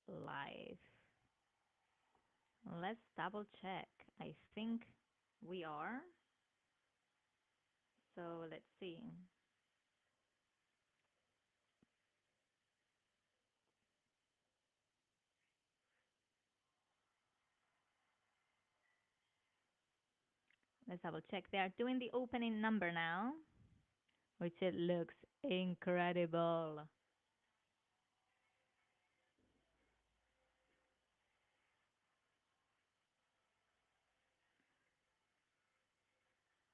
live? Let's double check. I think we are. So let's see. Let's double check. They are doing the opening number now, which it looks incredible.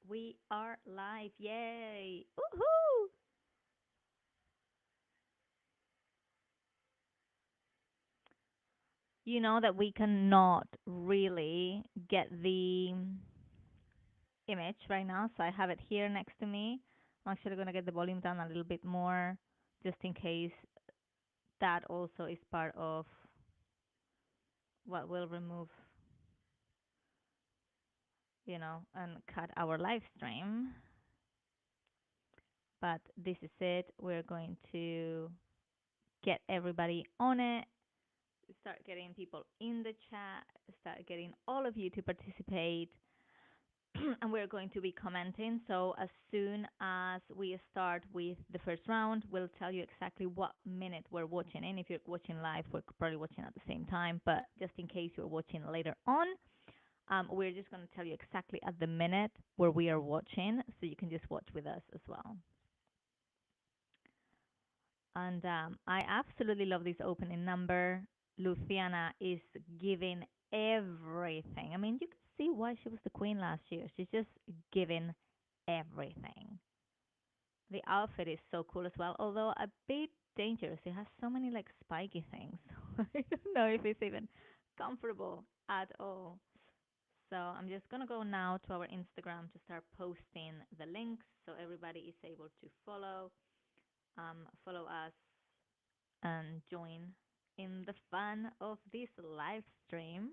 We are live. Yay! Woohoo! You know that we cannot really get the image right now, so I have it here next to me. I'm actually going to get the volume down a little bit more just in case that also is part of what will remove, and cut our live stream. But this is it. We're going to get everybody on it, start getting people in the chat, start getting all of you to participate. And we're going to be commenting. So as soon as we start with the first round, we'll tell you exactly what minute we're watching. And if you're watching live, we're probably watching at the same time. But just in case you're watching later on, we're just going to tell you exactly at the minute where we are watching, so you can just watch with us as well. And I absolutely love this opening number. Luciana is giving everything. I mean, you can see why she was the queen last year. She's just giving everything. The outfit is so cool as well, although a bit dangerous. It has so many like spiky things. I don't know if it's even comfortable at all. So I'm just gonna go now to our Instagram to start posting the links so everybody is able to follow us and join in the fun of this live stream.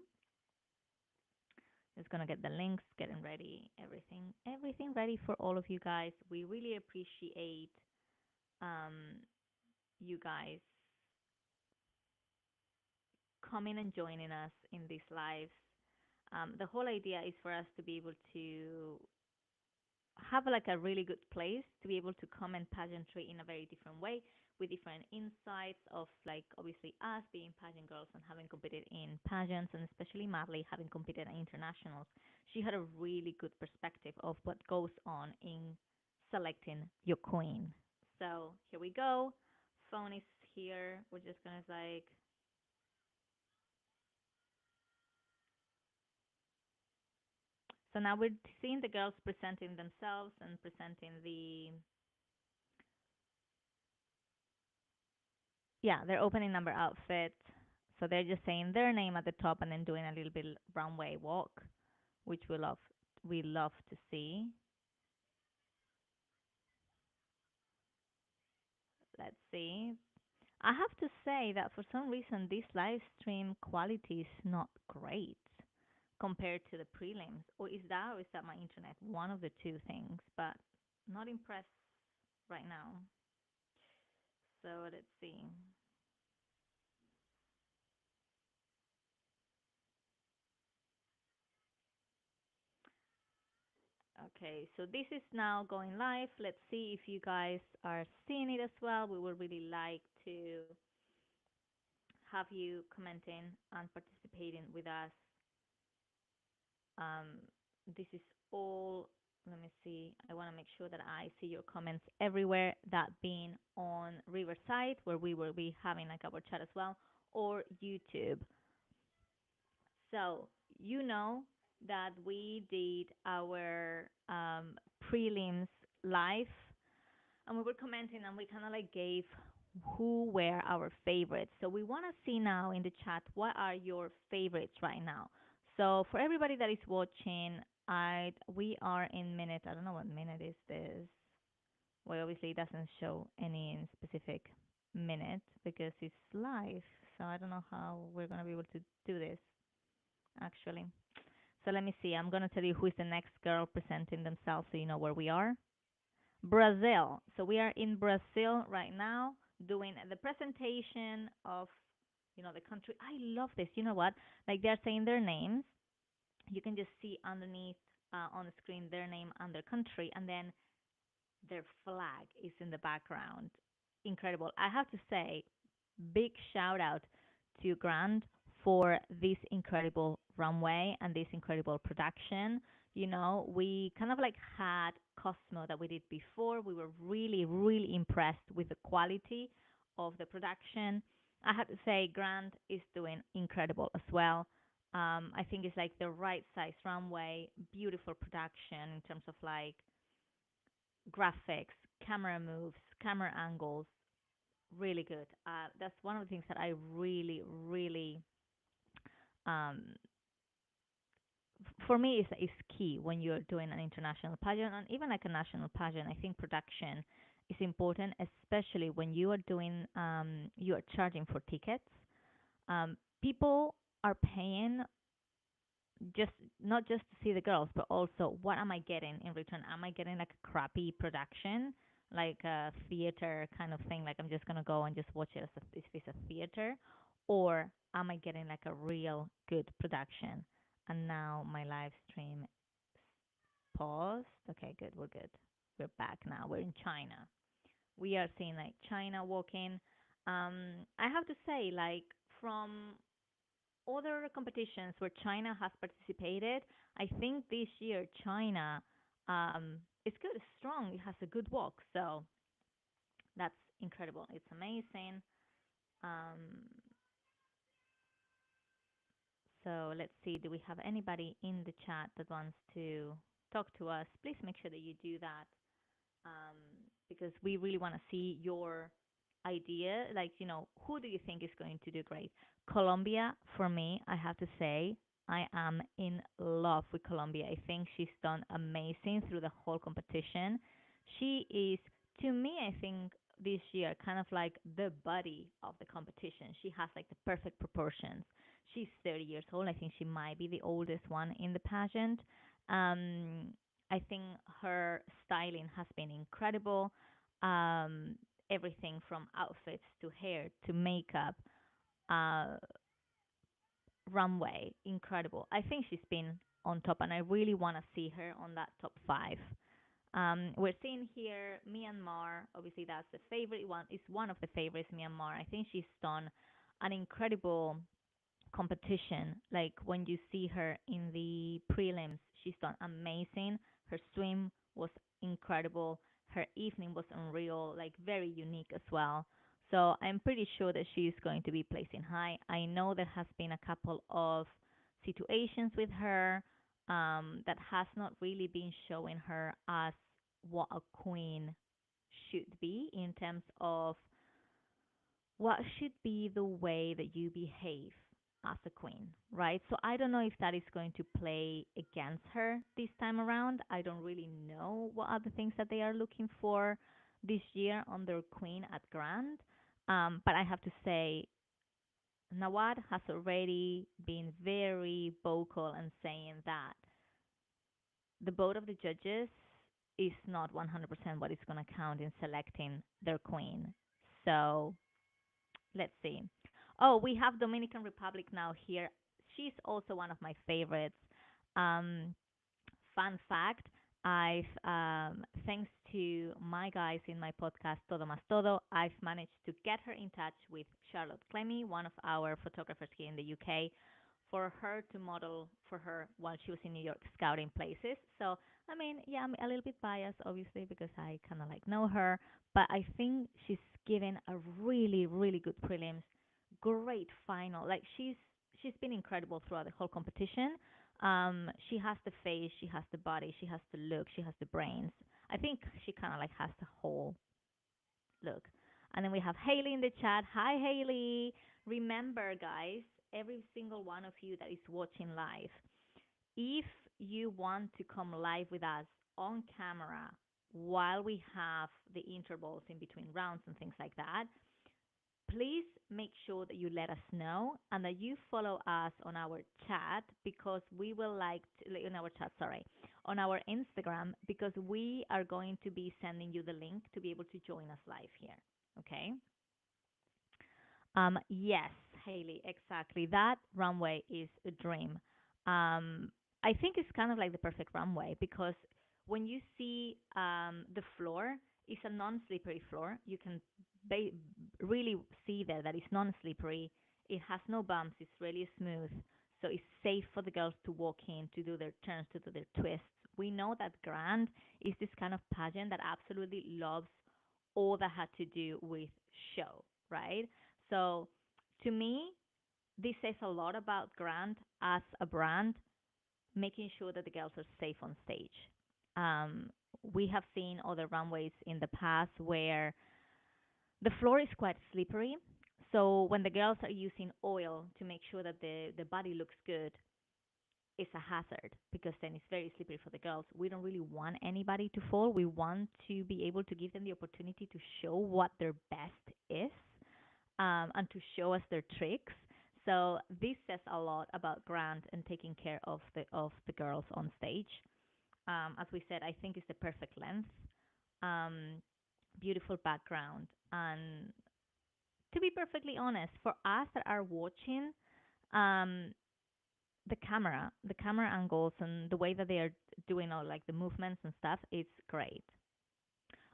Just gonna get the links, getting ready, everything ready for all of you guys. We really appreciate um, you guys coming and joining us in these lives. The whole idea is for us to be able to have like a really good place to be able to comment pageantry in a very different way with different insights of like obviously us being pageant girls and having competed in pageants, and especially Marley having competed in internationals. She had a really good perspective of what goes on in selecting your queen. So here we go. Phone is here. We're just gonna like so now we're seeing the girls presenting themselves and presenting their opening number outfit. So they're just saying their name at the top and then doing a little bit runway walk, which we love to see. Let's see. I have to say that for some reason this live stream quality is not great compared to the prelims. Or is that my internet? One of the two things, but not impressed right now. So let's see. Okay, so this is now going live. Let's see if you guys are seeing it as well. We would really like to have you commenting and participating with us. Um, this is all, let me see. I want to make sure that I see your comments everywhere, that being on Riverside, where we will be having like our chat as well, or YouTube. So, you know that we did our prelims live and we were commenting and we kind of like gave who were our favorites. So we want to see now in the chat what are your favorites right now. So for everybody that is watching, we are in minute. I don't know what minute is this. Well, obviously it doesn't show any in specific minute because it's live. So I don't know how we're gonna be able to do this actually. So let me see. I'm gonna tell you who is the next girl presenting themselves, so you know where we are. Brazil. So we are in Brazil right now doing the presentation of the country. I love this. You know what? Like they're saying their names. You can just see underneath on the screen their name and their country, and then their flag is in the background. Incredible. I have to say, big shout out to Grant for this incredible runway and this incredible production. We kind of like had Cosmo that we did before. We were really, really impressed with the quality of the production. I have to say, Grant is doing incredible as well. I think it's like the right size runway, beautiful production in terms of like graphics, camera moves, camera angles, really good. That's one of the things that I really, really, um, for me, is key when you're doing an international pageant and even like a national pageant. I think production is important, especially when you are charging for tickets. People are paying just not just to see the girls, but also what am I getting in return? Am I getting like a crappy production, like a theater kind of thing? Like I'm just gonna go and just watch it as if it's a theater, or am I getting like a real good production? And now my live stream paused. Okay, good. We're good. We're back now. We're in China. We are seeing like China walking. I have to say, like from other competitions where China has participated, I think this year China is good, it's strong, it has a good walk. So that's incredible. It's amazing. Um, so let's see, do we have anybody in the chat that wants to talk to us? Please make sure that you do that um, because we really want to see your idea. Like, who do you think is going to do great? Colombia, for me, I have to say, I am in love with Colombia. I think she's done amazing through the whole competition. She is, to me, I think this year, kind of like the body of the competition. She has like the perfect proportions. She's 30 years old. I think she might be the oldest one in the pageant. Um, I think her styling has been incredible. Um, Everything from outfits to hair to makeup, uh, runway, incredible. I think she's been on top, and I really want to see her on that top five. We're seeing here Myanmar. Obviously, that's the favorite one. It's one of the favorites, Myanmar. I think she's done an incredible competition. Like when you see her in the prelims, she's done amazing. Her swim was incredible. Her evening was unreal, like very unique as well. So I'm pretty sure that she's going to be placing high. I know there has been a couple of situations with her that has not really been showing her as what a queen should be in terms of what should be the way that you behave as a queen, right? So I don't know if that is going to play against her this time around. I don't really know what are the things that they are looking for this year on their queen at Grand. But I have to say, Nawad has already been very vocal and saying that the vote of the judges is not 100% what is going to count in selecting their queen. So let's see. Oh, we have Dominican Republic now here. She's also one of my favorites. Um, Fun fact, I've thanks to my guys in my podcast Todo Mas Todo, I've managed to get her in touch with Charlotte Clemmy, one of our photographers here in the UK, for her to model for her while she was in New York scouting places. So, I mean, yeah, I'm a little bit biased, obviously, because I kind of like know her, but I think she's given a really, really good prelims, great final. Like she's been incredible throughout the whole competition. She has the face, she has the body, she has the look, she has the brains. I think she kind of like has the whole look. And then we have Haley in the chat. Hi, Haley. Remember, guys, every single one of you that is watching live, if you want to come live with us on camera while we have the intervals in between rounds and things like that, please make sure that you let us know and that you follow us on our chat because we will in our chat, sorry, on our Instagram because we are going to be sending you the link to be able to join us live here. Okay? Yes, Haley, exactly. That runway is a dream. I think it's kind of like the perfect runway because when you see the floor, it's a non-slippery floor. You can ba- really see there that it's non-slippery. It has no bumps. It's really smooth. So it's safe for the girls to walk in, to do their turns, to do their twists. We know that Grand is this kind of pageant that absolutely loves all that had to do with show, right? So to me, this says a lot about Grant as a brand, making sure that the girls are safe on stage. Um, we have seen other runways in the past where the floor is quite slippery. So when the girls are using oil to make sure that the body looks good, it's a hazard because then it's very slippery for the girls. We don't really want anybody to fall. We want to be able to give them the opportunity to show what their best is, and to show us their tricks. So this says a lot about Grant and taking care of the girls on stage. As we said, I think it's the perfect length, um, beautiful background, and to be perfectly honest, for us that are watching, um, the camera angles and the way that they are doing all like the movements and stuff, it's great.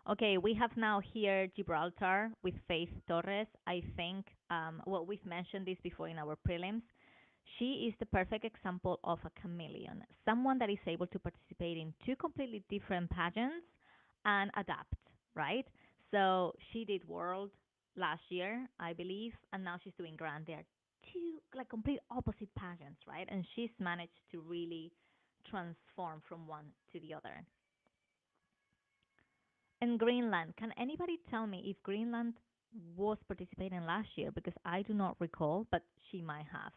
Okay, we have now here Gibraltar with Faith Torres. I think, well, we've mentioned this before in our prelims. She is the perfect example of a chameleon, someone that is able to participate in two completely different pageants and adapt, right? So she did World last year, I believe, and now she's doing Grand. They are two like complete opposite pageants, right? And she's managed to really transform from one to the other. And Greenland, can anybody tell me if Greenland was participating last year? Because I do not recall, but she might have.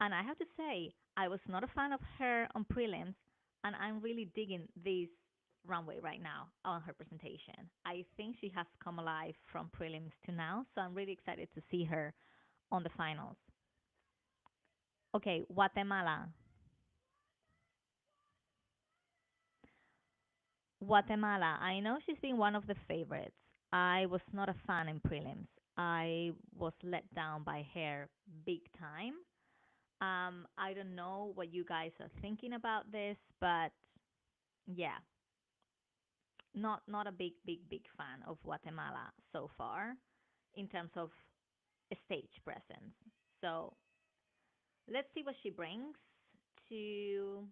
And I have to say, I was not a fan of her on prelims, and I'm really digging this runway right now on her presentation. I think she has come alive from prelims to now, so I'm really excited to see her on the finals. Okay, Guatemala. Guatemala, I know she's been one of the favorites. I was not a fan in prelims. I was let down by her big time. I don't know what you guys are thinking about this, but yeah, not a big fan of Guatemala so far in terms of a stage presence. So let's see what she brings to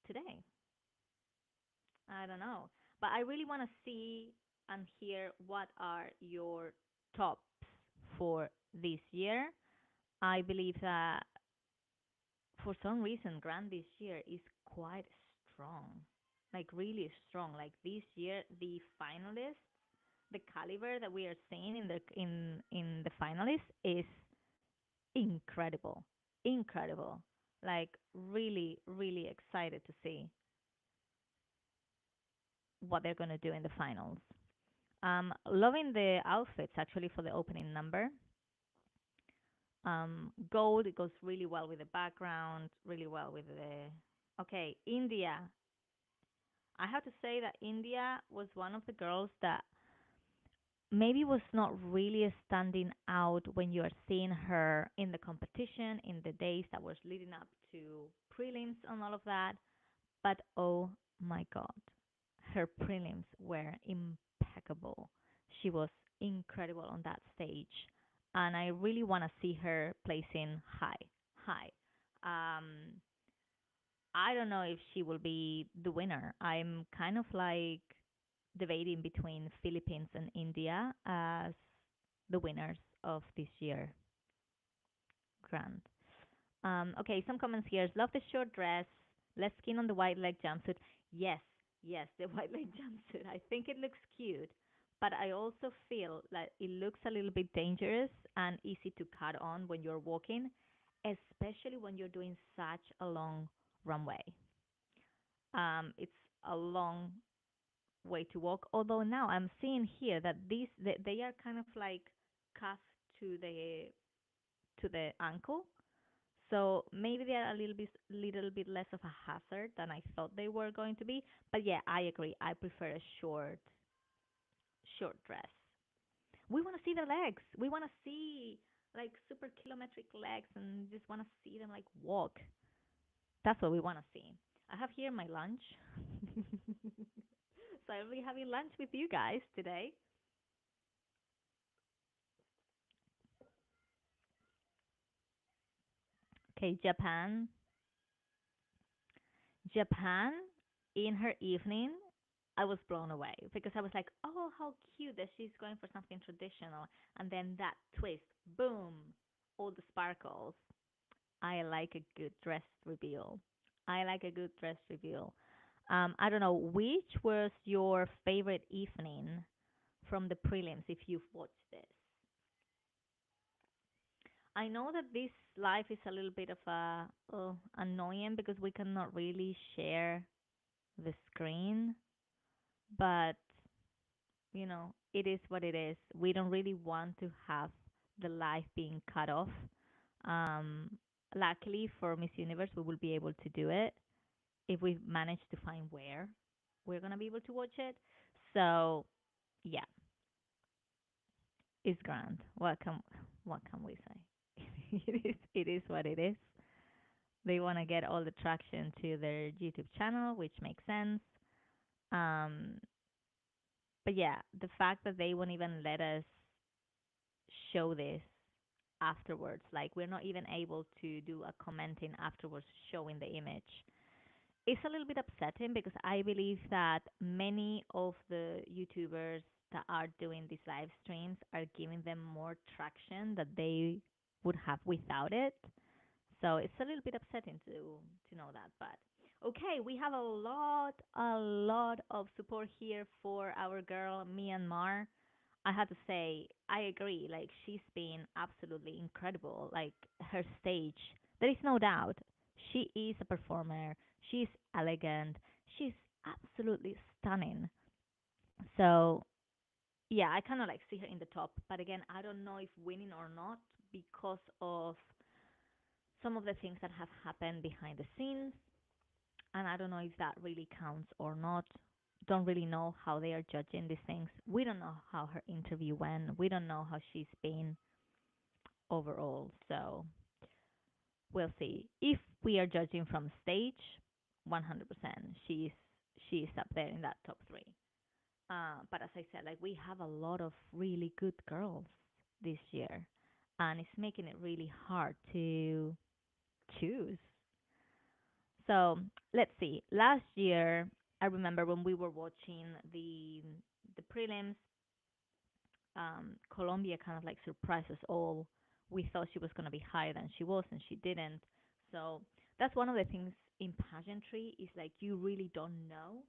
today. I don't know. But I really want to see and hear what are your tops for this year. I believe that for some reason, Grant this year is quite strong, like really strong. Like this year, the finalists, the caliber that we are seeing in the finalists is incredible, incredible. Like really excited to see what they're gonna do in the finals. Loving the outfits actually for the opening number. Gold, it goes really well with the background, really well with the. Okay, India. I have to say that India was one of the girls that maybe was not really standing out when you are seeing her in the competition in the days that was leading up to prelims and all of that. But oh my God, her prelims were impeccable. She was incredible on that stage, and I really want to see her placing high, high. Um, I don't know if she will be the winner. I'm kind of like debating between Philippines and India as the winners of this year Grand. Okay, some comments here. Love the short dress. Less skin on the white leg jumpsuit. Yes, yes, the white leg jumpsuit. I think it looks cute, but I also feel that it looks a little bit dangerous and easy to cut on when you're walking, especially when you're doing such a long runway. It's a long way to walk. Although now I'm seeing here that they are kind of like cuffed to the ankle, so maybe they are a little bit less of a hazard than I thought they were going to be. But yeah, I agree. I prefer a short dress. We want to see their legs. We want to see. like super kilometric legs and just want to see them like walk. That's what we want to see. I have here my lunch. So I'll be having lunch with you guys today. Okay, Japan. Japan, in her evening, I was blown away because I was like, oh, how cute that she's going for something traditional. And then that twist, boom, all the sparkles. I like a good dress reveal. I like a good dress reveal. I don't know, which was your favorite evening from the prelims if you've watched this? I know that this live is a little bit of a annoying because we cannot really share the screen, but it is what it is. We don't really want to have the live being cut off. Um, Luckily for Miss Universe, we will be able to do it if we manage to find where we're gonna be able to watch it. So yeah, it's grand. What can we say? It is what it is. They want to get all the traction to their YouTube channel, which makes sense. Um, but yeah, the fact that they won't even let us show this afterwards, like we're not even able to do a commenting afterwards showing the image, it's a little bit upsetting because I believe that many of the YouTubers that are doing these live streams are giving them more traction that they would have without it. So it's a little bit upsetting to know that. But okay, we have a lot of support here for our girl Myanmar. I have to say, I agree. Like she's been absolutely incredible. Like her stage, there is no doubt. She is a performer. She's elegant. She's absolutely stunning. So yeah, I kind of like see her in the top. But again, I don't know if winning or not because of some of the things that have happened behind the scenes, and I don't know if that really counts or not. Don't really know how they are judging these things. We don't know how her interview went. We don't know how she's been overall. So we'll see. If we are judging from stage, 100%, she's up there in that top three. But as I said, like we have a lot of really good girls this year, and it's making it really hard to choose. So let's see. Last year, I remember when we were watching the prelims, Colombia kind of like surprised us all. We thought she was going to be higher than she was, and she didn't. So that's one of the things in pageantry is like you really don't know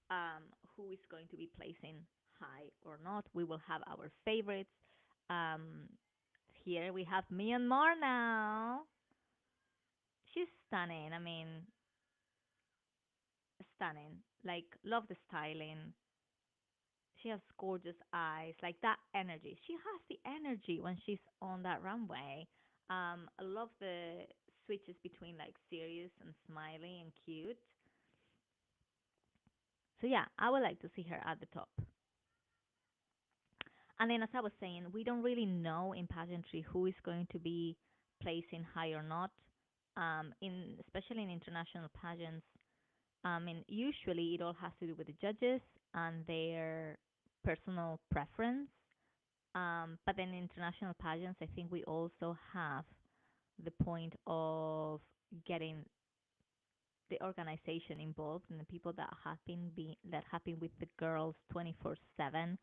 um, who is going to be placing high or not. We will have our favorites. Um, Here we have Myanmar now. She's stunning. I mean, stunning. Like, love the styling. She has gorgeous eyes, like that energy. She has the energy when she's on that runway. I love the switches between like serious and smiley and cute. So yeah, I would like to see her at the top. And then, as I was saying, we don't really know in pageantry who is going to be placing high or not. In especially in international pageants, I mean, usually it all has to do with the judges and their personal preference. But then in international pageants, I think we also have the point of getting the organization involved and the people that have been with the girls 24/7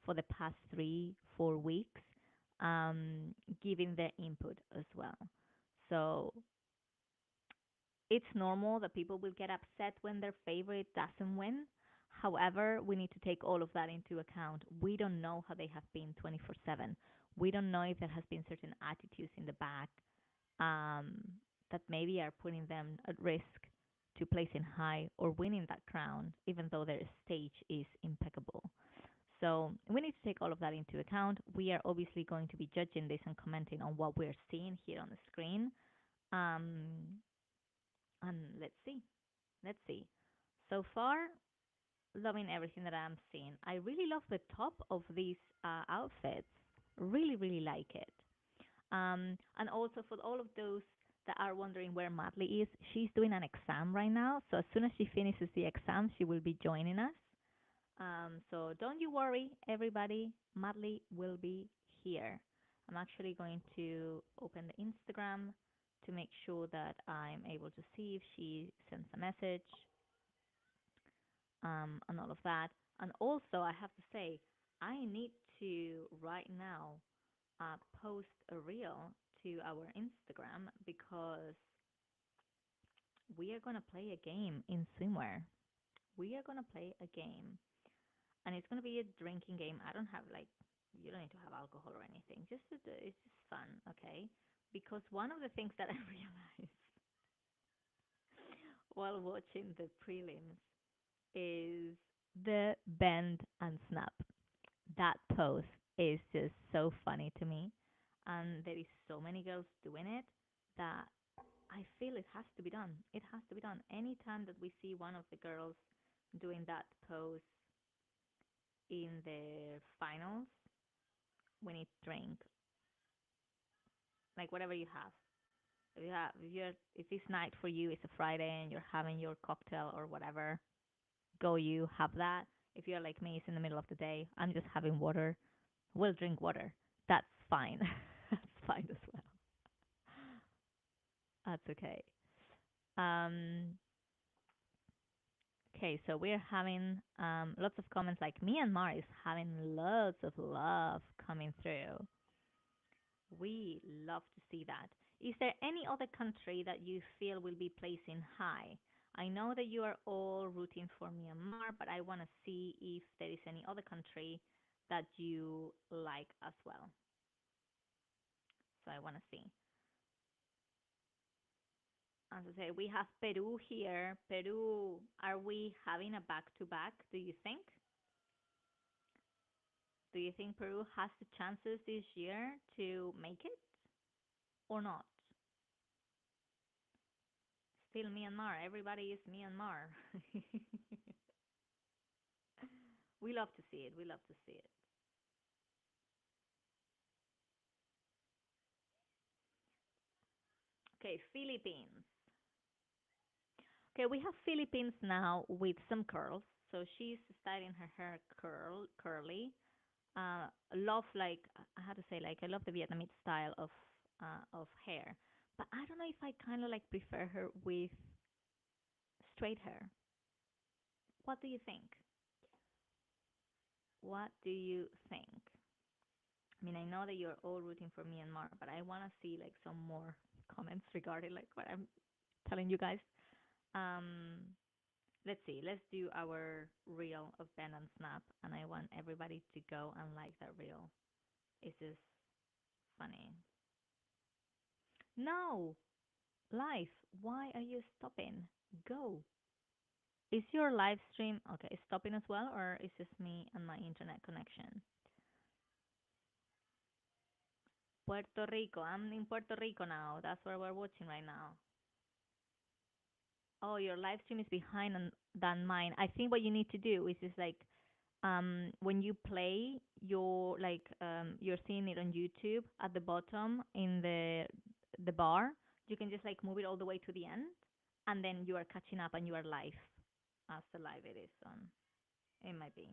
for the past 3 4 weeks, giving their input as well. So it's normal that people will get upset when their favorite doesn't win. However, we need to take all of that into account. We don't know how they have been 24/7. We don't know if there has been certain attitudes in the back um, that maybe are putting them at risk to placing high or winning that crown, even though their stage is impeccable. So we need to take all of that into account. We are obviously going to be judging this and commenting on what we're seeing here on the screen. Um, and let's see. Let's see. So far, loving everything that I'm seeing. I really love the top of these outfits. Really, really like it. And also for all of those that are wondering where Madly is, she's doing an exam right now. So as soon as she finishes the exam, she will be joining us. So don't you worry, everybody. Madly will be here. I'm actually going to open the Instagram to make sure that I'm able to see if she sends a message, and all of that. And also, I have to say, I need to right now post a reel to our Instagram because we are going to play a game in swimwear. We are going to play a game, and it's going to be a drinking game. I don't have like, you don't need to have alcohol or anything. It's just fun, okay? Because one of the things that I realized while watching the prelims is the bend and snap. That pose is just so funny to me. And there is so many girls doing it that I feel it has to be done. It has to be done. Anytime that we see one of the girls doing that pose in the finals, we need to drink, like whatever you have. If this night for you is a Friday and you're having your cocktail or whatever, go you have that. If you're like me, it's in the middle of the day. I'm just having water. We'll drink water. That's fine. That's fine as well. That's okay. Um, okay, so we're having lots of comments like Myanmar is having lots of love coming through. We love to see that. Is there any other country that you feel will be placing high? I know that you are all rooting for Myanmar, but I want to see if there is any other country that you like as well. So I want to see. As I say, we have Peru here. Peru, are we having a back-to-back, do you think? Do you think Peru has the chances this year to make it or not? Still Myanmar. Everybody is Myanmar. We love to see it. We love to see it. Okay, Philippines. Okay, we have Philippines now with some curls. So she's styling her hair curly. Love like I had to say like I love the Vietnamese style of hair, but I don't know if I kind of like prefer her with straight hair. What do you think? What do you think? I mean, I know that you're all rooting for Myanmar, but I want to see like some more comments regarding like what I'm telling you guys. Um, let's see. Let's do our reel of Ben and Snap, and I want everybody to go and like that reel. It's just funny. No, live. Why are you stopping? Go. Is your live stream okay? Stopping as well, or is just me and my internet connection? Puerto Rico. I'm in Puerto Rico now. That's where we're watching right now. Oh, your live stream is behind than mine. I think what you need to do is just like when you play your like you're seeing it on YouTube at the bottom in the bar, you can just like move it all the way to the end, and then you are catching up and you are live as the live it is on. It might be.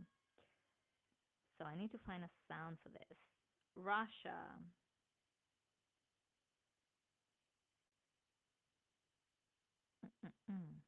So I need to find a sound for this. Russia. Mm-mm-mm.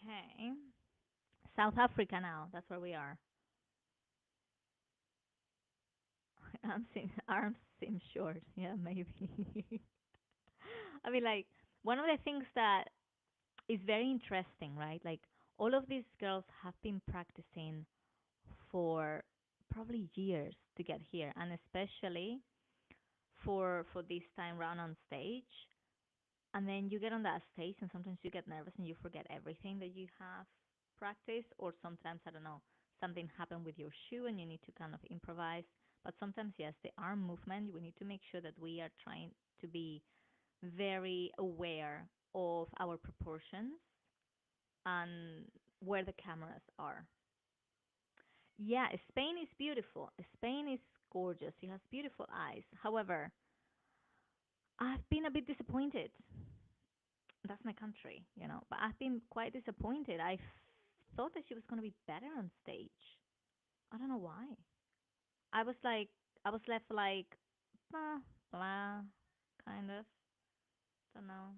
Okay. South Africa now. That's where we are. Arms seem short. Yeah, maybe. I mean, like one of the things that it's very interesting, right? Like all of these girls have been practicing for probably years to get here, and especially for this time round on stage. And then you get on that stage, and sometimes you get nervous and you forget everything that you have practiced, or sometimes I don't know, something happened with your shoe and you need to kind of improvise. But sometimes, yes, the arm movement, we need to make sure that we are trying to be very aware of our proportions and where the cameras are. Yeah, Spain is beautiful. Spain is gorgeous. It has beautiful eyes. However, I've been a bit disappointed. That's my country, but I've been quite disappointed. Thought that she was going to be better on stage. I don't know why. I was like, I was left like, blah, blah, kind of. Don't know.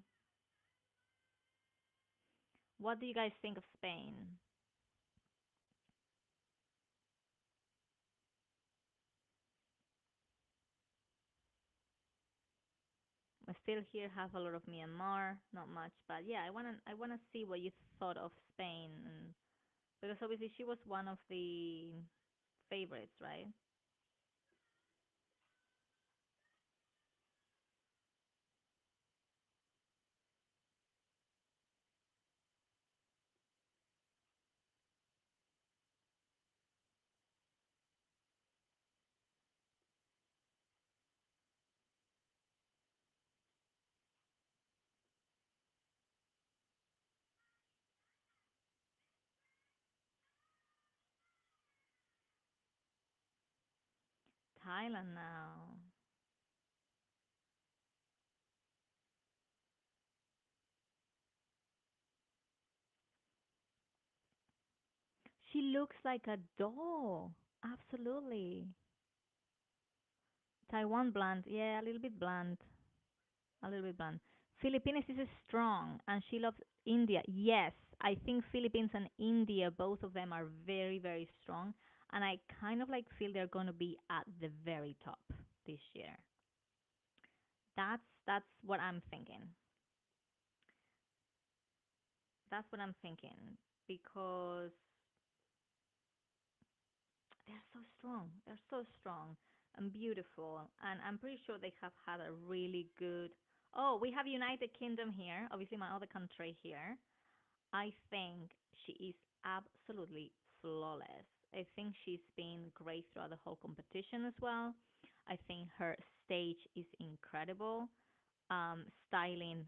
What do you guys think of Spain? I still here have a lot of Myanmar, not much, but yeah, I wanna see what you thought of Spain, and because obviously she was one of the favorites, right? Thailand now. She looks like a doll. Absolutely. Taiwan bland. Yeah, a little bit bland. A little bit bland. Philippines is strong and she loves India. Yes, I think Philippines and India, both of them are very, very strong. And I kind of like feel they're going to be at the very top this year. That's what I'm thinking. That's what I'm thinking because they're so strong. They're so strong and beautiful, and I'm pretty sure they have had a really good. Oh, we have United Kingdom here, obviously my other country here. I think she is absolutely flawless. I think she's been great throughout the whole competition as well. I think her stage is incredible, styling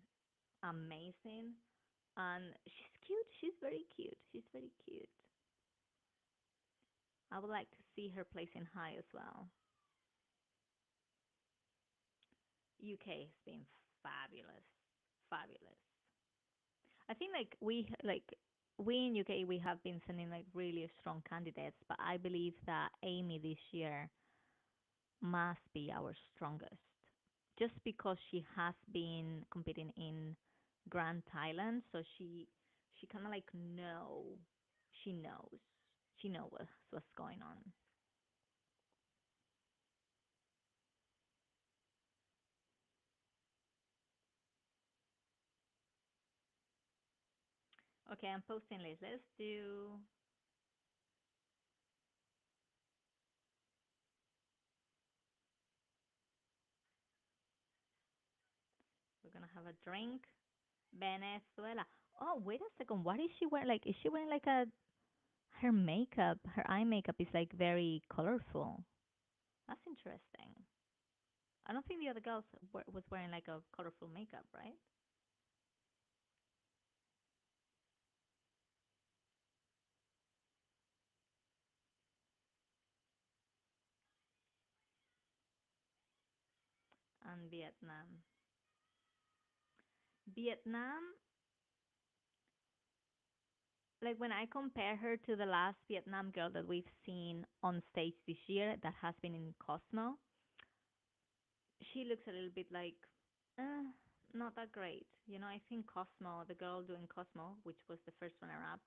amazing, and she's cute. She's very cute. She's very cute. I would like to see her placing high as well. UK has been fabulous, fabulous. I think we in UK we have been sending like really strong candidates, but I believe that Amy this year must be our strongest, just because she has been competing in Grand Thailand, so she kind of like she knows she knows what's going on. Okay, I'm posting Liz. Let's do. We're gonna have a drink. Venezuela. Oh, wait a second. What is she wearing? Like, is she wearing like a her makeup? Her eye makeup is like very colorful. That's interesting. I don't think the other girls was wearing like a colorful makeup, right? And Vietnam. Vietnam, like when I compare her to the last Vietnam girl that we've seen on stage this year that has been in Cosmo, she looks a little bit like uh, not that great. I think Cosmo, the girl doing Cosmo, which was the first runner up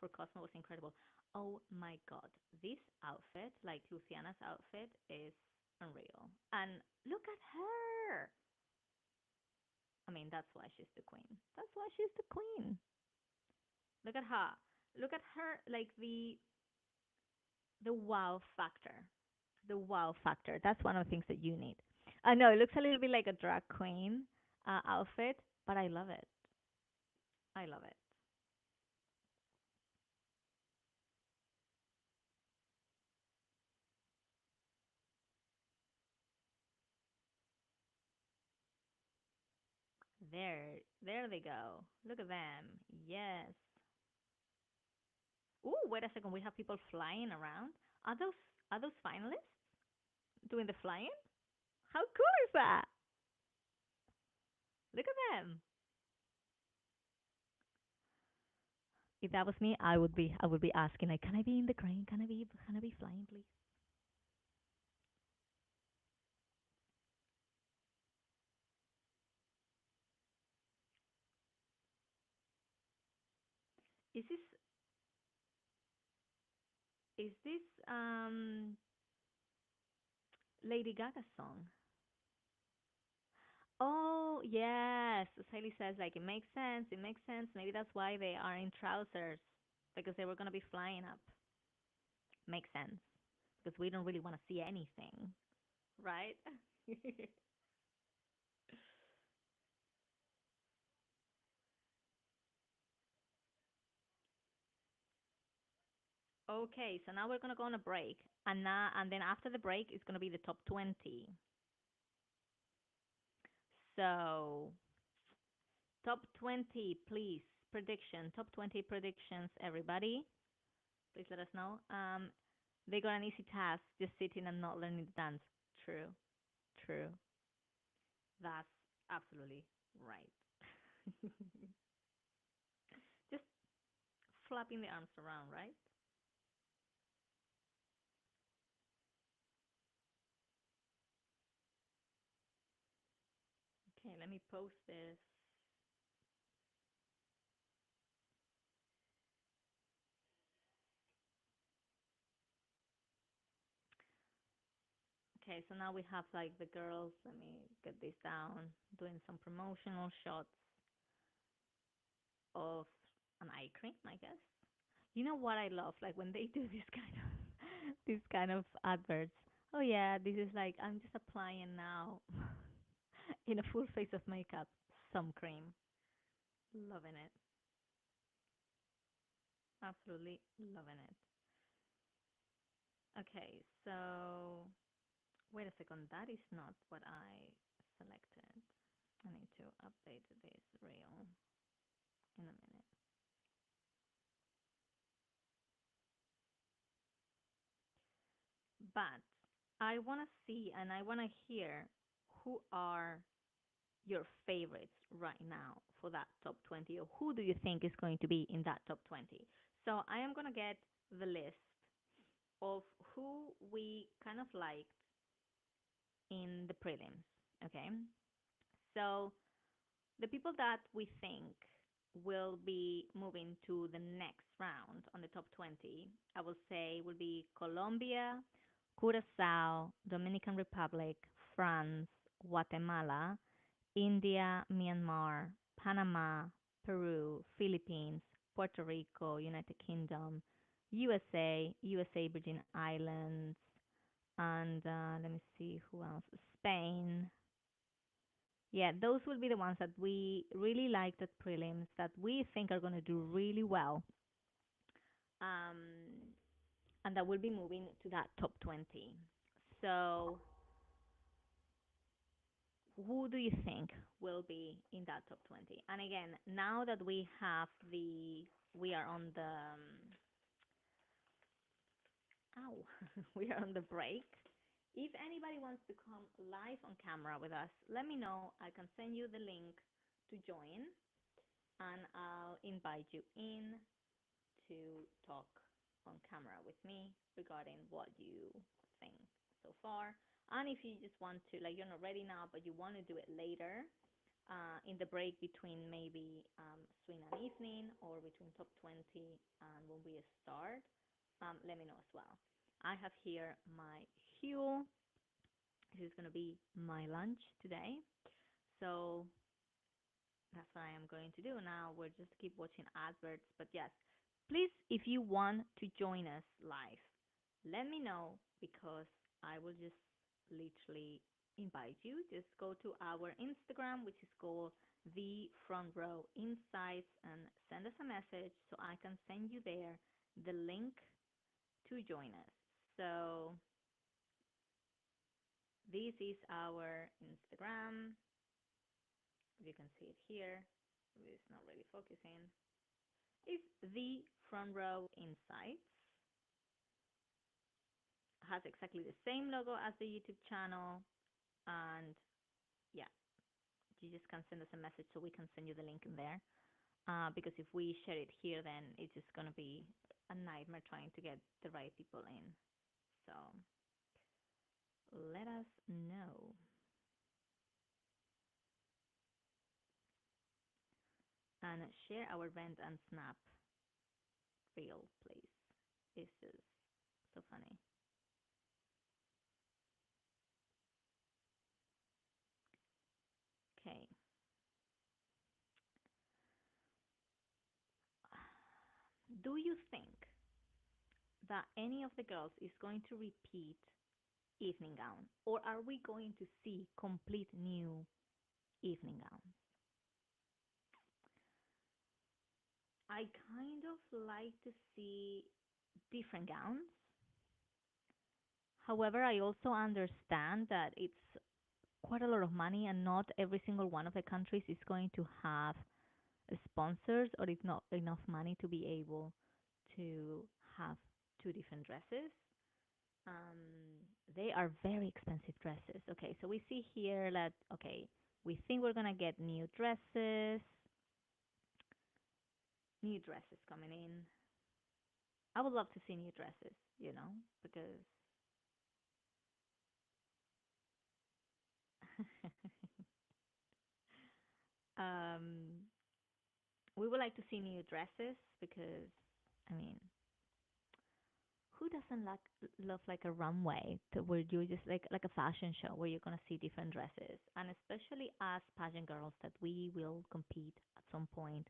for Cosmo, was incredible. Oh my god, this outfit, like Luciana's outfit, is unreal. And look at her. I mean, that's why she's the queen. That's why she's the queen. Look at her. Look at her, like the wow factor. The wow factor. That's one of the things that you need. I know it looks a little bit like a drag queen outfit, but I love it. I love it. There they go. Look at them. Yes. Ooh, wait a second. We have people flying around. Are those are those finalists doing the flying? How cool is that? Look at them. If that was me, I would be asking like, can I be in the crane? Can I be flying, please? Is this Lady Gaga song? Oh yes, Sally says like it makes sense. It makes sense. Maybe that's why they are in trousers because they were gonna be flying up. Makes sense because we don't really want to see anything, right? Okay, so now we're gonna go on a break, and then after the break, it's gonna be the top 20. So top 20, please. Prediction. Top 20 predictions, everybody. Please let us know. They got an easy task, just sitting and not learning to dance. True, true. That's absolutely right. Just flapping the arms around, right? Okay, let me post this. Okay, so now we have like the girls. Let me get this down. Doing some promotional shots of an eye cream, I guess. You know what I love? Like when they do this kind of this kind of adverts. Oh yeah, this is like I'm just applying now in a full face of makeup, some cream. Loving it. Absolutely loving it. Okay, so wait a second. That is not what I selected. I need to update this reel in a minute. But I want to see and I want to hear who are your favorites right now for that top 20, or who do you think is going to be in that top 20? So I am going to get the list of who we kind of liked in the prelims. Okay. So the people that we think will be moving to the next round on the top 20, I will say will be Colombia, Curacao, Dominican Republic, France, Guatemala, India, Myanmar, Panama, Peru, Philippines, Puerto Rico, United Kingdom, USA, Virgin Islands, and let me see who else. Spain. Yeah, those will be the ones that we really liked at prelims that we think are going to do really well, um, and that will be moving to that top 20. So, who do you think will be in that top 20? And again, now that we are on the, ow, we are on the break. If anybody wants to come live on camera with us, let me know. I can send you the link to join, and I'll invite you in to talk on camera with me regarding what you think so far. And if you just want to, like, you're not ready now, but you want to do it later, in the break between maybe swing and evening or between top 20 and when we start, let me know as well. I have here my Huel. This is going to be my lunch today. So That's what I am going to do now. We'll just keep watching adverts. But yes, please, if you want to join us live, let me know because I will just literally invite you. Just go to our Instagram, which is called the Front Row Insights, and send us a message so I can send you there the link to join us. So this is our Instagram. You can see it here. It's not really focusing. It's the Front Row Insights. Has exactly the same logo as the YouTube channel, and yeah, you just can send us a message so we can send you the link in there. Because if we share it here, then it's just gonna be a nightmare trying to get the right people in. So let us know and share our rent and snap reel, please. This is so funny. Okay. Do you think that any of the girls is going to repeat evening gown, or are we going to see complete new evening gowns? I kind of like to see different gowns. However, I also understand that it's quite a lot of money, and not every single one of the countries is going to have sponsors, or if not enough money to be able to have two different dresses. They are very expensive dresses. Okay, so we see here that, okay, we think we're gonna get new dresses coming in. I would love to see new dresses, because um, we would like to see new dresses because, I mean, who doesn't love like a runway where you just like a fashion show where you're gonna see different dresses, and especially as pageant girls that we will compete at some point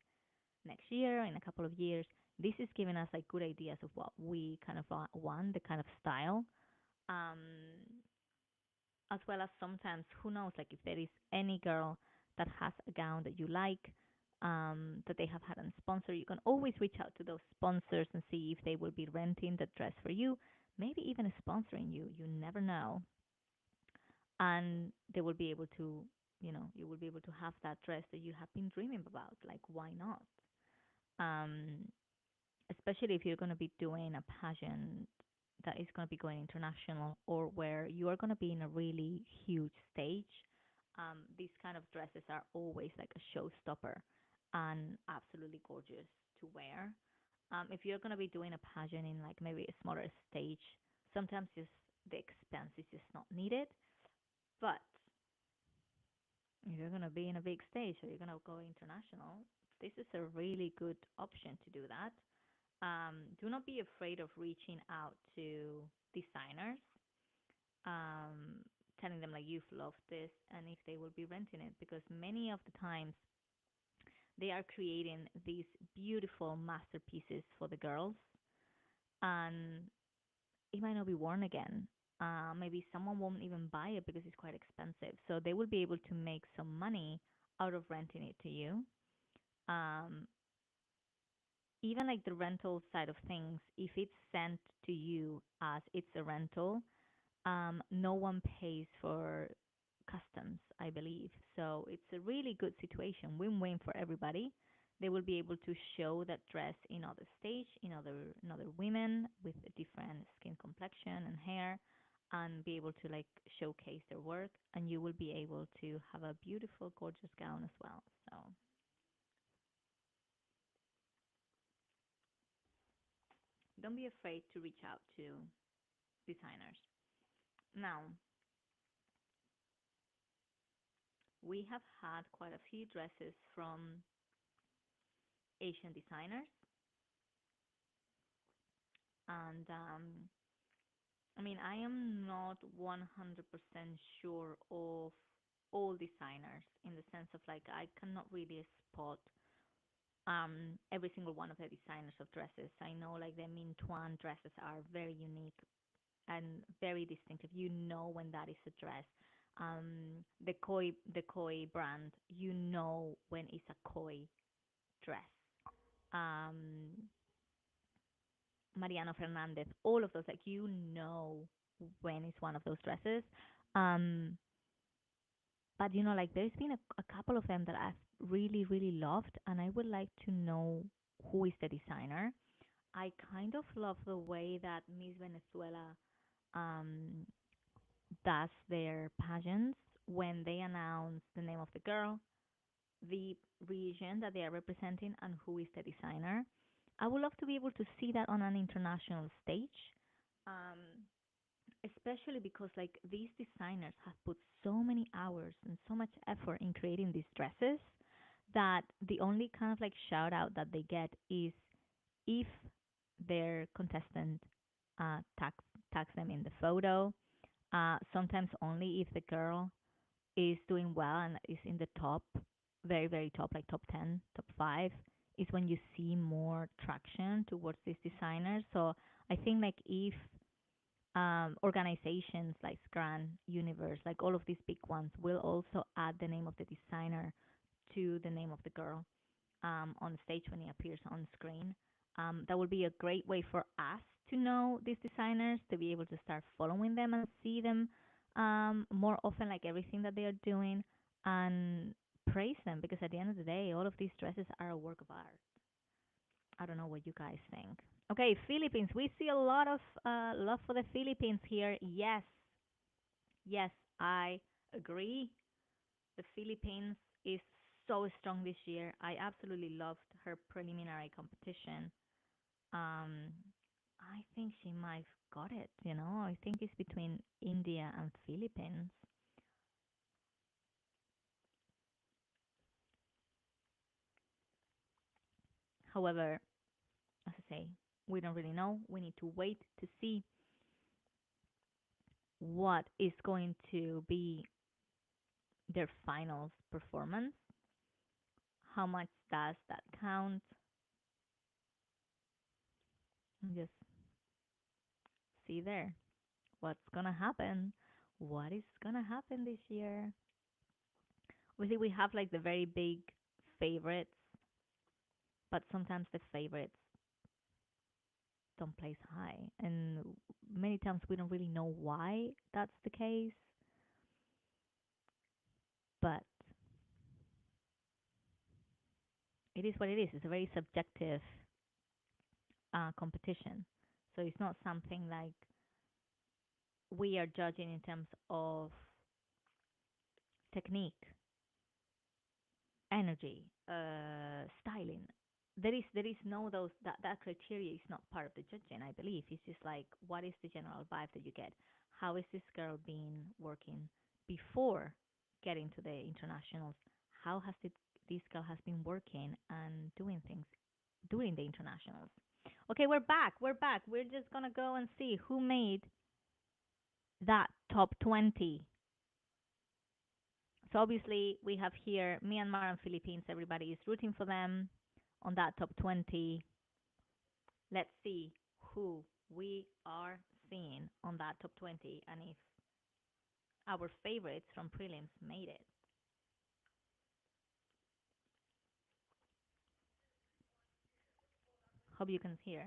next year, in a couple of years. This is giving us like good ideas of what we kind of want, the kind of style, um, as well as sometimes who knows, like if there is any girl that has a gown that you like, that they have had a sponsor, you can always reach out to those sponsors and see if they will be renting the dress for you, maybe even sponsoring you. You never know, and they will be able to, you will be able to have that dress that you have been dreaming about. Like, why not? Um, Especially if you're going to be doing a pageant that is going to be going international, or where you are going to be in a really huge stage. These kind of dresses are always like a showstopper and absolutely gorgeous to wear. If you're going to be doing a pageant in like maybe a smaller stage, sometimes just the expense is just not needed. But if you're going to be in a big stage or you're going to go international, this is a really good option to do that. Do not be afraid of reaching out to designers, um, telling them like you've loved this and if they will be renting it, because many of the times they are creating these beautiful masterpieces for the girls, and it might not be worn again. Maybe someone won't even buy it because it's quite expensive. So they will be able to make some money out of renting it to you. Um, Even like the rental side of things, if it's sent to you as it's a rental, no one pays for customs, I believe. So it's a really good situation, win-win for everybody. They will be able to show that dress in other stage, in other women with a different skin complexion and hair, and be able to like showcase their work. And you will be able to have a beautiful, gorgeous gown as well. So don't be afraid to reach out to designers. Now, we have had quite a few dresses from Asian designers, and I mean, I am not 100% sure of all designers in the sense of like I cannot really spot every single one of the designers of dresses. I know like the Min Tuan dresses are very unique and very distinctive. You know when that is a dress. The Koi brand, you know when it's a Koi dress. Um, Mariano Fernandez, all of those, like you know when it's one of those dresses. Um, but like there's been a couple of them that I've really, really loved, and I would like to know who is the designer. I kind of love the way that Miss Venezuela um, does their pageants when they announce the name of the girl, the region that they are representing, and who is the designer. I would love to be able to see that on an international stage, um, especially because like these designers have put so many hours and so much effort in creating these dresses that the only kind of like shout out that they get is if their contestant tags them in the photo. Sometimes only if the girl is doing well and is in the top, very, very top, like top 10, top 5, is when you see more traction towards these designers. So I think like if organizations like Scran, Universe, like all of these big ones will also add the name of the designer to the name of the girl on stage when it appears on screen. That would be a great way for us to know these designers, to be able to start following them and see them more often, like everything that they are doing, and praise them because at the end of the day, all of these dresses are a work of art. I don't know what you guys think. Okay, Philippines. We see a lot of love for the Philippines here. Yes, yes, I agree. The Philippines is so strong this year. I absolutely loved her preliminary competition. Um, I think she might have got it, I think it's between India and Philippines. However, as I say, we don't really know. We need to wait to see what is going to be their finals performance. How much does that count? And just see there what's gonna happen. What is gonna happen this year? Obviously, we have like the very big favorites, but sometimes the favorites don't place high, and many times we don't really know why that's the case. But it is what it is. It's a very subjective competition, so it's not something like we are judging in terms of technique, energy, styling. There is no those that criteria is not part of the judging. I believe it's just like what is the general vibe that you get. How is this girl been working before getting to the internationals? How has this girl has been working and doing things during the internationals? Okay, we're back. We're back. We're just gonna go and see who made that top 20. So obviously we have here Myanmar and Philippines. Everybody is rooting for them on that top 20. Let's see who we are seeing on that top 20 and if our favorites from prelims made it. Hope you can hear.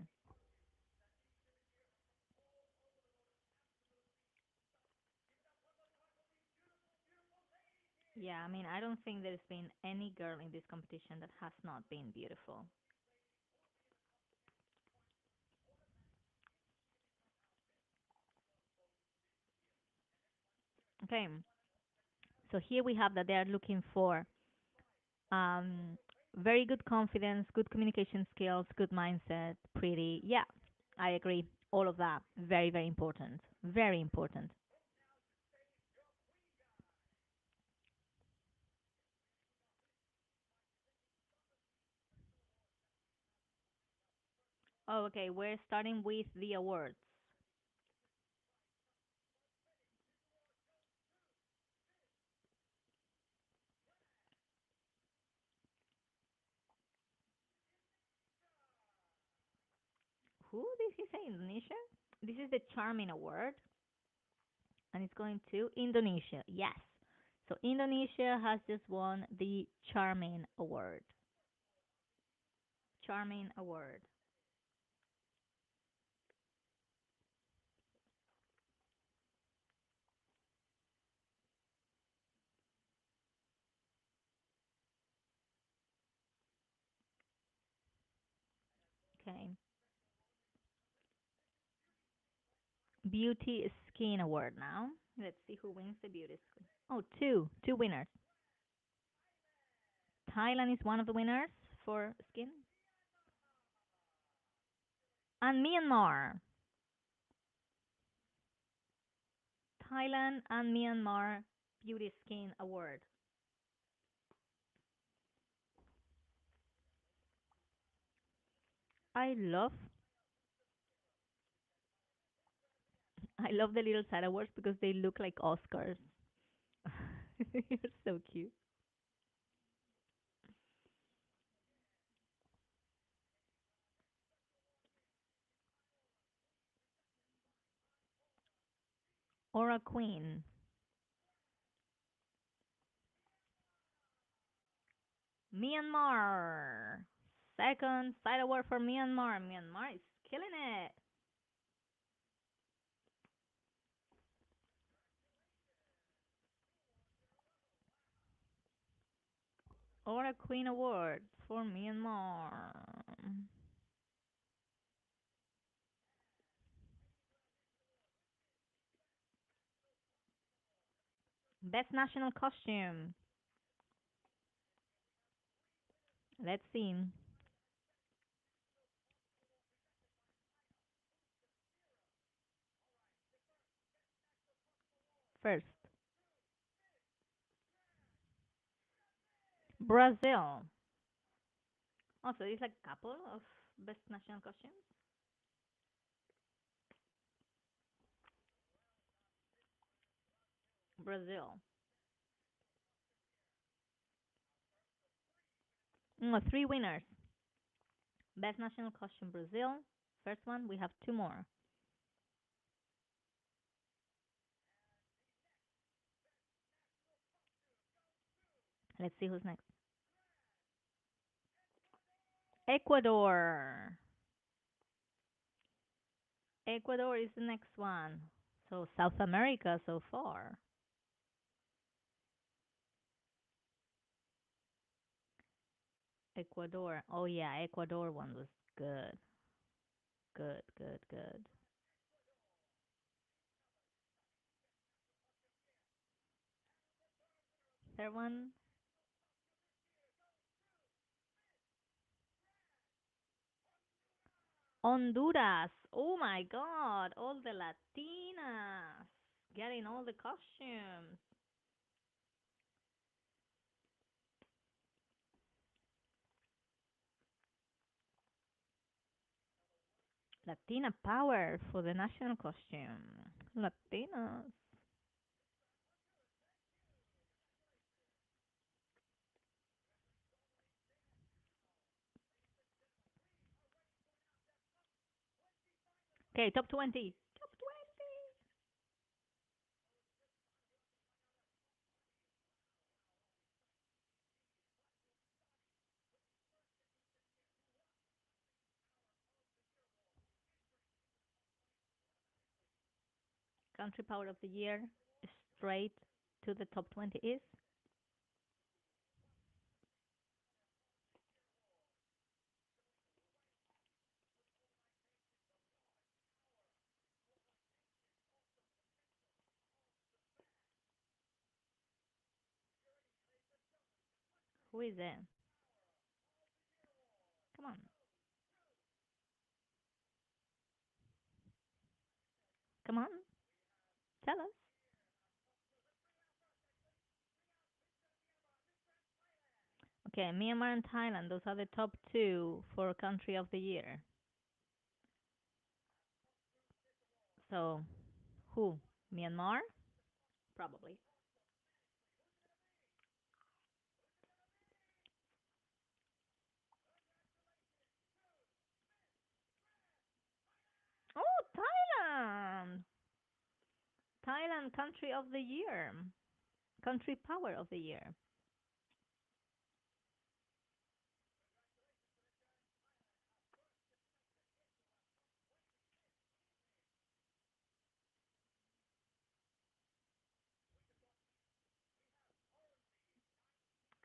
Yeah, I mean, I don't think there's been any girl in this competition that has not been beautiful. Okay, so here we have that they are looking for um, very good confidence, good communication skills, good mindset, pretty. Yeah, I agree. All of that. Very, very important. Very important. Oh, okay. We're starting with the awards. did he say Indonesia? This is the Charming Award, and it's going to Indonesia. Yes. So Indonesia has just won the Charming Award. Charming Award. Okay. Beauty Skin Award now. Let's see who wins the beauty skin. Oh, two winners. Thailand is one of the winners for skin, and Myanmar. Thailand and Myanmar Beauty Skin Award. I love I love the little side awards because they look like Oscars. You're so cute. Aura Queen. Myanmar. Second side award for Myanmar. Myanmar is killing it. Aura Queen Award for Myanmar. Best national costume. Let's see. First, Brazil. Also, there's like a couple of best national costumes. Brazil. Three winners. Best national costume, Brazil. First one, we have two more. Let's see who's next. Ecuador. Ecuador is the next one. So South America so far. Ecuador. Oh yeah, Ecuador one was good. Good, good, good. Third one, Honduras. Oh my God, all the Latinas getting all the costumes. Latina power for the national costume. Latinas. Okay, top 20. Top 20. Country power of the year straight to the top 20 is who is it? Come on, come on, tell us. Okay, Myanmar and Thailand, those are the top two for country of the year. So, who? Myanmar? Probably. Thailand country of the year. Country power of the year.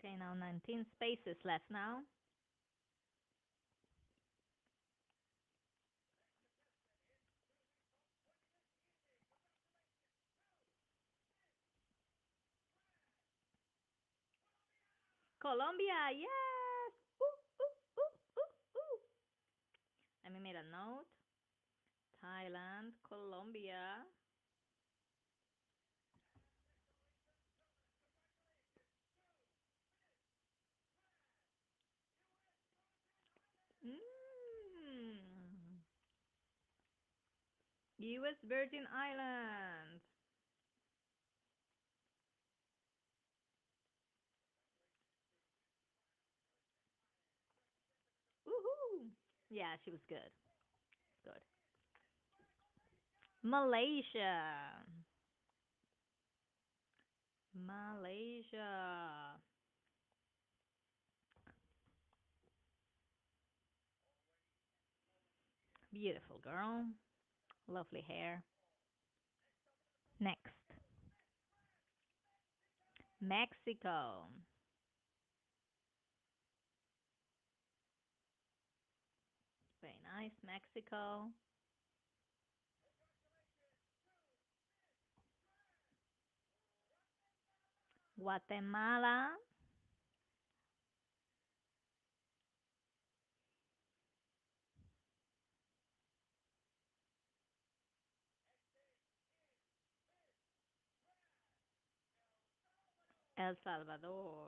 Okay, now 19 spaces left now. Colombia, yes! Ooh, ooh, ooh, ooh, ooh. Let me make a note. Thailand, Colombia. Mm. U.S. Virgin Islands. Woohoo! Yeah, she was good. Good. Malaysia. Malaysia. Beautiful girl. Lovely hair. Next. Mexico. Very nice. Mexico. Guatemala. El Salvador.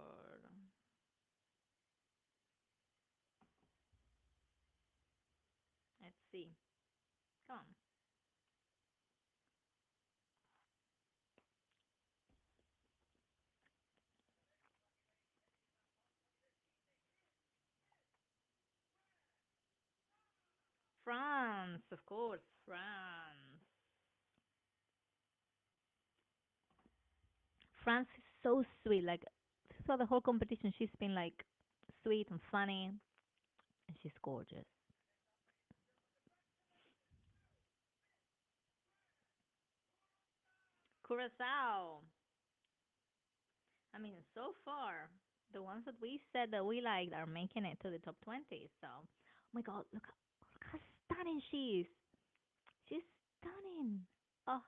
Let's see. Come on. France, of course. France. France is so sweet. Like throughout the whole competition, she's been like sweet and funny, and she's gorgeous. Curacao. I mean, so far, the ones that we said that we liked are making it to the top 20. So, oh my God, look how stunning she is. She's stunning. Oh,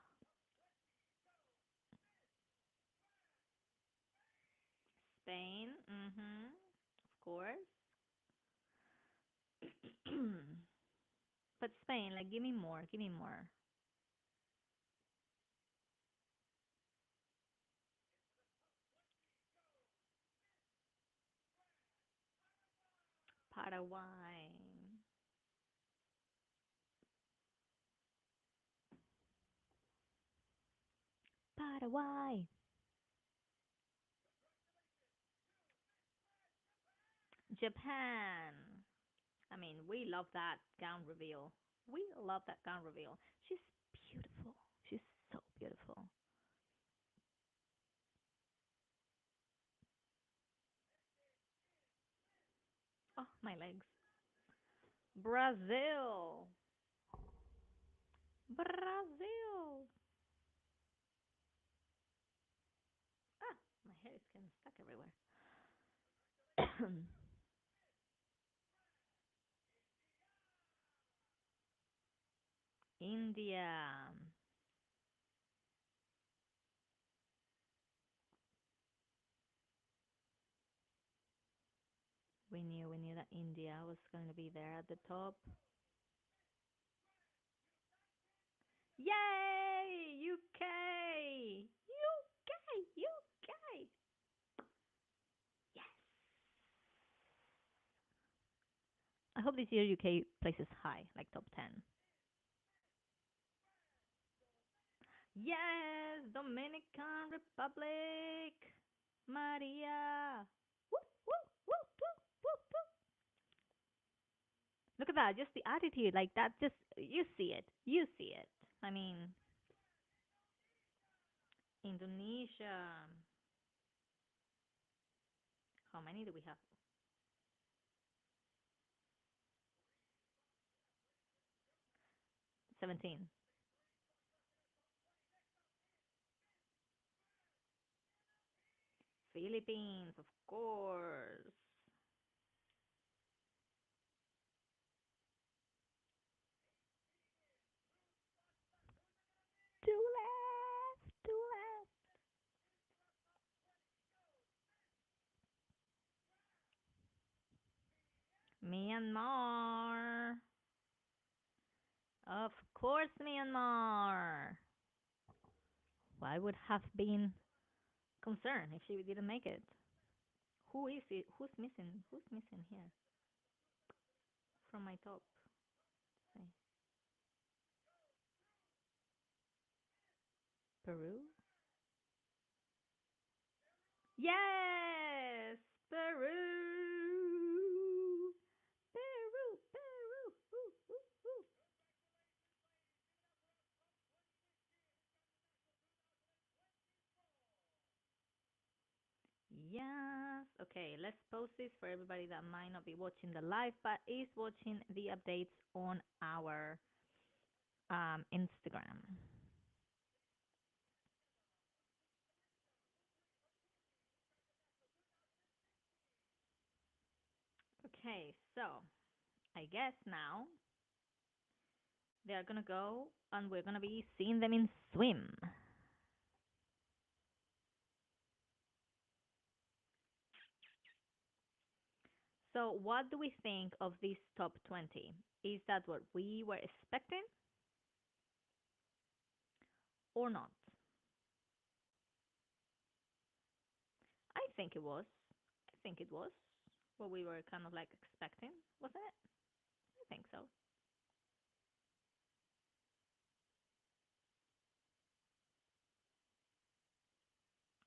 Spain. Of course. But Spain, like, give me more. Give me more. Paraguay. Paraguay. Japan. I mean, we love that gown reveal. We love that gown reveal. She's beautiful. She's so beautiful. Oh, my legs. Brazil. Brazil. Ah, my hair is getting stuck everywhere. India. We knew that India was going to be there at the top. Yay! UK! UK! UK! Yes! I hope this year UK places high, like top 10. Yes! Dominican Republic! Maria! Woo, woo, woo, woo, woo, woo. Look at that, just the attitude, like that, just, you see it. You see it. I mean, Indonesia. How many do we have? 17. Philippines, of course. Two left. Two left. Myanmar. Of course, Myanmar. Why would have been concerned if she didn't make it? Who is it? Who's missing? Who's missing here from my top? Say Peru. Yes, Peru. Peru, Peru. Ooh, ooh, ooh. Yes. Okay, let's post this for everybody that might not be watching the live but is watching the updates on our Instagram. Okay, so I guess now they are gonna go and we're gonna be seeing them in swim. So, what do we think of this top 20? Is that what we were expecting or not? I think it was. I think it was what we were kind of like expecting, wasn't it? I think so.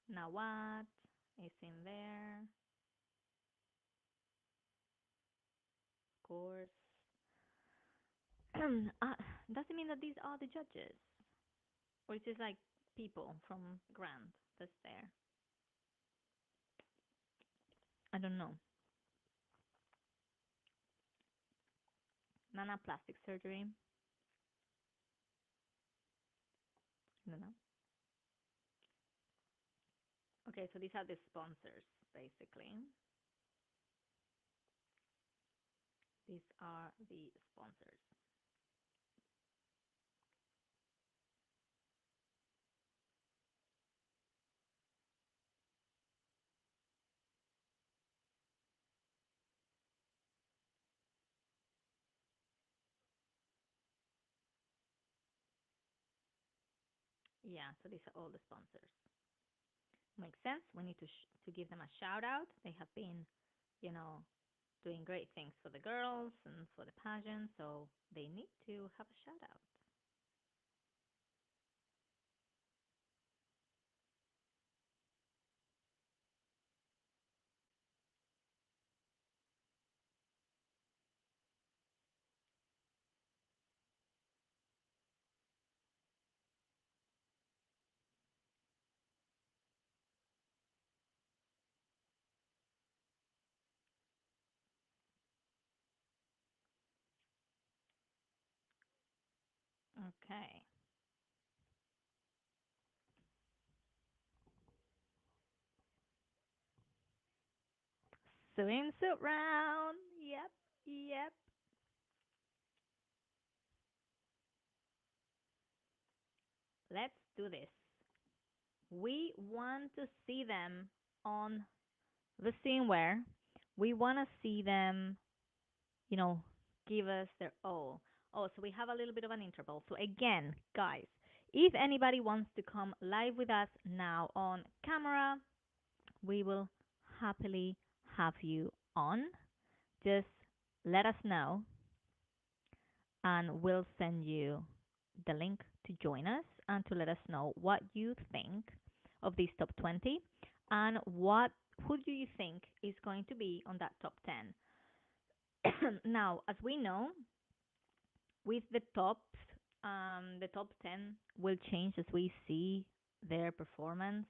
Now what is in there? Of course. uh, does it mean that these are the judges? Or is this like people from Grand that's there? I don't know. Nana plastic surgery. I don't know. Okay, so these are the sponsors, basically. These are the sponsors. Yeah, so these are all the sponsors. Makes sense. We need to give them a shout out. They have been, you know, doing great things for the girls and for the pageant, so they need to have a shout out. Okay. Swimsuit round. Yep. Yep. Let's do this. We want to see them on the scene where we want to see them, you know, give us their all. Oh, so we have a little bit of an interval. So again, guys, if anybody wants to come live with us now on camera, we will happily have you on. Just let us know and we'll send you the link to join us and to let us know what you think of these top 20 and what who do you think is going to be on that top 10. Now, as we know, with the top 10 will change as we see their performance.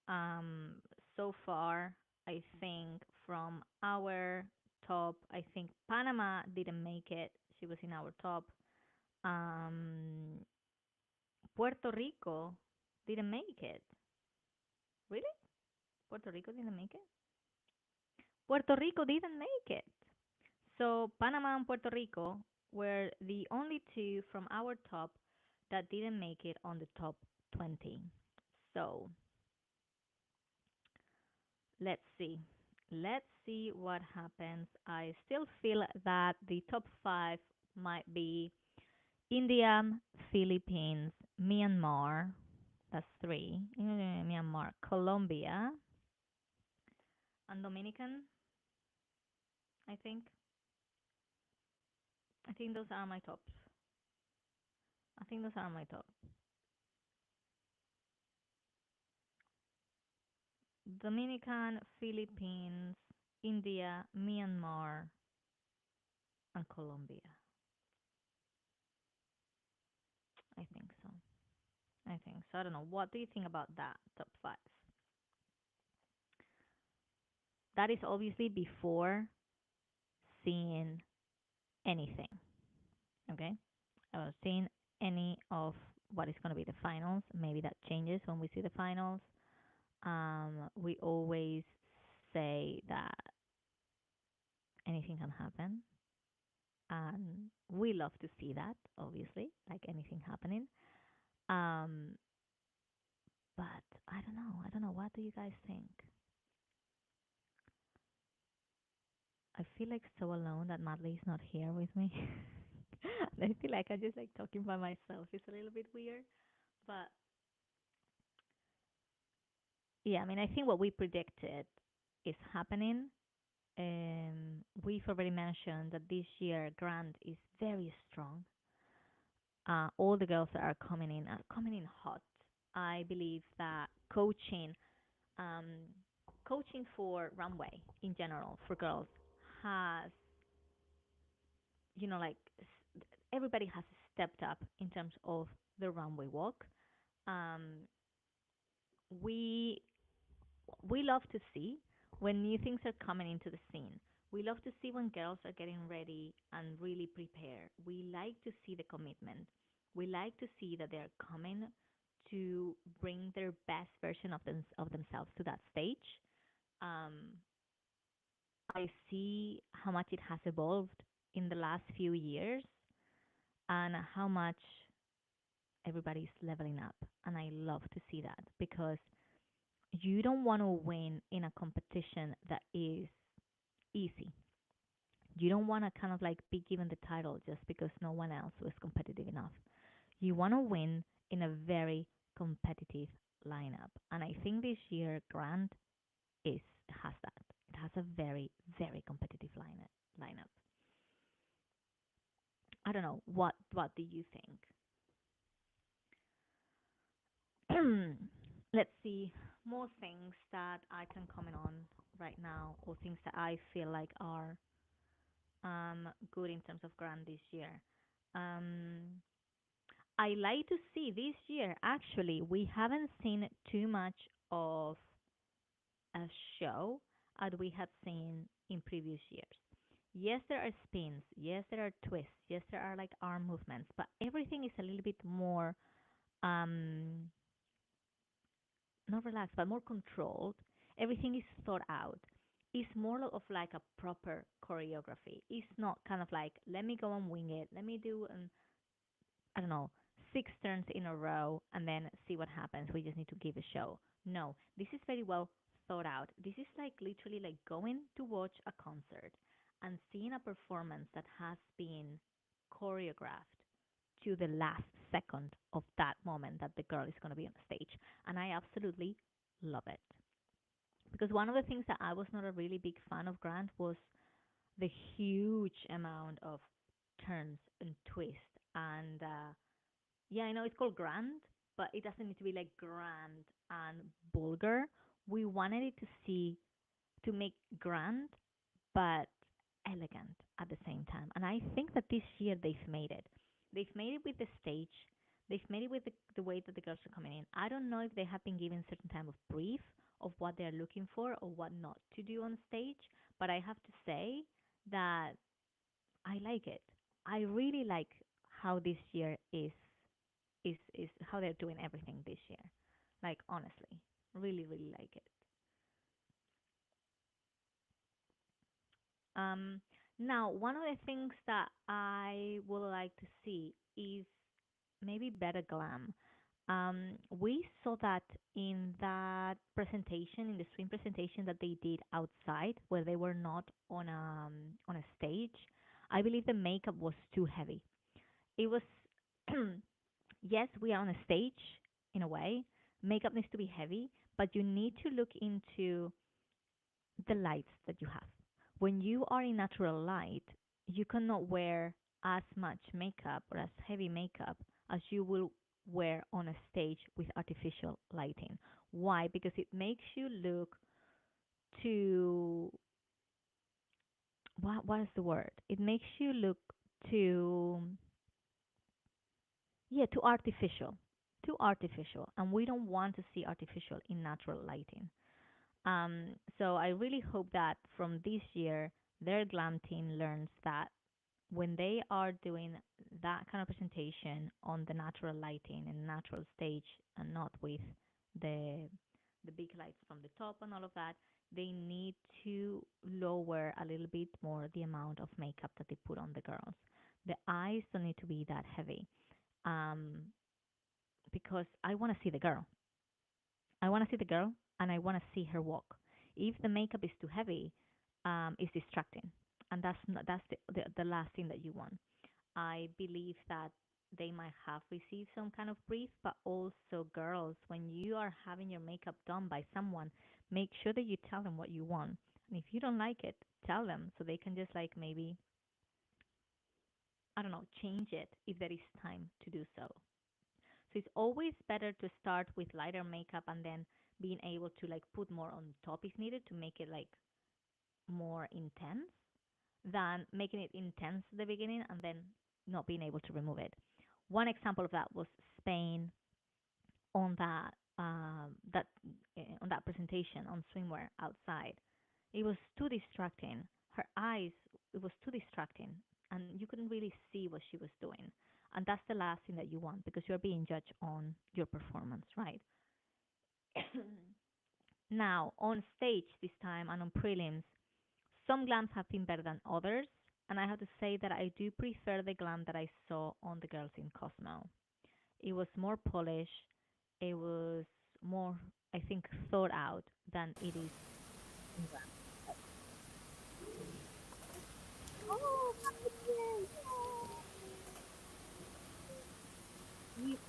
Um, so far, I think from our top, I think Panama didn't make it. She was in our top. Um, Puerto Rico didn't make it. Really? Puerto Rico didn't make it? Puerto Rico didn't make it. So Panama and Puerto Rico were the only two from our top that didn't make it on the top 20. So let's see. Let's see what happens. I still feel that the top five might be India, Philippines, Myanmar. That's three. Myanmar, Colombia, and Dominican, I think. I think those are my tops. I think those are my top. Dominican, Philippines, India, Myanmar, and Colombia. I think so. I think so. I don't know. What do you think about that top five? That is obviously before seeing anything. Okay. I was seeing any of what is going to be the finals. Maybe that changes when we see the finals. We always say that anything can happen, and we love to see that. Obviously, like anything happening. Um, but I don't know. I don't know. What do you guys think? I feel like so alone that Madly is not here with me. I feel like I'm just like talking by myself. It's a little bit weird, but yeah, I mean, I think what we predicted is happening. We've already mentioned that this year Grant is very strong. All the girls that are coming in hot. I believe that um, coaching for runway in general for girls has, like everybody has stepped up in terms of the runway walk. Um, we we love to see when new things are coming into the scene. We love to see when girls are getting ready and really prepared. We like to see the commitment. We like to see that they're coming to bring their best version of themselves to that stage. Um, I see how much it has evolved in the last few years and how much everybody's leveling up. And I love to see that because you don't want to win in a competition that is easy. You don't want to kind of like be given the title just because no one else was competitive enough. You want to win in a very competitive lineup. And I think this year Grant is has that. It has a very, very competitive lineup. I don't know. What do you think? Let's see more things that I can comment on right now, or things that I feel like are good in terms of Grant this year. Um, I like to see this year. Actually, we haven't seen too much of a show as we have seen in previous years. Yes, there are spins. Yes, there are twists. Yes, there are like arm movements, but everything is a little bit more um not relaxed, but more controlled. Everything is thought out. It's more of like a proper choreography. It's not kind of like, let me go and wing it. Let me do I don't know, six turns in a row and then see what happens. We just need to give a show. No, this is very well thought out. This is like literally like going to watch a concert and seeing a performance that has been choreographed to the last second of that moment that the girl is going to be on the stage. And I absolutely love it. Because one of the things that I was not a really big fan of Grant was the huge amount of turns and twists. And yeah, I know it's called Grand, but it doesn't need to be like grand and vulgar. We wanted it to make grand, but elegant at the same time. And I think that this year they've made it. They've made it with the stage. they've made it with the way that the girls are coming in. I don't know if they have been given certain type of brief of what they're looking for or what not to do on stage, but I have to say that I like it. I really like how this year is how they're doing everything this year. Like honestly, really really like it. Um, Now one of the things that I would like to see is maybe better glam. We saw that in that presentation, in the swim presentation that they did outside, where they were not on a stage. I believe the makeup was too heavy. It was, yes, we are on a stage in a way. Makeup needs to be heavy, but you need to look into the lights that you have. When you are in natural light, you cannot wear as much makeup or as heavy makeup as you will wear on a stage with artificial lighting. Why? Because it makes you look too, what is the word? It makes you look too, yeah, too artificial. Too artificial. And we don't want to see artificial in natural lighting. So I really hope that from this year, their glam team learns that when they are doing that kind of presentation on the natural lighting and natural stage and not with the the big lights from the top and all of that, they need to lower a little bit more the amount of makeup that they put on the girls. The eyes don't need to be that heavy, um, because I want to see the girl. I want to see the girl and I want to see her walk. If the makeup is too heavy, it's distracting, and that's the last thing that you want. I believe that they might have received some kind of brief, but also girls, when you are having your makeup done by someone, make sure that you tell them what you want. And if you don't like it, tell them so they can just like maybe, I don't know, change it if there is time to do so. So it's always better to start with lighter makeup and then being able to like put more on top if needed to make it like more intense than making it intense at the beginning and then not being able to remove it. One example of that was Spain on that presentation on swimwear outside. It was too distracting. Her eyes, it was too distracting, and you couldn't really see what she was doing. And that's the last thing that you want because you're being judged on your performance, right? Now, on stage this time and on prelims, some glams have been better than others, and I have to say that I do prefer the glam that I saw on the girls in Cosmo. It was more polished, it was more, I think, thought out than it is in glam. Oh,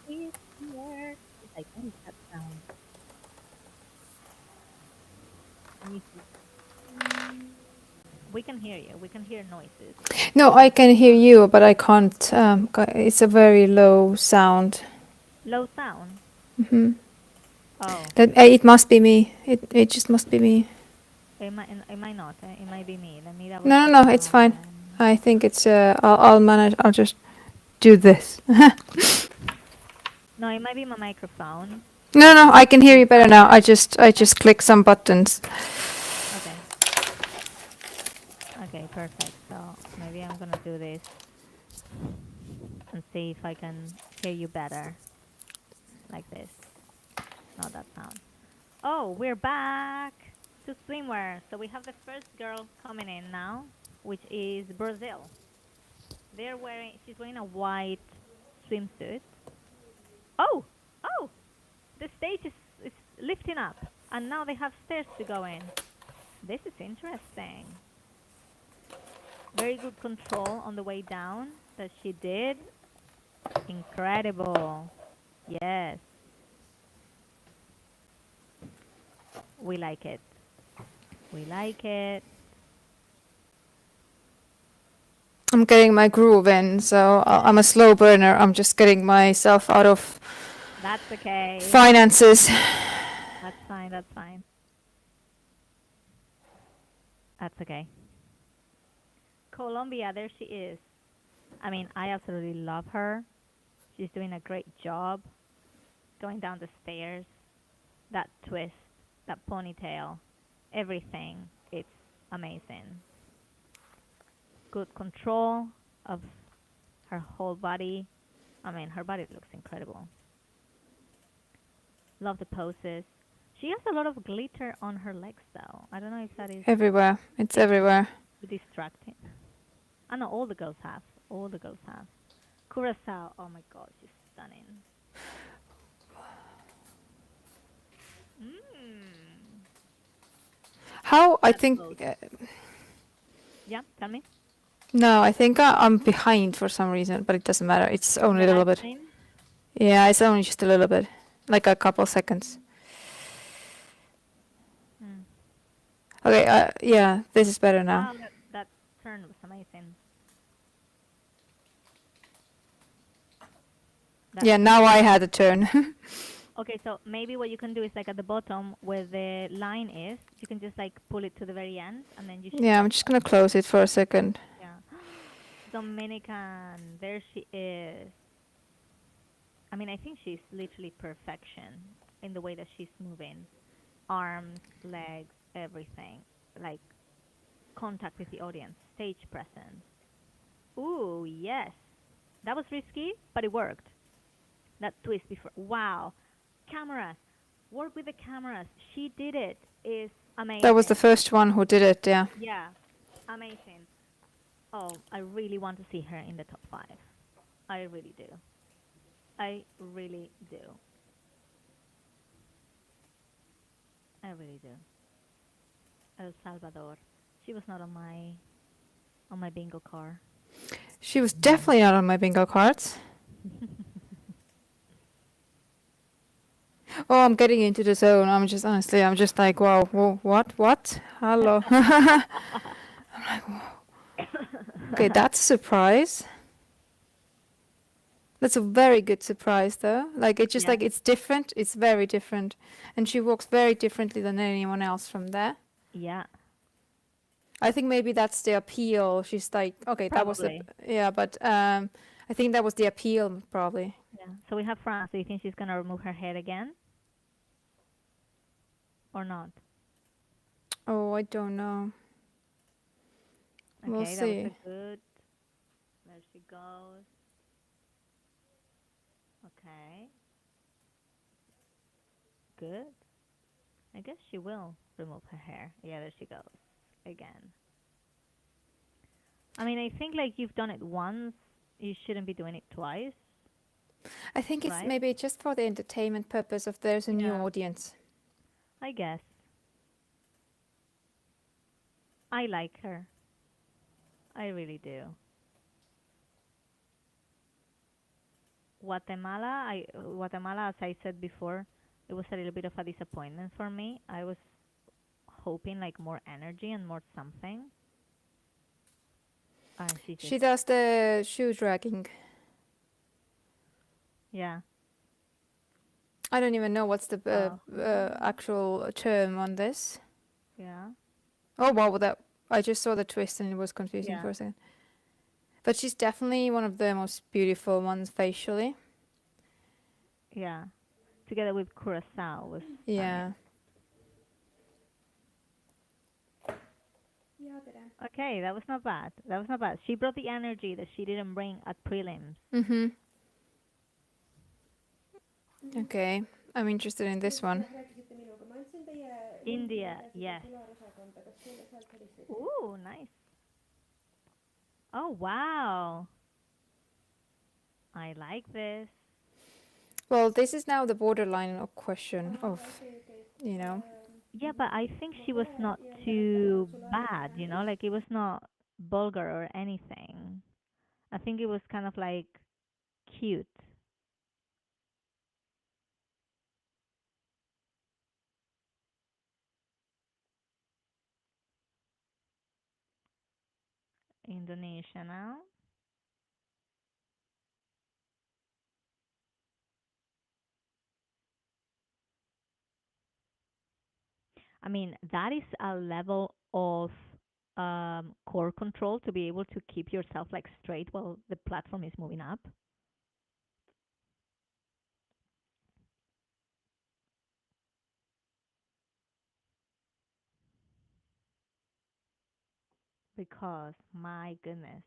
he is here. Like, what is that sound? Can you hear? We can hear you. We can hear noises. No, I can hear you, but I can't. It's a very low sound. Low sound. Hmm. Oh, That it must be me. It just must be me. it might not. It might be me. Let me double No, check no, no. It's fine. my. I think it's. I'll manage. I'll just do this. No, it might be my microphone. No, no, Can you I can hear see you if better now. I? I Yeah. just click some buttons. Okay. Okay. Perfect. So maybe I'm gonna do this and see if I can hear you better like this. Not that sound. Oh, we're back to swimwear. So we have the first girl coming in now, which is Brazil. She's wearing a white swimsuit. Oh, oh, the stage is lifting up, and now they have stairs to go in. This is interesting. Very good control on the way down that she did. Incredible. Yes, we like it. We like it. I'm getting my groove in, so I'm a slow burner. I'm just getting myself out of That's okay. finances. That's fine. That's fine. That's okay. Colombia, there she is. I mean, I absolutely love her. She's doing a great job going down the stairs. That twist, that ponytail, everything. It's amazing. Good control of her whole body. I mean, her body looks incredible. Love the poses. She has a lot of glitter on her legs, though. I don't know if that is Everywhere. It's everywhere. distracting. I know all the girls have. All the girls have. Curacao. Oh my god, she's stunning. Mmm. How I That think pose. Yeah, tell me. no, I think I'm behind for some reason, but it doesn't matter. It's In only the a little live bit. stream? Yeah, it's only just a little bit, like a couple seconds. Mm. Okay, yeah, this is better now. Wow, that turn was amazing. That Yeah, now I had a turn. Okay, so maybe what you can do is like at the bottom where the line is, you can just like pull it to the very end and then you should Yeah, I'm just gonna close it for a second. yeah. Dominican, there she is. I mean, I think she's literally perfection in the way that she's moving. Arms, legs, everything. Like contact with the audience, stage presence. Ooh, yes. That was risky, but it worked. That twist before. Wow. Cameras. Work with the cameras. She did it. Is That was the amazing. first one who did it, yeah. Yeah. Amazing. Oh, I really want to see her in the top 5. I really do. I really do. I really do. El Salvador. She was not on my bingo card. She was definitely not on my bingo cards. Oh, I'm getting into the zone. I'm just like, wow, whoa, what? Hello. Okay, that's a surprise. That's a very good surprise, though. Like, it's just Yeah. like, it's different. It's very different. And she walks very differently than anyone else from there. Yeah. I think maybe that's the appeal. She's like, okay, that was the, Probably. yeah, but I think that was the appeal, probably. Yeah. So we have France. Do you think she's gonna remove her head again or not? Oh, I don't know. We'll Okay, that was a see. good. There she goes. Okay. Good. I guess she will remove her hair. Yeah, there she goes. Again. I mean, I think like you've done it once, you shouldn't be doing it twice, I think it's right? maybe just for the entertainment purpose of there's a new Yeah, audience. I guess. I like her. I really do. Guatemala, as I said before, it was a little bit of a disappointment for me. I was hoping like more energy and more something, and she just She does the shoe dragging. yeah. I don't even know what's the Uh-huh. actual term on this. Yeah, Oh wow, that I just saw the twist and it was confusing yeah, for a second. But she's definitely one of the most beautiful ones facially. yeah. Together with Curacao was stunning. Yeah. Okay, that was not bad. That was not bad. She brought the energy that she didn't bring at prelims. Mhm. Okay. I'm interested in this one. India, yes. Ooh, nice. Oh, wow. I like this. Well, this is now the borderline of question of, you know. Yeah, but I think she was not too bad, like it was not vulgar or anything. I think it was kind of like cute. Indonesia now. I mean, that is a level of core control to be able to keep yourself like straight while the platform is moving up. because my goodness,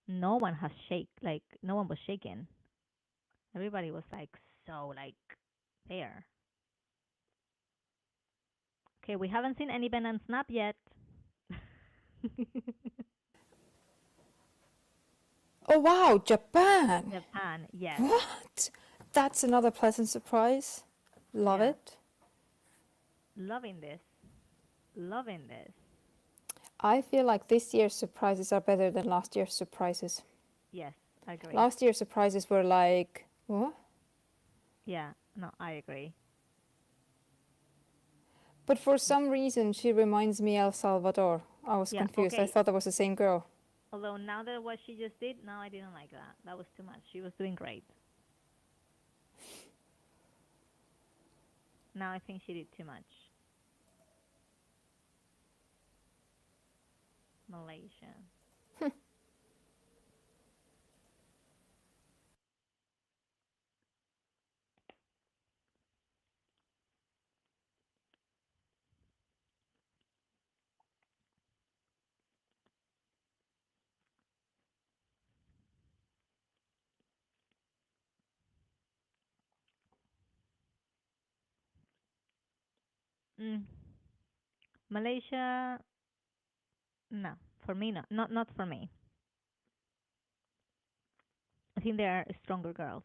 no one has shake like no one was shaking. Everybody was like so like there. Okay, we haven't seen any Ben and Snap yet. Oh wow, Japan! Japan, yes, What? That's another pleasant surprise. Love yeah, it. loving this, loving this. I feel like this year's surprises are better than last year's surprises. Yes, I agree. Last year's surprises were like, what? Yeah, no, I agree. But for some reason, she reminds me El Salvador. I was Yeah, confused. I okay. thought that was the same girl. Although now that what she just did, no, I didn't like that. That was too much. She was doing great. Now I think she did too much. Malaysia. Mm. Malaysia, no, for me, no, not for me. I think they are stronger girls.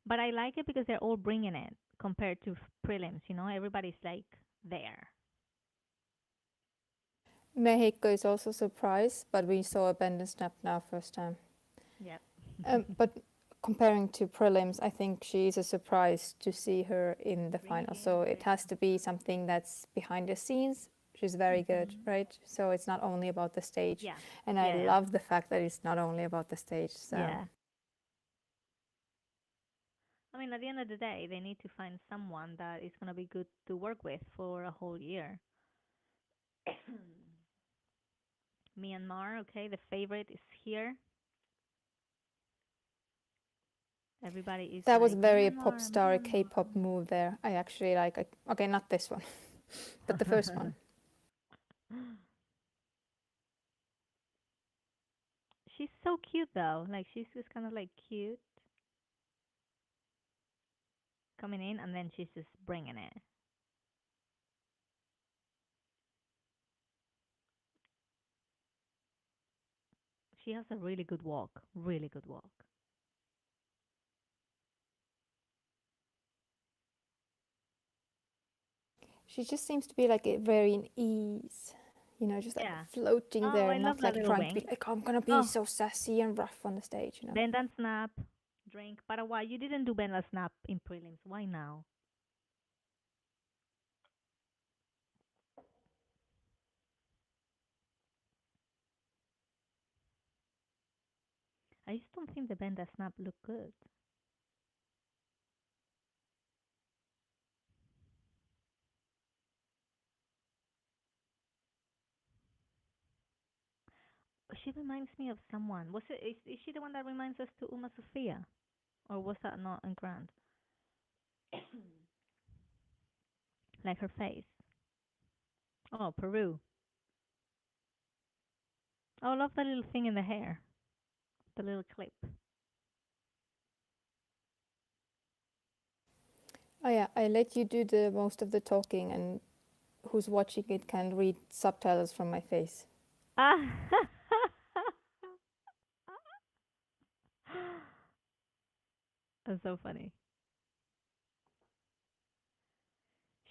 But I like it because they're all bringing it compared to prelims. You know, everybody's like there. Mexico is also surprised, but we saw a bend and snap now first time. Yep. But comparing to prelims, I think she is a surprise to see her in the Bringing final. it So into it it. has to be something that's behind the scenes. She's very good, Hmm. right? So it's not only about the stage. Yeah. And I Yeah. Yeah. love the fact that it's not only about the stage. So Yeah. I mean, at the end of the day, they need to find someone that is gonna be good to work with for a whole year. Myanmar, okay, the favorite is here. Everybody is that was like very pop Myanmar, star K-pop Myanmar. move there. I actually like. Okay, not this one, but the first one. She's so cute though. Like she's just kind of like cute coming in, and then she's just bringing it. She has a really good walk. Really good walk. She just seems to be like very in ease, just like Yeah. floating Oh, there, I love not that like little trying to be wing. like, oh, I'm gonna be Oh, so sassy and rough on the stage. bend and snap, drink. But why you didn't do bend and snap in prelims? Why now? I just don't think the bend and snap look good. She reminds me of someone. Is she the one that reminds us to Uma Sofia? Or was that not in Grand? Like her face. Oh, Peru. Oh, I love that little thing in the hair. The little clip. Oh yeah, I let you do the most of the talking, and who's watching it can read subtitles from my face. Ah. That's so funny.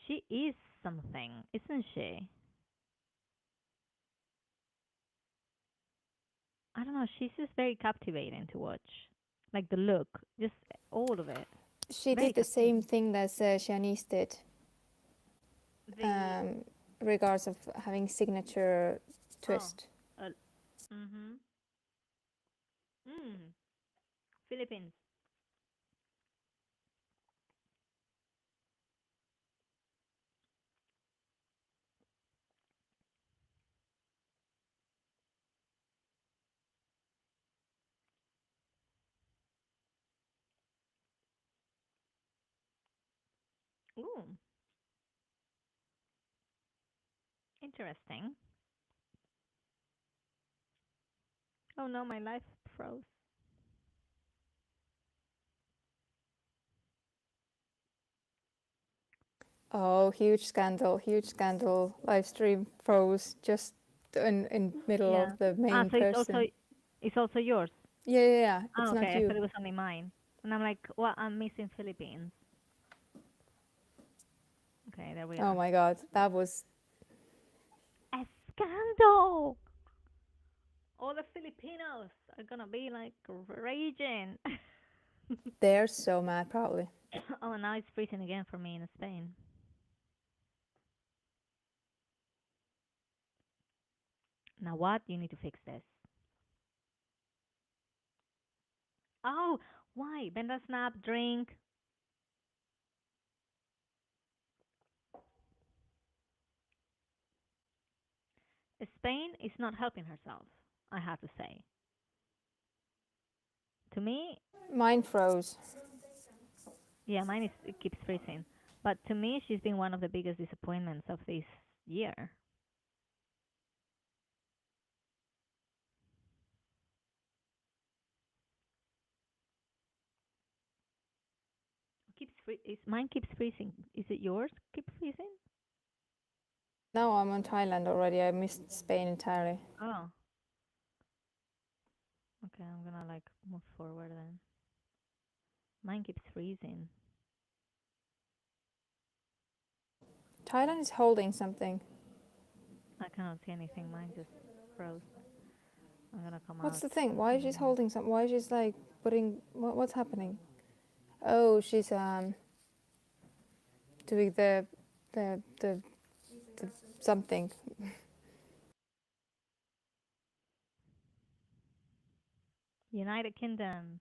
She is something, isn't she? I don't know. She's just very captivating to watch. Like the look, just all of it. She Very did the same captivating. thing that Shanice did, The um, regards of having signature oh, twist. mhm, mm, Philippines. Ooh, interesting. Oh no, my life froze. Oh, huge scandal. Live stream froze just in middle Yeah. of the Ah, main so person. it's also yours. Yeah, yeah, yeah. Oh, It's not okay. I you. thought it was only mine. And I'm like, well, I'm missing Philippines. Okay, there we Oh are. my God, that was. A scandal! All the Filipinos are gonna be like raging. They're so mad, probably. Oh, and now it's freezing again for me in Spain. Now what? You need to fix this. Oh, why? Benda snap, drink. Spain is not helping herself, I have to say. To me, Mine froze. yeah, mine is it keeps freezing. But to me, she's been one of the biggest disappointments of this year. It mine keeps freezing. Is it yours keep freezing? Now I'm on Thailand already. I missed Spain entirely. Oh, okay. I'm gonna like move forward then. Mine keeps freezing. Thailand is holding something. I cannot see anything. Mine just froze. I'm gonna come What's out. the thing? Why is she Mm. holding something? Why is she like putting? What's happening? Oh, she's doing the the, the something. United Kingdom.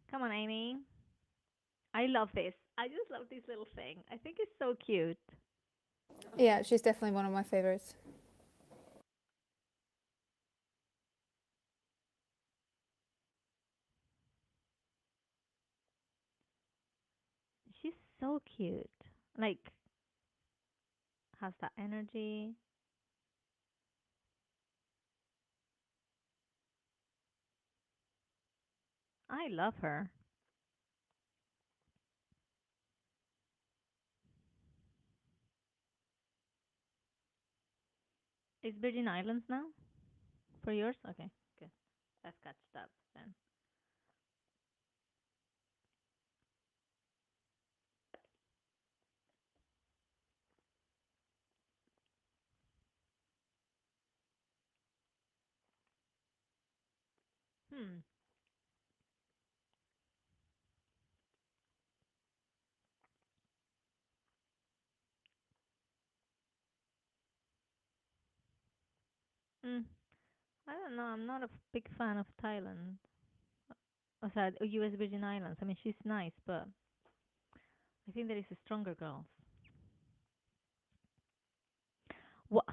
Come on, Amy. I love this. I just love this little thing. I think it's so cute. Yeah, she's definitely one of my favorites. She's so cute. Like, has that energy. I love her. Is Virgin Islands now for yours? Okay, good. Let's catch up then. Hmm. Hmm. I don't know. I'm not a big fan of Thailand. Oh, sorry, U.S. Virgin Islands. I mean, she's nice, but I think there is a stronger girls. What?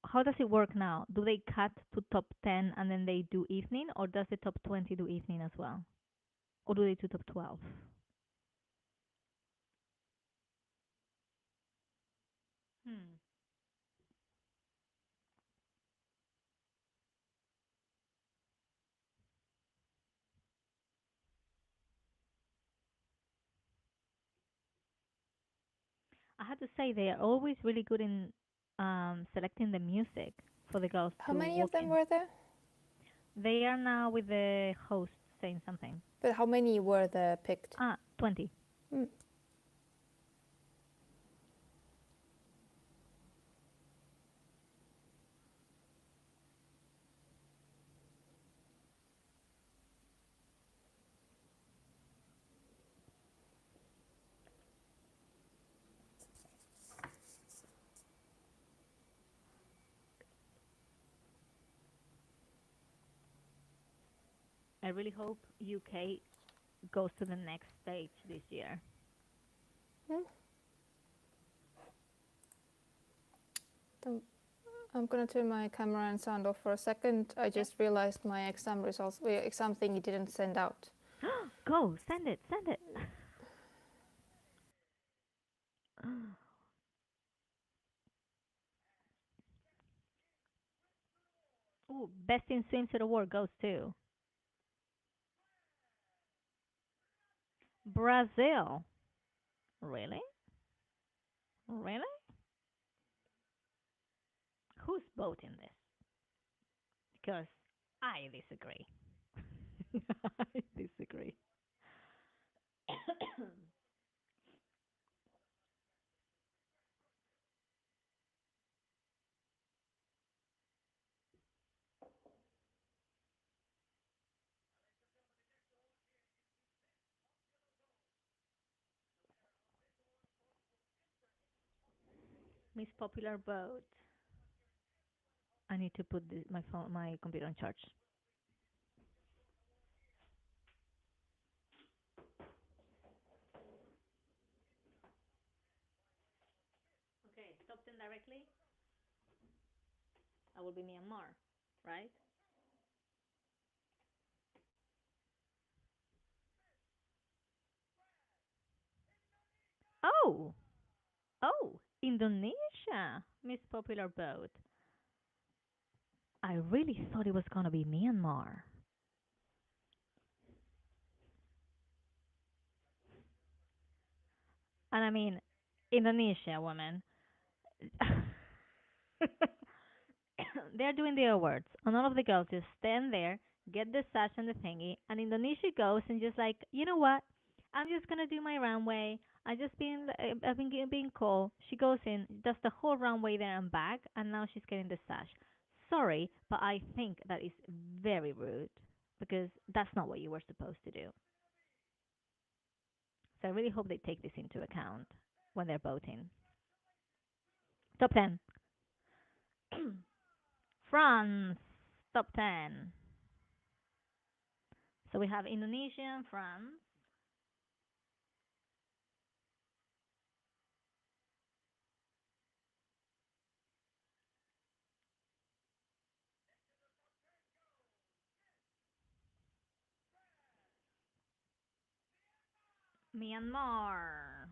How does it work now? Do they cut to top 10 and then they do evening, or does the top 20 do evening as well? Or do they do top 12? Hmm. I have to say they are always really good in selecting the music for the girls How to many of walk them in. were there? They are now with the host saying something. But how many were there picked? 20. Hmm. I really hope UK goes to the next stage this year. Hmm? I'm gonna turn my camera and sound off for a second. I Yeah. just realized my exam results, exam thing you didn't send out. Go, send it, send it. Ooh, best in swimsuit award goes to Brazil. Really? Really? Who's voting this? Because I disagree. I disagree. Miss Popular vote. I need to put my phone, my computer on charge. Okay, top 10 directly. I will be Myanmar, right? Oh, oh, Indonesia, Miss Popular vote. I really thought it was gonna be Myanmar. And I mean, Indonesia woman. They're doing the awards, and all of the girls just stand there, get the sash and the thingy, and Indonesia goes and just like, you know what? I'm just gonna do my runway. I've been being called. She goes in, does the whole runway there and back, and now she's getting the sash. Sorry, but I think that is very rude because that's not what you were supposed to do. So I really hope they take this into account when they're voting. Top 10. France, top 10. So we have Indonesia and France. Myanmar.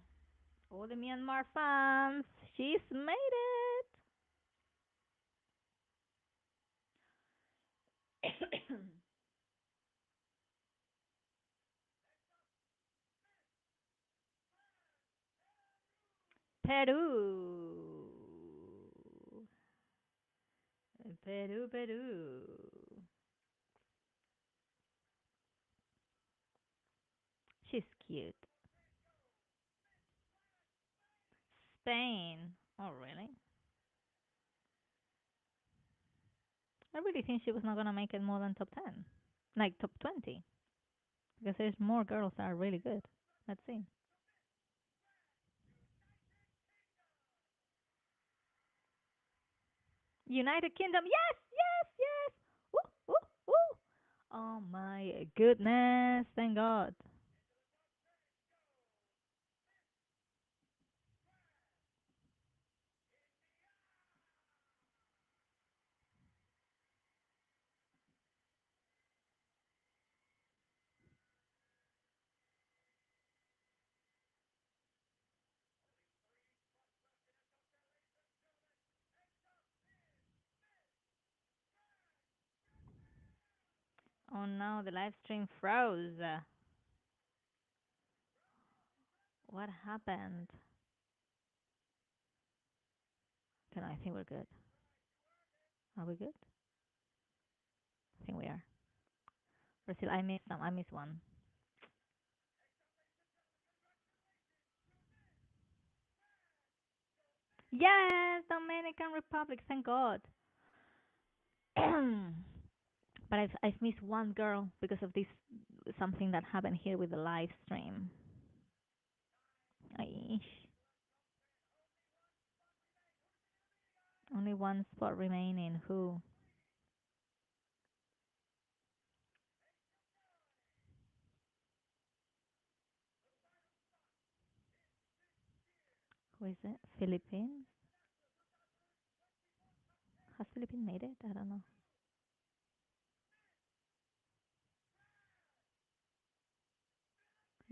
All the Myanmar fans. She's made it. Peru. Peru, Peru. She's cute. Spain. Oh, really? I really think she was not gonna make it more than top 10. Like top 20. Because there's more girls that are really good. Let's see. United Kingdom. Yes, yes, yes. Woo, woo, woo. Oh my goodness. Thank God. Oh no, the live stream froze. What happened? Okay, no, I think we're good. Are we good? I think we are. Brazil, I missed some. I missed one. Yes, Dominican Republic. Thank God. But I've missed one girl because of this something that happened here with the live stream. Aish. Only one spot remaining. Who? Who is it? Philippines? Has Philippines made it? I don't know.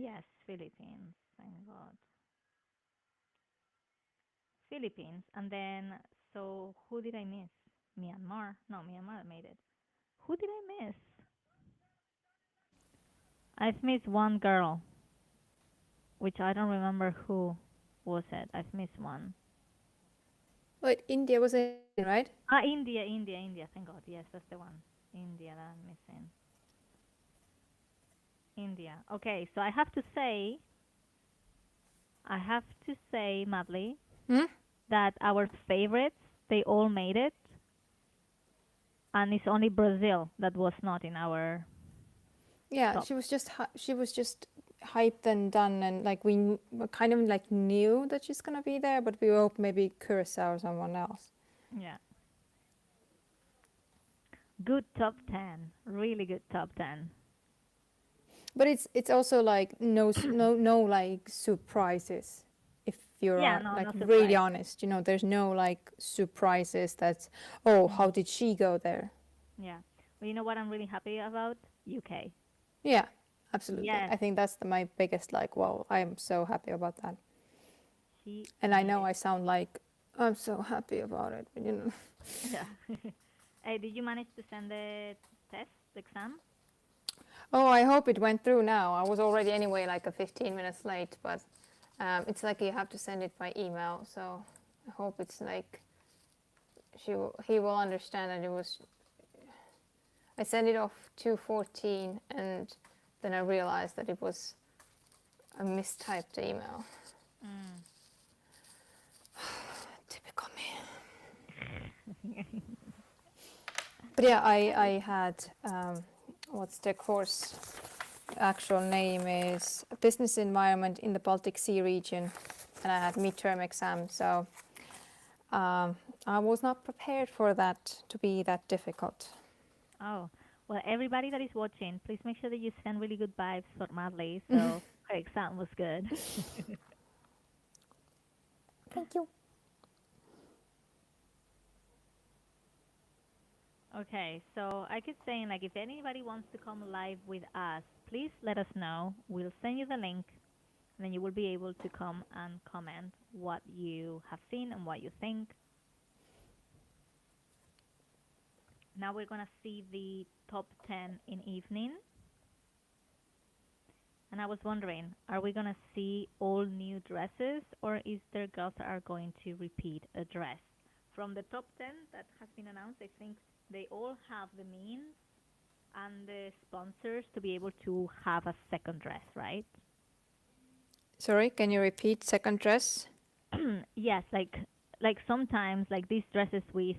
Yes, Philippines. Thank God. Philippines, and then so who did I miss? Myanmar. No, Myanmar made it. Who did I miss? I've missed one girl, which I don't remember who was it. I've missed one. Wait, India was in, right? Ah, India, India, India. Thank God. Yes, that's the one. India that I'm missing. India. Okay, so I have to say, Madly, Hmm? that our favorites they all made it, and it's only Brazil that was not in our Yeah, top. she was just hyped and done, and like we kind of like knew that she's gonna be there, but we hope maybe Curacao or someone else. Yeah, good top 10. Really good top 10. But it's also like no like surprises. If you're Yeah, no, like no really surprise. honest, there's no like surprises that, oh, how Mm, did she go there? yeah. But you know what I'm really happy about? UK. Yeah, absolutely. Yes, I think that's my biggest like, wow, I'm so happy about that. she And I made know it. I sound like I'm so happy about it, but Yeah. Hey, did you manage to send the test exam? Oh, I hope it went through now. I was already anyway like a 15 minutes late, but it's like you have to send it by email. So I hope it's like he will understand that it was. I sent it off 2:14, and then I realized that it was a mistyped email. Mm. Typical me. But yeah, I had what's the course actual name is Business Environment in the Baltic Sea region, and I had midterm exam, so I was not prepared for that to be that difficult. Oh, well, everybody that is watching, please make sure that you send really good vibes for Madly. So her exam was good. Thank you. Okay, so I keep saying like if anybody wants to come live with us, please let us know. We'll send you the link, and then you will be able to come and comment what you have seen and what you think. Now we're gonna see the top 10 in evening. And I was wondering, are we gonna see all new dresses, or is there girls that are going to repeat a dress? From the top 10 that has been announced, I think they all have the means and the sponsors to be able to have a second dress, right? Sorry, can you repeat second dress? Yes, like sometimes like these dresses we've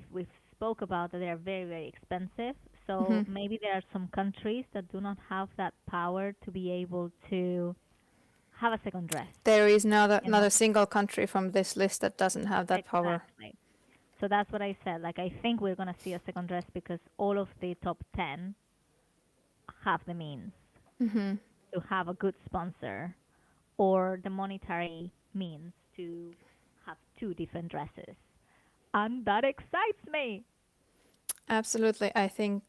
spoke about that they are very very expensive. So Hmm. maybe there are some countries that do not have that power to be able to have a second dress, There is you not know? a single country from this list that doesn't have that power. Exactly. So that's what I said. Like I think we're gonna see a second dress because all of the top 10 have the means Hmm. to have a good sponsor or the monetary means to have two different dresses. And that excites me. Absolutely. I think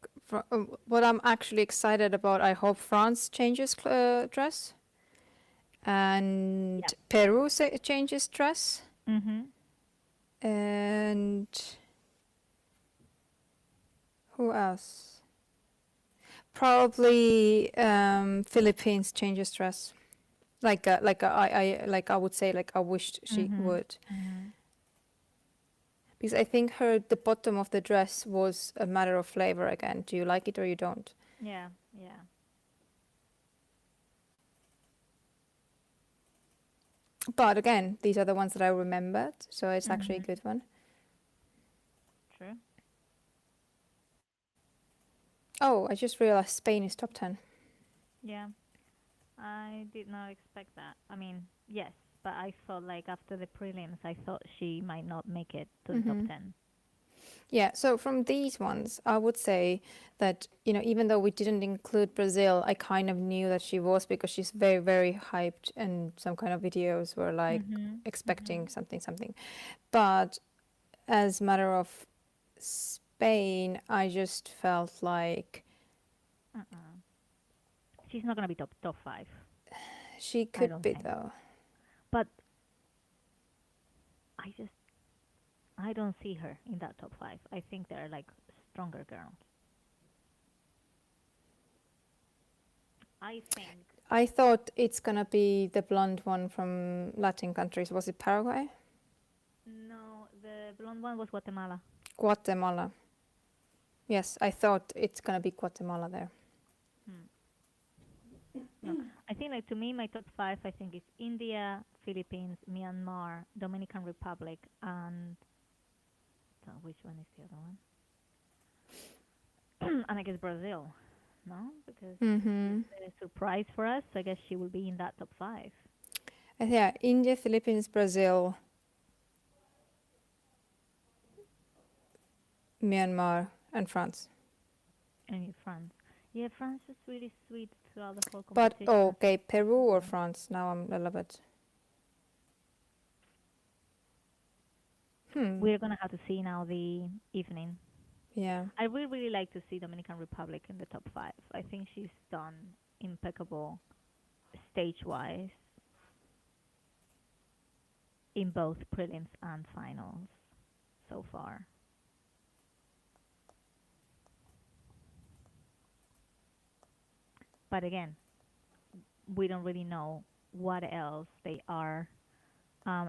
what I'm actually excited about, I hope France changes dress and Yep. Peru changes dress, Mhm. and who else? Probably Philippines changes dress. I would say like I wished she Mhm. would, Mhm. because I think the bottom of the dress was a matter of flavor again. Do you like it or you don't? Yeah. Yeah. But again, these are the ones that I remembered, so it's actually a Mhm. good one. True. Oh, I just realized Spain is top 10. Yeah. I did not expect that. I mean, yes, but I thought like after the prelims, I thought she might not make it to the top Hmm. 10. Yeah, so from these ones, I would say that, even though we didn't include Brazil, I kind of knew that she was, because she's very, very hyped, and some kind of videos were like Mhm. expecting Mhm. something, something. But as matter of Spain, I just felt like Uh-uh. She's not gonna be top 5. she I could don't be think. though. But I just I don't see her in that top five. I think they're like stronger girls. I think I thought it's gonna be the blonde one from Latin countries. Was it Paraguay? no, the blonde one was Guatemala. Guatemala. Yes, I thought it's gonna be Guatemala there. Hmm. No, I think like to me my top five I think is India, Philippines, Myanmar, Dominican Republic, and which one is the other one? And I guess Brazil. No, because Mm-hmm. a surprise for us. I guess she will be in that top five. Yeah, India, Philippines, Brazil, Myanmar, and France. And France. Yeah, France is really sweet throughout the whole But competition. oh, okay, Peru or France? Now I'm a little bit. We're gonna have to see now the evening. Yeah. I would really like to see Dominican Republic in the top five. I think she's done impeccable stage-wise in both prelims and finals so far. But again, we don't really know what else they are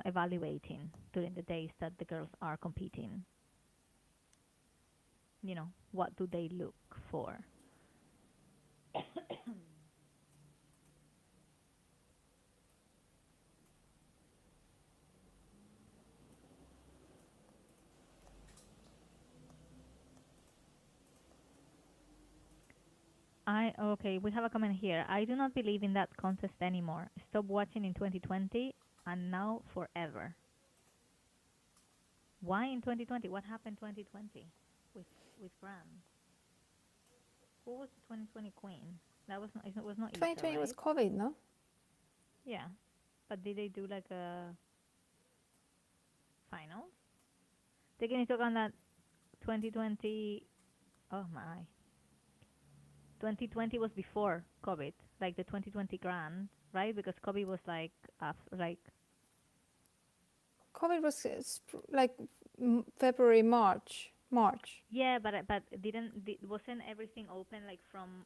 evaluating during the days that the girls are competing. You know, what do they look for? Okay, we have a comment here. I do not believe in that contest anymore. Stop watching in 2020 and now forever. Why in 2020? What happened 2020 with Grand? Who was the 2020 queen? That was not. It was not Ika, 2020 was right? COVID, no? Yeah, but did they do like a finals? Taking into account that 2020. Oh my. 2020 was before COVID, like the 2020 Grand, right? Because COVID was like like COVID was like February, March. yeah, but wasn't everything open like from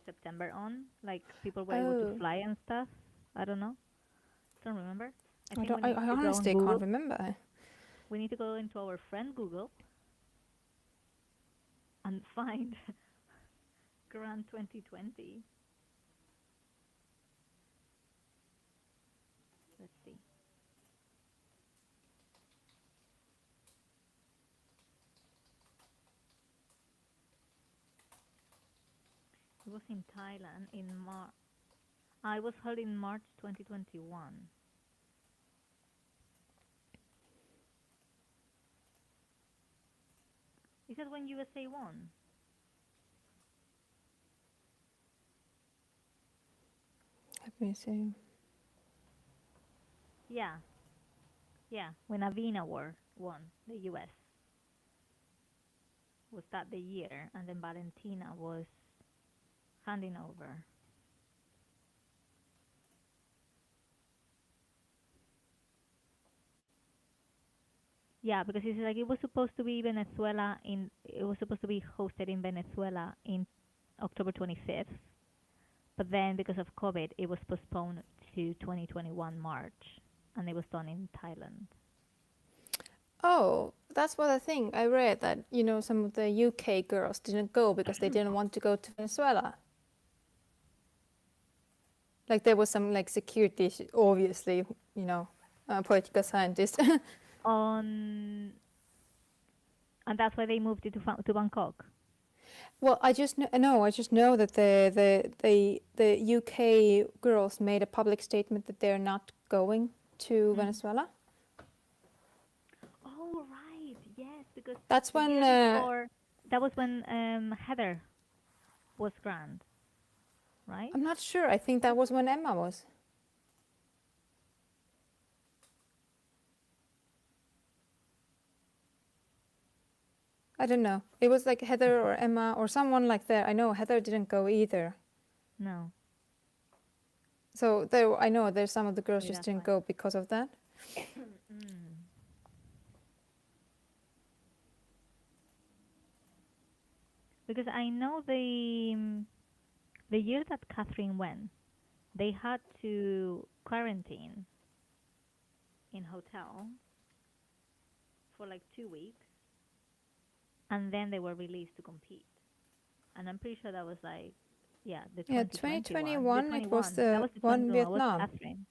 September on? Like people were able to Oh, fly and stuff. I don't know. Don't remember. I I think don't. we I, need I to go on honestly Google. can't remember. We need to go into our friend Google and find Grand 2020. Let's see. It was in Thailand in March. I was held in March 2021. Is that when USA won? Let me see. Yeah, yeah. When Avina won the US. Was that the year? And then Valentina was handing over. Yeah, because it's like it was supposed to be Venezuela in it was supposed to be hosted in Venezuela in October 25th, but then because of COVID, it was postponed to 2021 March, and it was done in Thailand. Oh, that's what I think. I read that some of the UK girls didn't go because they didn't want to go to Venezuela. Like there was some like security issue, obviously, political scientist. On and that's why they moved it to Bangkok. Well, I just know that the UK girls made a public statement that they're not going to Venezuela. Oh right, yes, because That's the when year before that was when Heather was grand, right? I'm not sure. I think that was when Emma was. I don't know. It was like Heather or Emma or someone like that. I know Heather didn't go either. No. So I know there's some of the girls Maybe just that's didn't why. go because of that. Because I know the year that Catherine went, they had to quarantine in hotel for like 2 weeks, and then they were released to compete. And I'm pretty sure that was like, yeah, the Yeah, 2021, the 2021, it was 21. That the was the one 21. That was Vietnam. Catherine.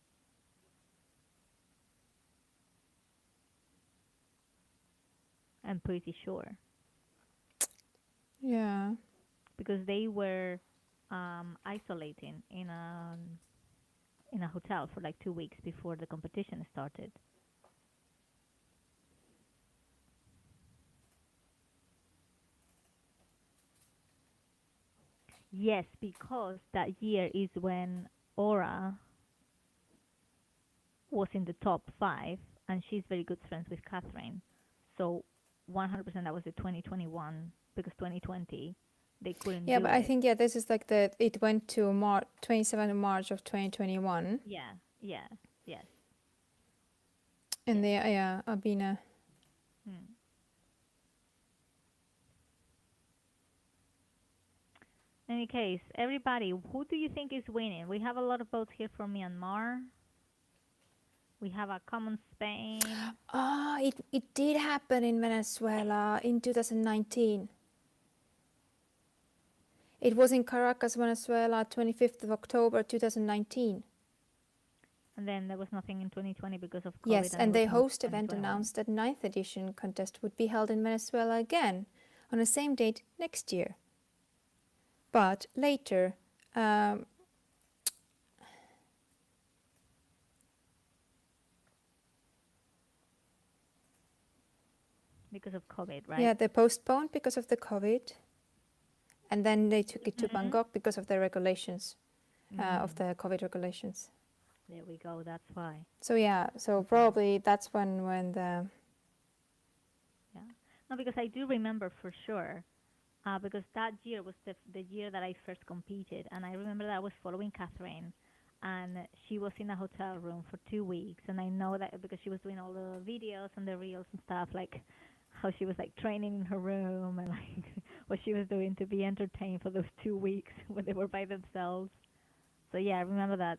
I'm pretty sure Yeah. because they were isolating in a hotel for like 2 weeks before the competition started. Yes, because that year is when Aura was in the top five, and she's very good friends with Catherine. So 100% that was the 2021 because 2020 they couldn't Yeah, do but I it. think, yeah, this is like it went to 27th March of 2021. Yeah, yeah, yes, And yes. the, yeah, Abina. Hmm. In any case, everybody, who do you think is winning? We have a lot of votes here for Myanmar. We have a common Spain. Ah, it did happen in Venezuela in 2019. It was in Caracas, Venezuela, 25th of October 2019. And then there was nothing in 2020 because of COVID, Yes, and it and was the moved to host event 2021. announced that ninth edition contest would be held in Venezuela again on the same date next year. But later, Because of COVID, right? yeah, they postponed because of the COVID, and then they took it to Hmm. Bangkok because of the regulations, of Mm. the COVID regulations. There we go. That's why. So yeah, so That's why. probably that's when the Yeah. No, because I do remember for sure. Because that year was the year that I first competed, and I remember that I was following Catherine, and she was in a hotel room for 2 weeks, and I know that because she was doing all the videos and the reels and stuff, like how she was like training in her room and like what she was doing to be entertained for those 2 weeks when they were by themselves. So yeah, I remember that.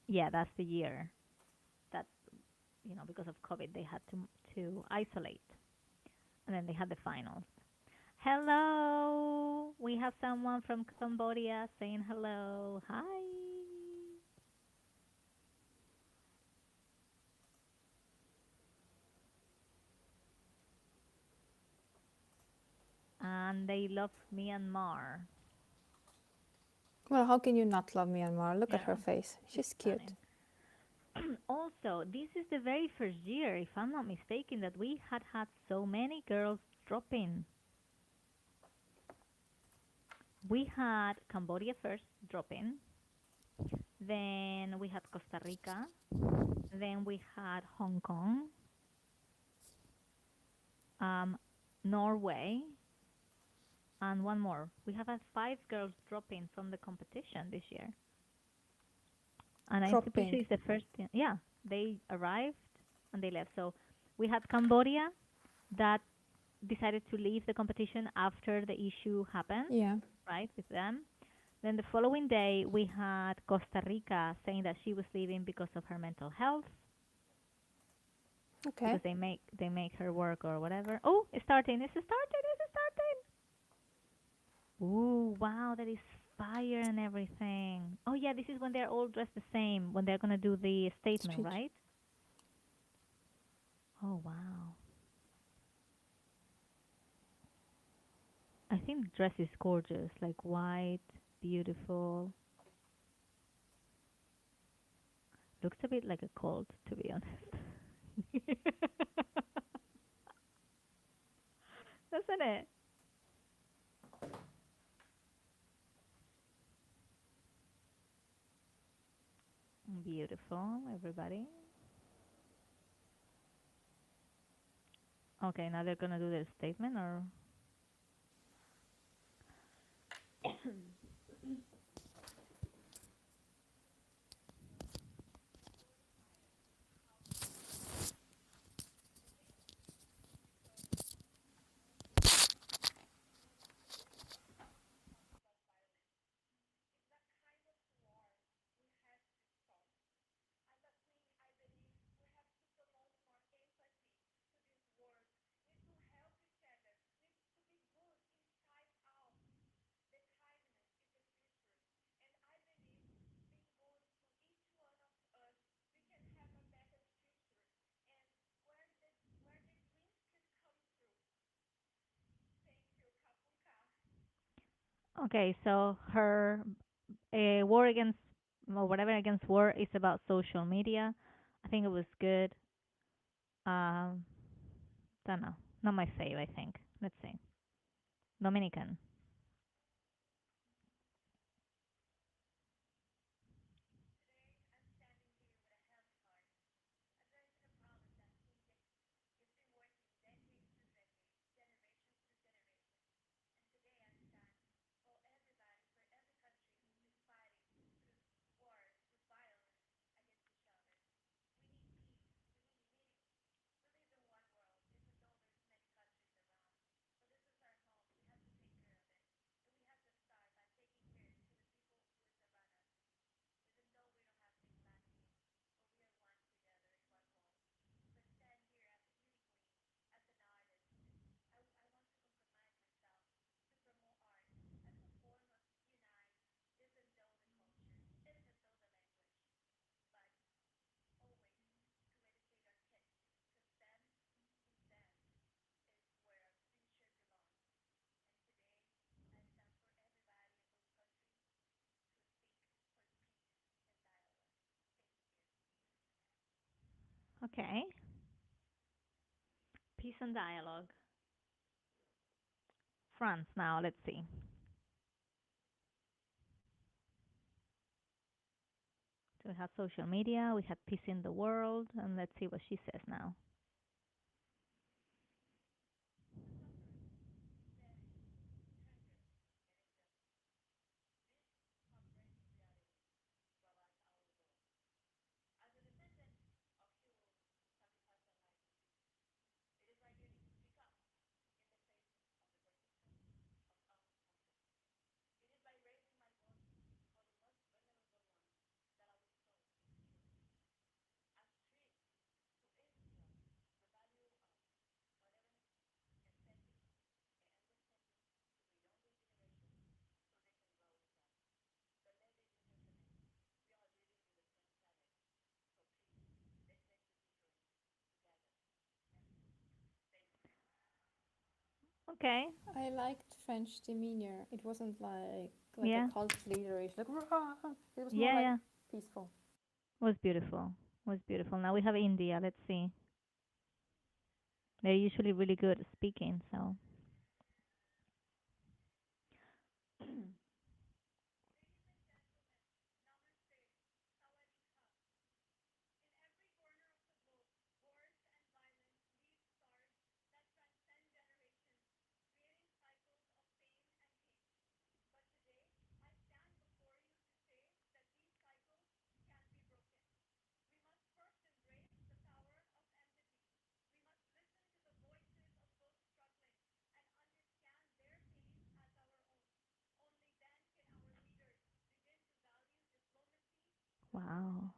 Yeah, that's the year that because of COVID they had to isolate, and then they had the finals. Hello. We have someone from Cambodia saying hello. Hi. And they love Myanmar. well, how can you not love Myanmar? Look at her Yeah, face. she's She's cute. stunning. Also, this is the very first year, if I'm not mistaken, that we had so many girls drop in. We had Cambodia first drop in, then we had Costa Rica, then we had Hong Kong, um, Norway, and one more. We have had five girls dropping from the competition this year, and I'm pretty sure Dropping. it's the first. Yeah, they arrived and they left. So we had Cambodia that decided to leave the competition after the issue happened, Yeah. right, with them. Then the following day we had Costa Rica saying that she was leaving because of her mental health, Okay. because they make her work or whatever. Oh, it's starting! It's starting! It's starting! Ooh, wow, that is fire and everything. Oh yeah, this is when they're all dressed the same when they're gonna do the statement, Speech. right? Oh wow. I think the dress is gorgeous, like white, beautiful. Looks a bit like a cult, to be honest. Doesn't it? Beautiful, everybody. Okay, now they're gonna do their statement, or Okay, so her war against or whatever against war is about social media. I think it was good. Um, don't know. Not my fave, I think. Let's see. Dominican. Okay. Peace and dialogue. France now, let's see. So we have social media, we had peace in the world, and let's see what she says now. Okay. I liked French demeanor. It wasn't like a Yeah. cult leader. It's like "Rah!" It was more Yeah, like yeah. peaceful. Was beautiful. Was beautiful. Now we have India. Let's see. They're usually really good at speaking, so wow.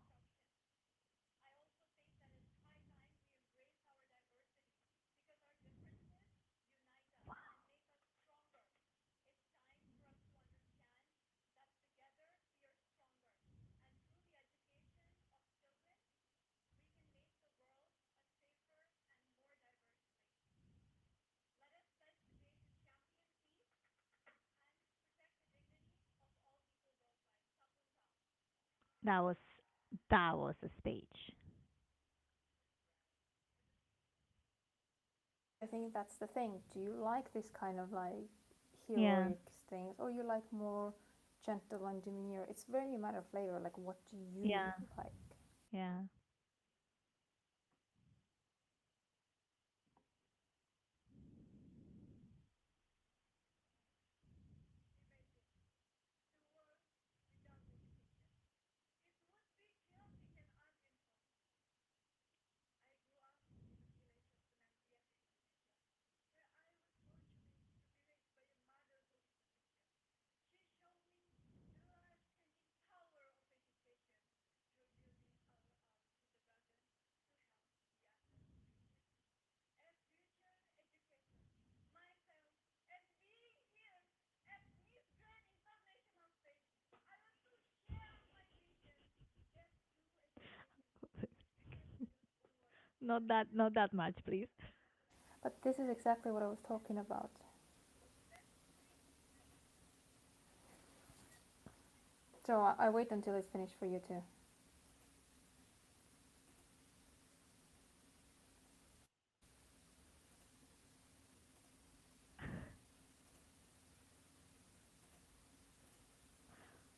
That was that was a speech. I think that's the thing. Do you like this kind of like Yeah. heroic things, or you like more gentle and demeanor? It's very matter of flavor. Like, what do you Yeah. like? Yeah. Not that much, please. But this is exactly what I was talking about. So I wait until it's finished for you too.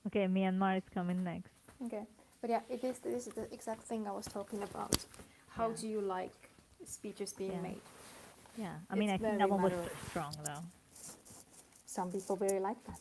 Okay, Myanmar is coming next. Okay, but yeah, it is. This is the exact thing I was talking about. How Yeah, do you like speeches being yeah, made? yeah. I mean, It's I think that very one was matter of. too strong, though. Some people very like that.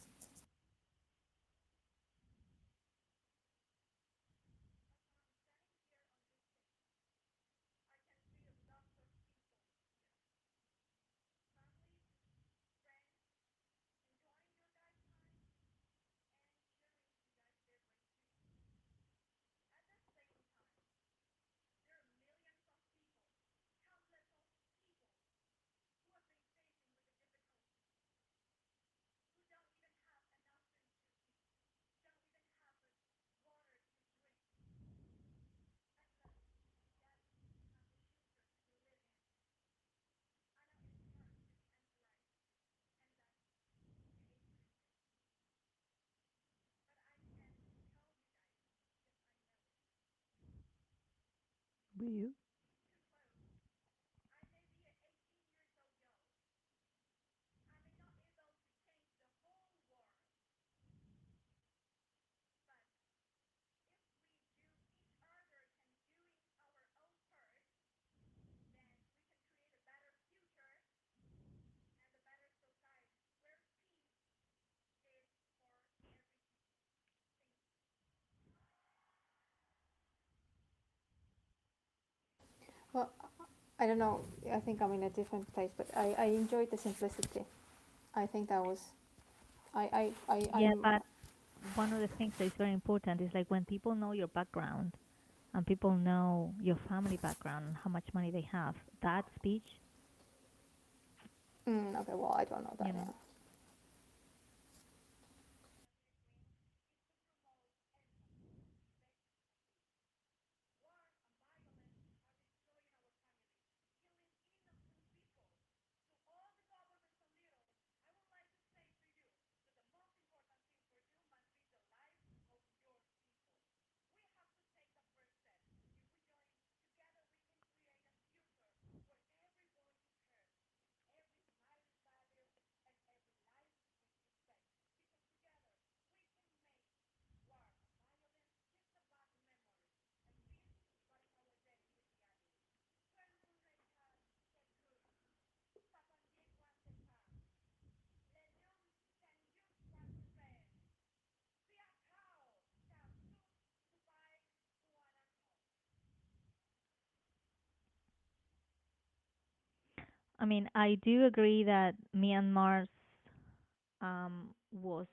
Will you? Well, I don't know. I think I'm in a different place, but I enjoyed the simplicity. I think that was. Yeah, I'm. but one of the things that is very important is like when people know your background and people know your family background and how much money they have, that speech, Okay, well, I don't know that. you know. Yeah. I mean, I do agree that Myanmar's was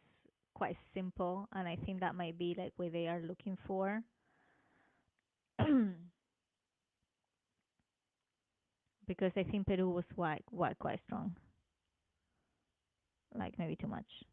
quite simple, and I think that might be like what they are looking for. Because I think Peru was quite strong, like maybe too much.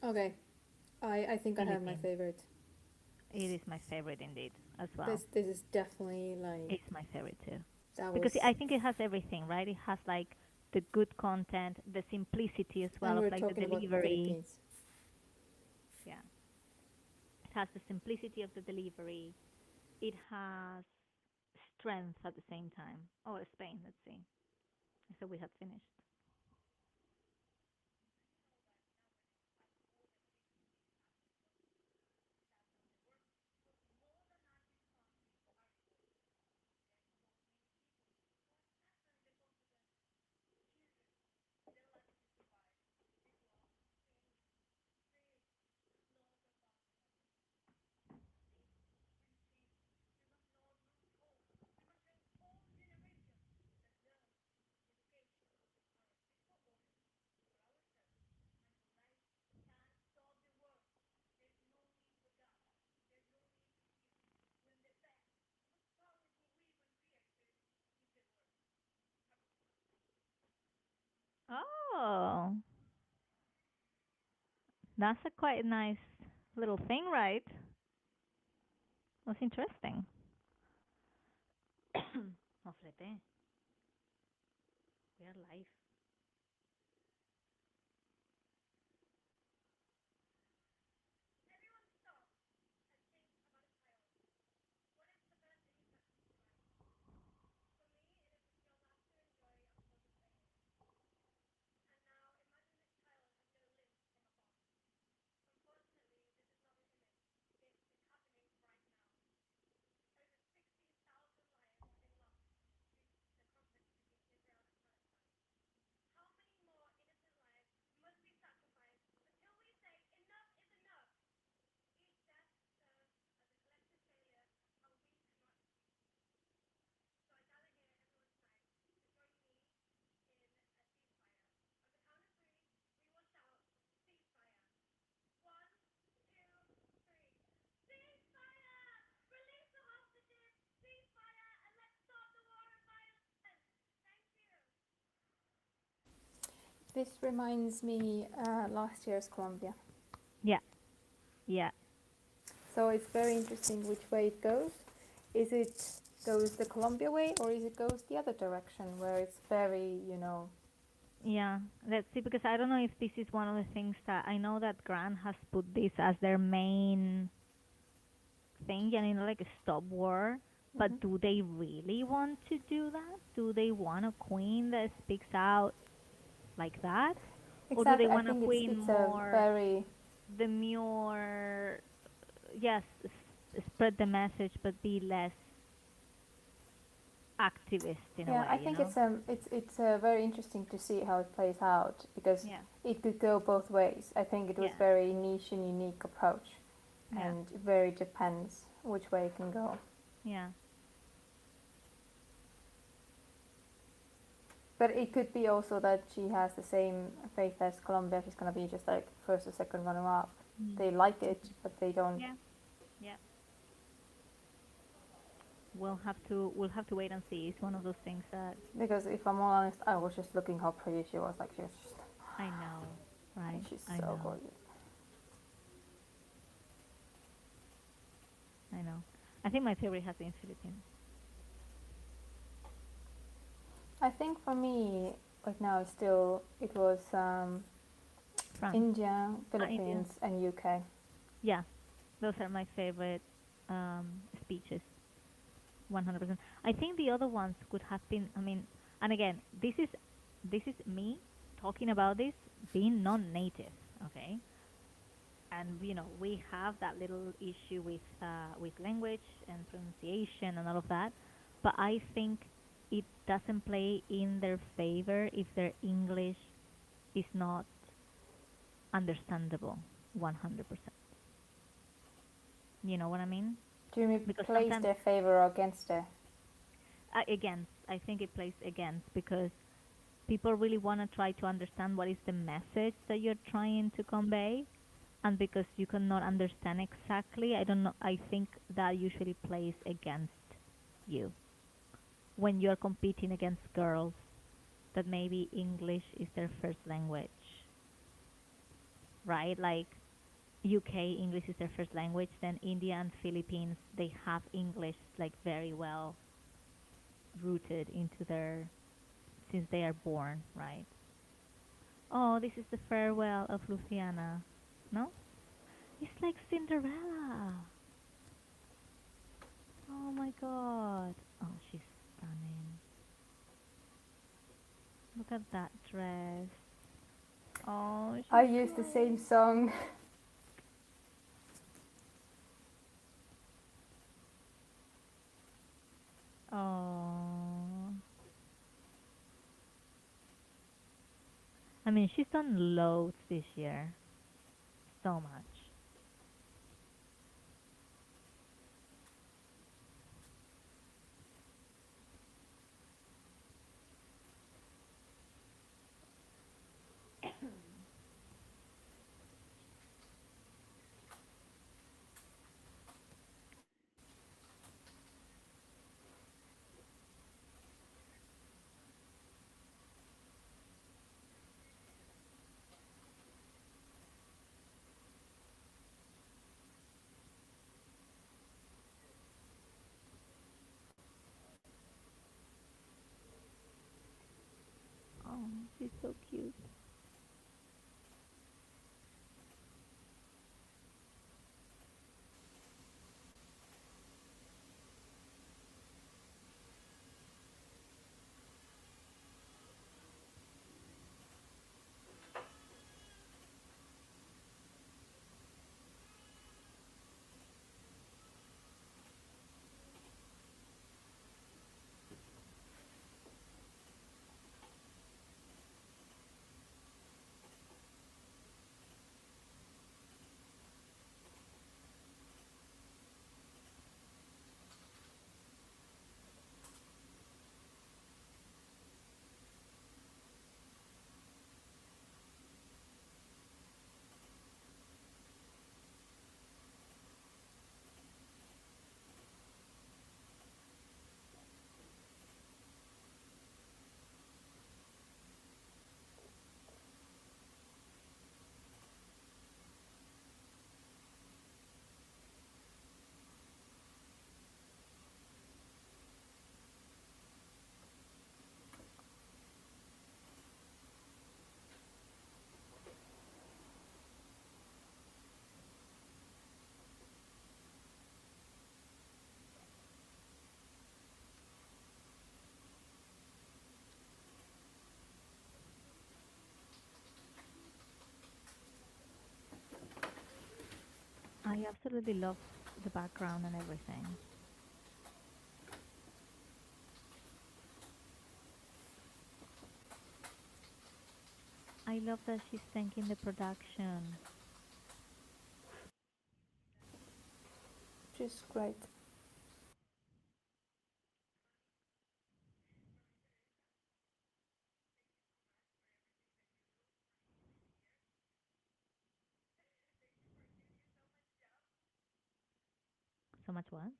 Okay, I think I have my Philippines. favorite. It is my favorite indeed as well. This is definitely like It's my favorite too. that Because was. I think it has everything, right? It has like the good content, the simplicity as And well of we're like the talking about delivery. Philippines. Yeah. It has the simplicity of the delivery. It has strength at the same time. Oh, Spain, let's see. So we have finished. That's a quite nice little thing, right? That's interesting. Oh, flete. We are live. This reminds me last year's Colombia. Yeah, yeah, So it's very interesting which way it goes. Is it goes the Colombia way or is it goes the other direction where it's very, yeah. Let's see, because I don't know if this is one of the things that I know that Grant has put this as their main thing, and like a stop war. But Mhm. do they really want to do that? Do they want a queen that speaks out like that, or do they Exactly. I want a think queen it's a more very demure? Yes, spread the message, but be less activist in a yeah. I way, you think know? it's very interesting to see how it plays out because Yeah, it could go both ways. I think it was yeah, very niche and unique approach, yeah, and it very depends which way it can go. yeah, But it could be also that she has the same faith as Colombia. She's gonna be just like first or second runner up. mm. They like it, but they don't. Yeah, yeah. We'll have to wait and see. It's one of those things that Because if I'm all honest, I was just looking how pretty she was. Like she was just, I know, right? she's I so know, gorgeous. I know. I think my favorite has been Philippines. I think for me right now, still it was France, India, India. Philippines, and UK. Yeah, those are my favorite speeches. 100%. I think the other ones could have been. I mean, and again, this is me talking about this being non-native. Okay, and we have that little issue with language and pronunciation and all of that, but I think it doesn't play in their favor if their English is not understandable 100%. You know what I mean? Do you Because place sometimes their favor or against their? against, I think it plays against, because people really want to try to understand what is the message that you're trying to convey, and because you cannot understand exactly, I don't know, I think that usually plays against you when you're competing against girls that maybe English is their first language, right? Like UK English is their first language, then India and Philippines, they have English like very well rooted into their, since they are born, right? Oh, this is the farewell of Luciana. No? It's like Cinderella. Oh my god. Oh, she's stunning. Look at that dress. Oh, I she's use the same crying. song. Oh. I mean, she's done loads this year. So much. So cute. I absolutely love the background and everything. I love that she's thanking the production. She's great. So much what?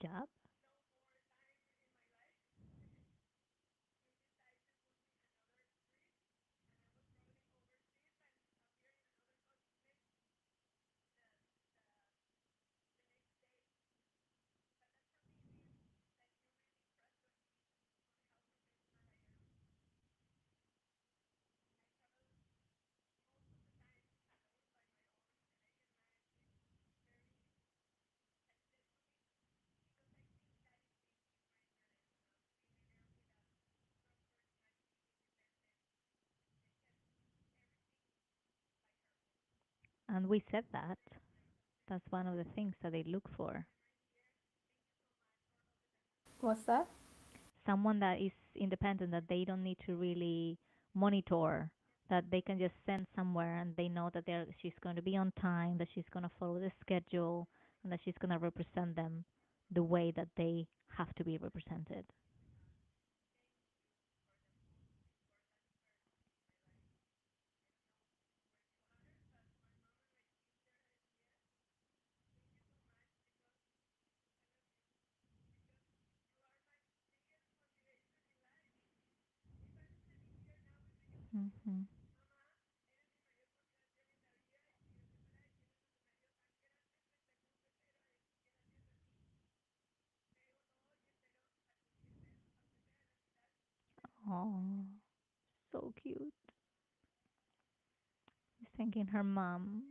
Job? And we said that. That's one of the things that they look for. What's that? Someone that is independent, that they don't need to really monitor, that they can just send somewhere and they know that she's going to be on time, that she's going to follow the schedule, and that she's going to represent them the way that they have to be represented. Hmm. Oh, so cute. She's thanking her mom.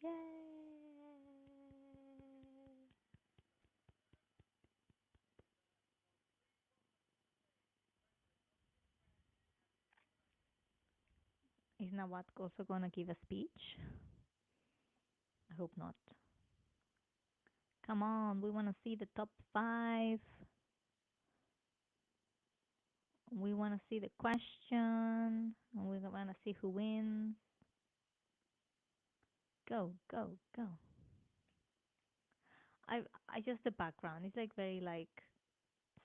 Yay! Is Nawat also gonna give a speech? I hope not. Come on, we wanna see the top five. We wanna see the question. And we wanna see who wins. Go, go, go. I I just the background. It's like very like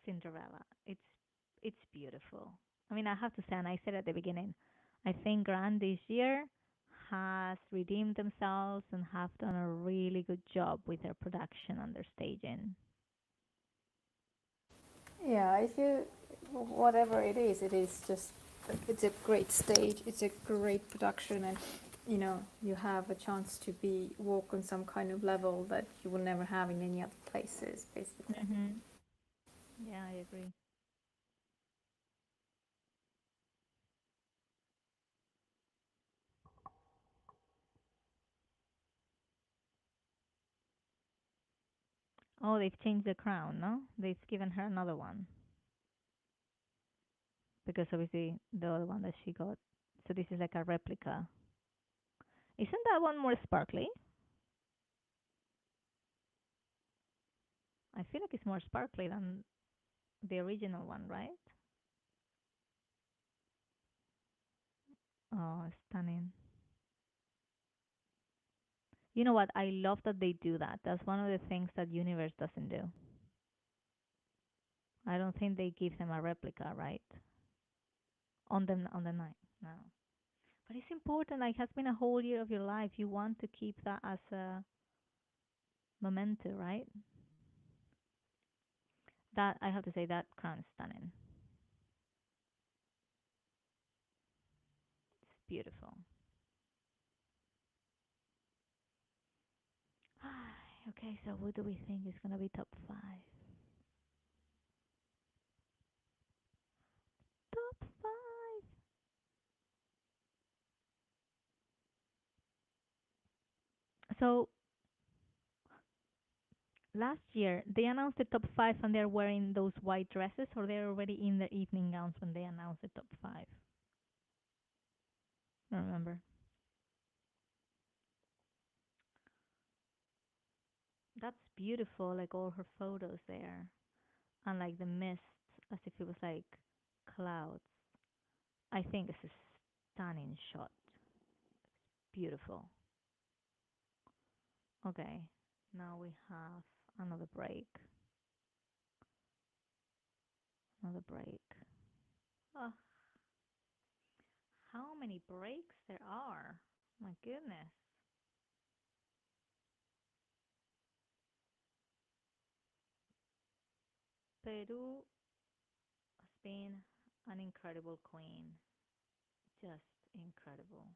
Cinderella. It's beautiful. I mean, I have to say, and I said at the beginning, I think Grand this year has redeemed themselves and have done a really good job with their production and their staging. Yeah, if you, whatever it is just, it's a great stage, it's a great production, and you know, you have a chance to be walk on some kind of level that you will never have in any other places, basically. Hmm. Yeah, I agree. Oh, they've changed the crown, no? They've given her another one because obviously the other one that she got. So this is like a replica. Isn't that one more sparkly? I feel like it's more sparkly than the original one, right? Oh, stunning. You know what? I love that they do that. That's one of the things that Universe doesn't do. I don't think they give them a replica, right? On the night. No. But it's important. Like, has been a whole year of your life. You want to keep that as a memento, right? That I have to say that crown is stunning. It's beautiful. Okay, so what do we think is gonna be top five? Top five. So last year they announced the top five, and they're wearing those white dresses, or they're already in their evening gowns when they announced the top five. I don't remember. That's beautiful, like all her photos there, and like the mist, as if it was like clouds. I think it's a stunning shot. Beautiful. Okay, now we have another break. Another break. Oh, how many breaks there are? My goodness. Peru has been an incredible queen. Just incredible.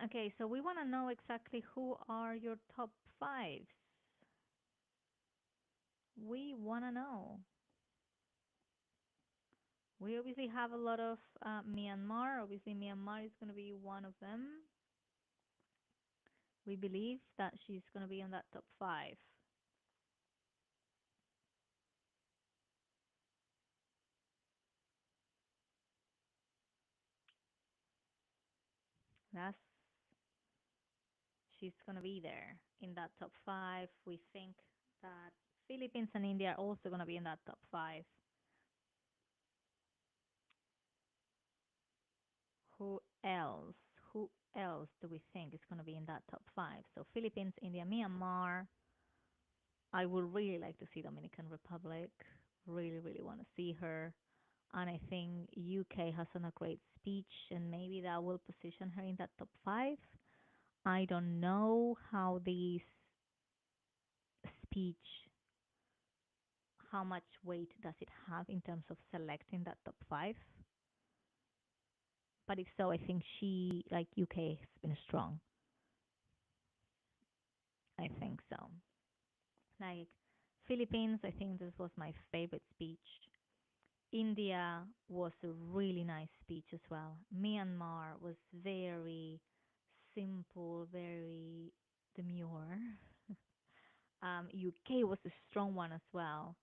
Okay, so we want to know exactly who are your top fives. We want to know. We obviously have a lot of Myanmar. Obviously, Myanmar is going to be one of them. We believe that she's going to be on that top five. That's she's going to be there in that top five. We think that Philippines and India are also going to be in that top five. Who else? Who else do we think is going to be in that top five? So Philippines, India, Myanmar. I would really like to see Dominican Republic. Really, really want to see her. And I think UK has done a great speech, and maybe that will position her in that top five. I don't know how this speech how much weight does it have in terms of selecting that top five. But if so, I think she, like UK, has been strong. I think so. Like Philippines, I think this was my favorite speech. India was a really nice speech as well. Myanmar was very simple, very demure. UK was a strong one as well.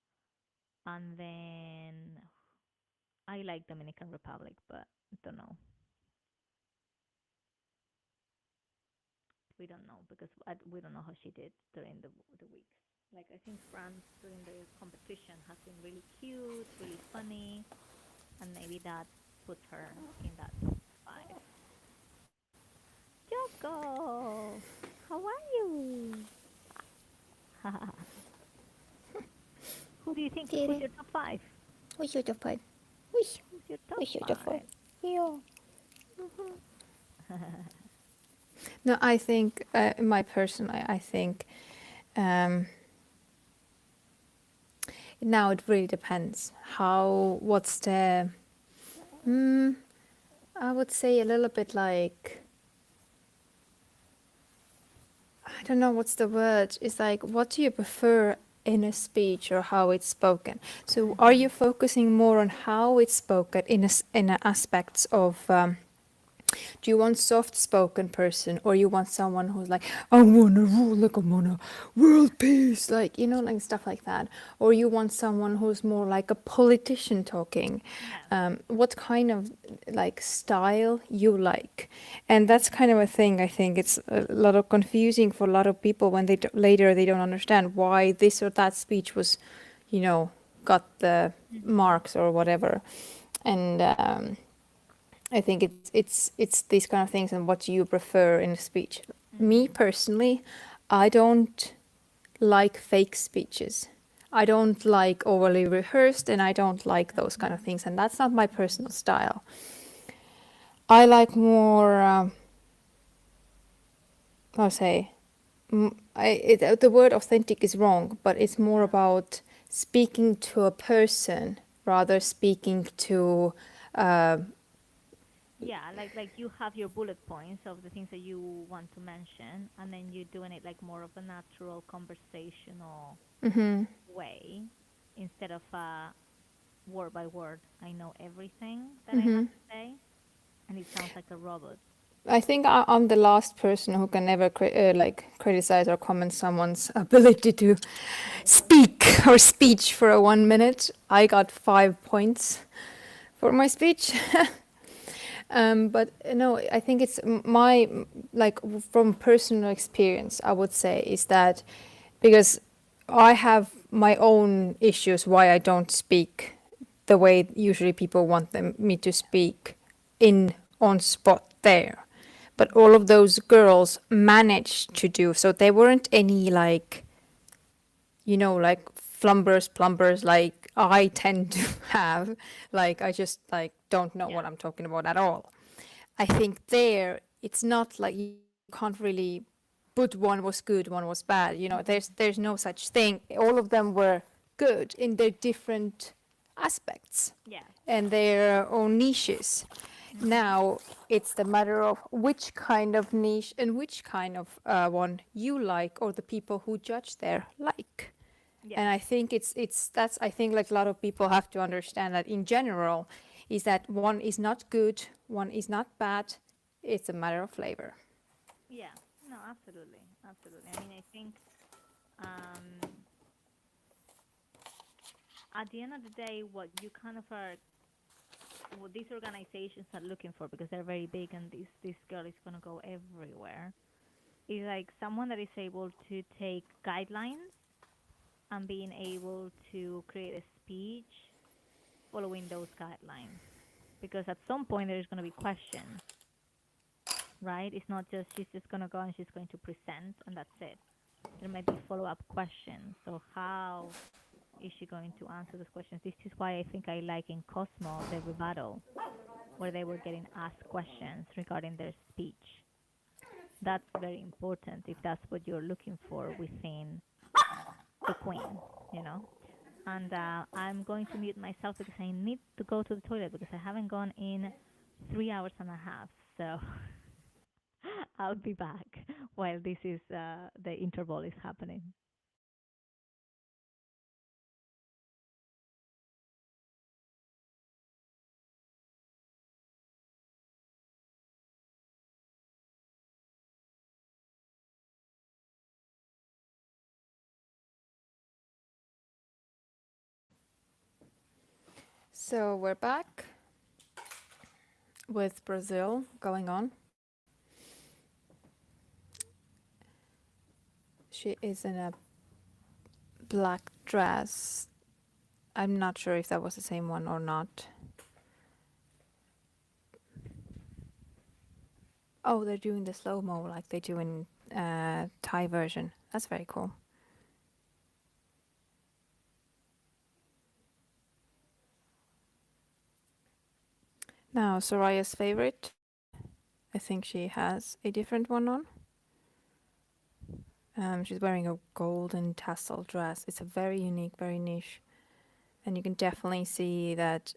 And then I like Dominican Republic, but don't know. We don't know because we don't know how she did during the weeks. Like I think France during the competition has been really cute, really funny, and maybe that puts her in that top five. Joko, how are you? Who do you think? Who's Tere, your top five? who's your top five? Who's, Who's your top who's your top five? five? Yeah. No, I think, my personal, I think, um, now it really depends. What's the, mm, I would say a little bit like, I don't know what's the word. It's like, what do you prefer in a speech or how it's spoken? So, are you Mhm. focusing more on how it's spoken in aspects of, do you want soft-spoken person or you want someone who's like, I want to rule like I'm on a world peace, like, like stuff like that? Or you want someone who's more like a politician talking? Yeah. What kind of like style you like? And that's kind of a thing. I think it's a lot of confusing for a lot of people when later they don't understand why this or that speech was, you know, got the Mhm. marks or whatever. And I think it's these kind of things and what you prefer in a speech. Me Mhm. personally, I don't like fake speeches. I don't like overly rehearsed, and I don't like those kind of Mhm. things, and that's not my Mhm. personal style. I like more, I'll say, the word authentic is wrong, but it's more Yeah. about speaking to a person rather speaking to, uh, Yeah, like you have your bullet points of the things that you want to mention, and then you're doing it like more of a natural conversational mhm, way instead of word by word. I know everything that I have mhm. to say, and it sounds like a robot. I think I'm the last person who can ever like criticize or comment someone's ability to speak or speech for a 1 minute. I got 5 points for my speech. But no, I think it's like from personal experience, I would say is that because I have my own issues why I don't speak the way usually people want me to speak in on spot there. But all of those girls managed to do so. There weren't any like, like flumbers, plumbers like I tend to have. Like I just like don't know Yeah. what I'm talking about at all. I think there it's not like you can't really put one was good, one was bad. Mhm. There's no such thing. All of them were good in their different aspects Yeah. and their own niches. Mhm. Now it's the matter of which kind of niche and which kind of one you like or the people who judge there like. Yeah. And I think it's that's I think like a lot of people have to understand that in general is that one is not good, one is not bad. It's a matter of flavor. Yeah. No, absolutely. Absolutely. I mean, I think um at the end of the day, what you kind of are, what these organizations are looking for, because they're very big and this girl is gonna go everywhere, is like someone that is able to take guidelines and being able to create a speech following those guidelines. Because at some point there is going to be questions, right? It's not just she's just going to go and she's going to present and that's it. There might be follow-up questions. So how is she going to answer those questions? This is why I think I like in Cosmo the rebuttal, where they were getting asked questions regarding their speech. That's very important if that's what you're looking for within the queen, you know? and I'm going to mute myself because I need to go to the toilet because I haven't gone in 3 hours and a half. So I'll be back while this is the interval is happening. So we're back with Brazil going on. She is in a black dress. I'm not sure if that was the same one or not. Oh, they're doing the slow mo like they do in Thai version. That's very cool. Now, Soraya's favorite. I think she has a different one on. She's wearing a golden tassel dress. It's a very unique, very niche, and you can definitely see that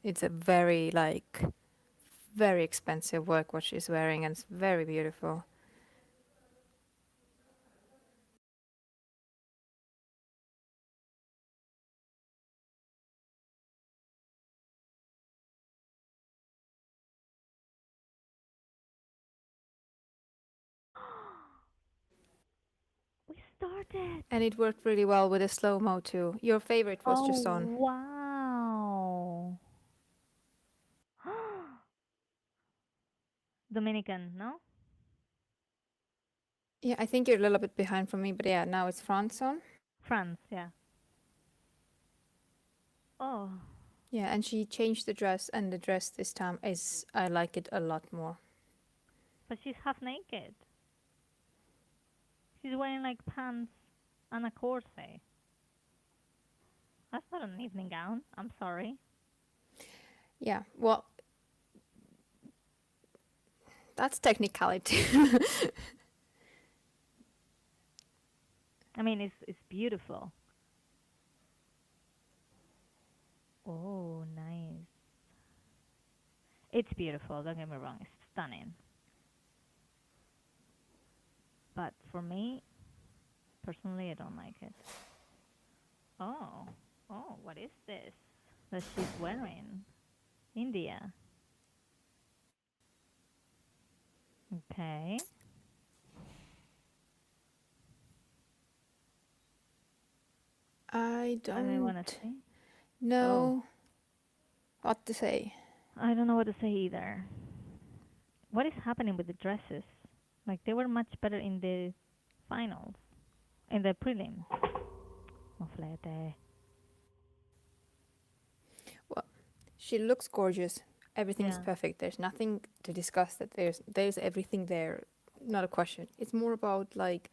it's a very very expensive work what she's wearing, and it's very beautiful. We started. And it worked really well with the slow mo too. Your favorite was Oh just on. wow. Dominican, no? Yeah, I think you're a little bit behind from me, but yeah, now it's France on. France, yeah. Oh, Yeah, and she changed the dress, and the dress this time is I like it a lot more. but she's half naked. She's wearing like pants and a corset. That's not an evening gown. I'm sorry. Yeah, well, that's technicality. I mean, it's beautiful. Oh, nice. It's beautiful. Don't get me wrong. It's stunning. But for me, personally, I don't like it. Oh, oh, what is this that she's wearing? India. Okay. I I don't don't want to see. Oh, know what to say. I don't know what to say either. What is happening with the dresses? Like they were much better in the finals, in the prelims. Moflete. Well, she looks gorgeous. Everything is Yeah. perfect. There's nothing to discuss. That there's everything there. Not a question. It's more about like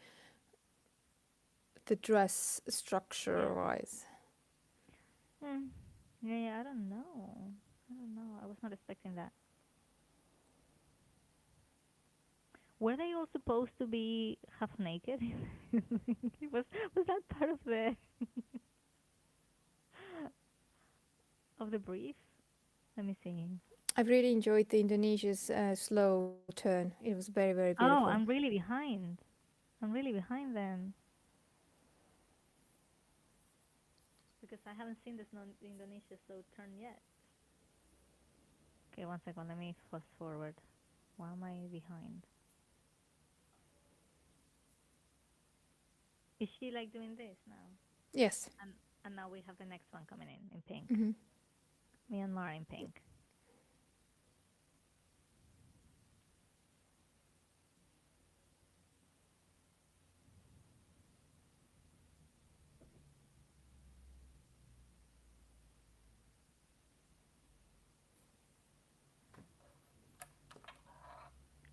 the dress structure Yeah. wise. Hmm. Yeah, yeah, I don't know. I don't know. I was not expecting that. Were they all supposed to be half naked? Was that part of the brief? Let me see. I've really enjoyed the Indonesia's slow turn. It was very, very Oh, beautiful. I'm really behind. I'm really behind then because I haven't seen this Indonesia slow turn yet. Okay, one second. Let me fast forward. Why am I behind? Is she like doing this now? Yes. And now we have the next one coming in pink. Hmm. Myanmar in pink.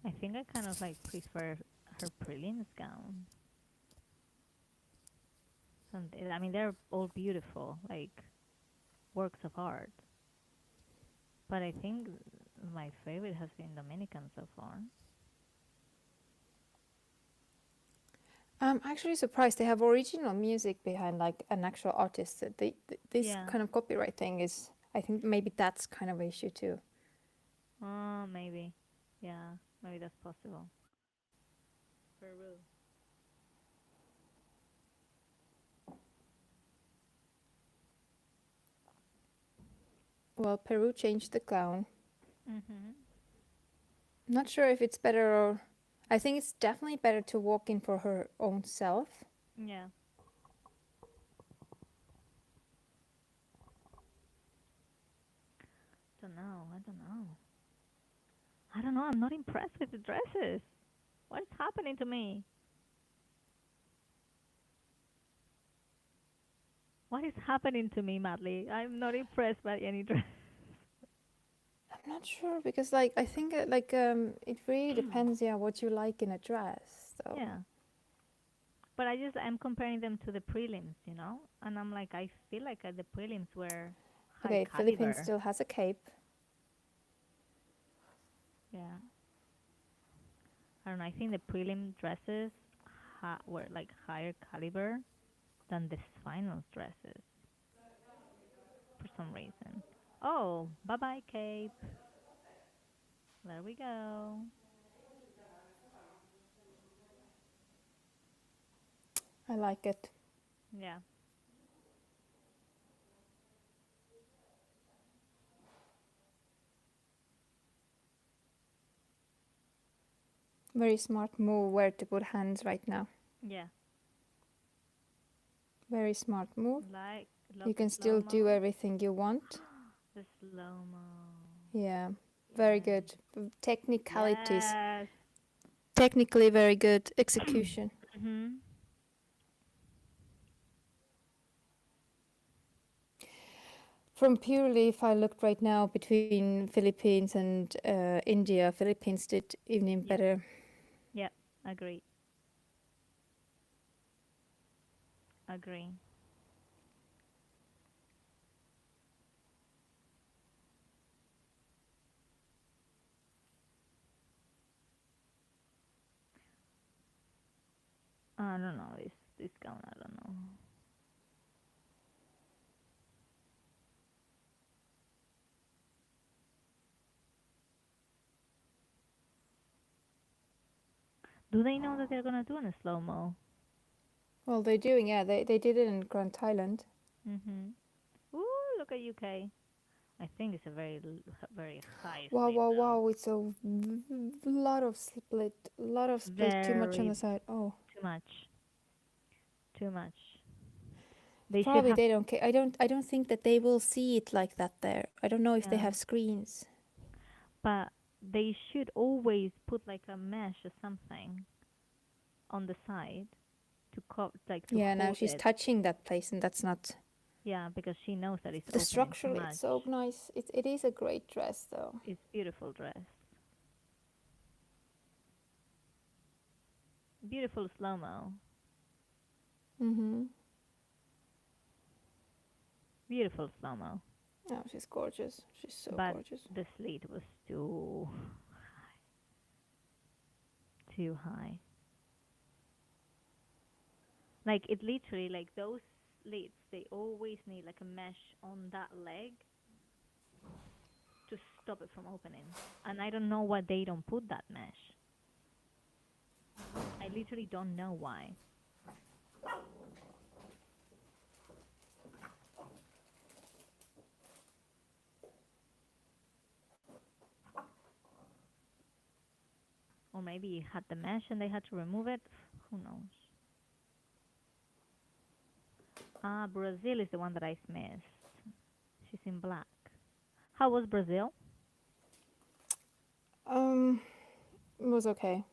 I think I kind of like prefer her prelims gown. I mean, they're all beautiful, like works of art. But I think my favorite has been Dominican so far. I'm actually surprised they have original music behind like an actual artist. This Yeah. kind of copyright thing is, I think maybe that's kind of an issue too. Oh, maybe. Yeah, maybe that's possible. Peru. Well, Peru changed the clown. Mhm. Not sure if it's better or. I think it's definitely better to walk in for her own self. Yeah. Don't know. I don't know. I don't know. I'm not impressed with the dresses. What is happening to me? What is happening to me, Madly? I'm not impressed by any dress. I'm not sure because like I think it really depends, yeah, what you like in a dress. So Yeah. But I just I'm comparing them to the prelims, and I'm like I feel like the prelims were high okay, Philippines caliber. still has a cape. Yeah. I don't know. I think the prelim dresses were like higher caliber than the finals dresses for some reason. Oh, bye bye, Cape. There we go. I like it. Yeah. Very smart move where to put hands right now. Yeah. Very smart move. Like, love You the can slow still do mo. everything you want. The slow mo. Yeah, very Yeah. good. Technicalities. Yes. Technically very good execution. Mhm. From purely, if I looked right now between Philippines and India, Philippines did even Yeah. better. Yeah. Agree. Agree. I don't know this gown. I don't know. Do they know that they're gonna do in a slow mo? Well, they're doing, yeah, they did it in Grand Thailand. Mhm. Ooh, look at UK. I think it's a very high Wow, sleeve wow, though. wow, it's a lot of split, too much on Very the side. Oh, too much. Too much. They should probably have. they don't care. I don't think that they will see it like that there. I don't know if they Yeah. have screens. But they should always put like a mesh or something on the side like to Yeah, now hold she's it. touching that place, and that's not. Yeah, because she knows that it's But the opening too structurally, it's much. so nice. It is a great dress, though. It's beautiful dress. Beautiful slow mo. Mm-hmm. Beautiful slow mo. Oh, she's gorgeous. She's so But gorgeous. the slit was too high. Like it literally like those slits they always need like a mesh on that leg to stop it from opening. And I don't know why they don't put that mesh. I literally don't know why. Or maybe it had the mesh and they had to remove it. Who knows? Ah, Brazil is the one that I missed. She's in black. How was Brazil? Um, it was okay.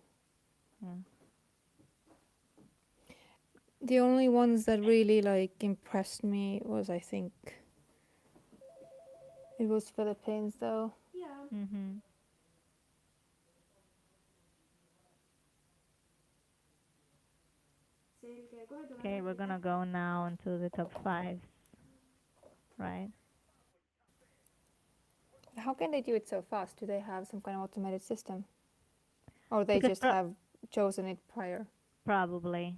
Yeah. The only ones that really like impressed me was, I think, it was Philippines, though. Mhm. Okay, we're gonna go now into the top fives, right? How can they do it so fast? Do they have some kind of automated system, or they Because just have chosen it prior? probably.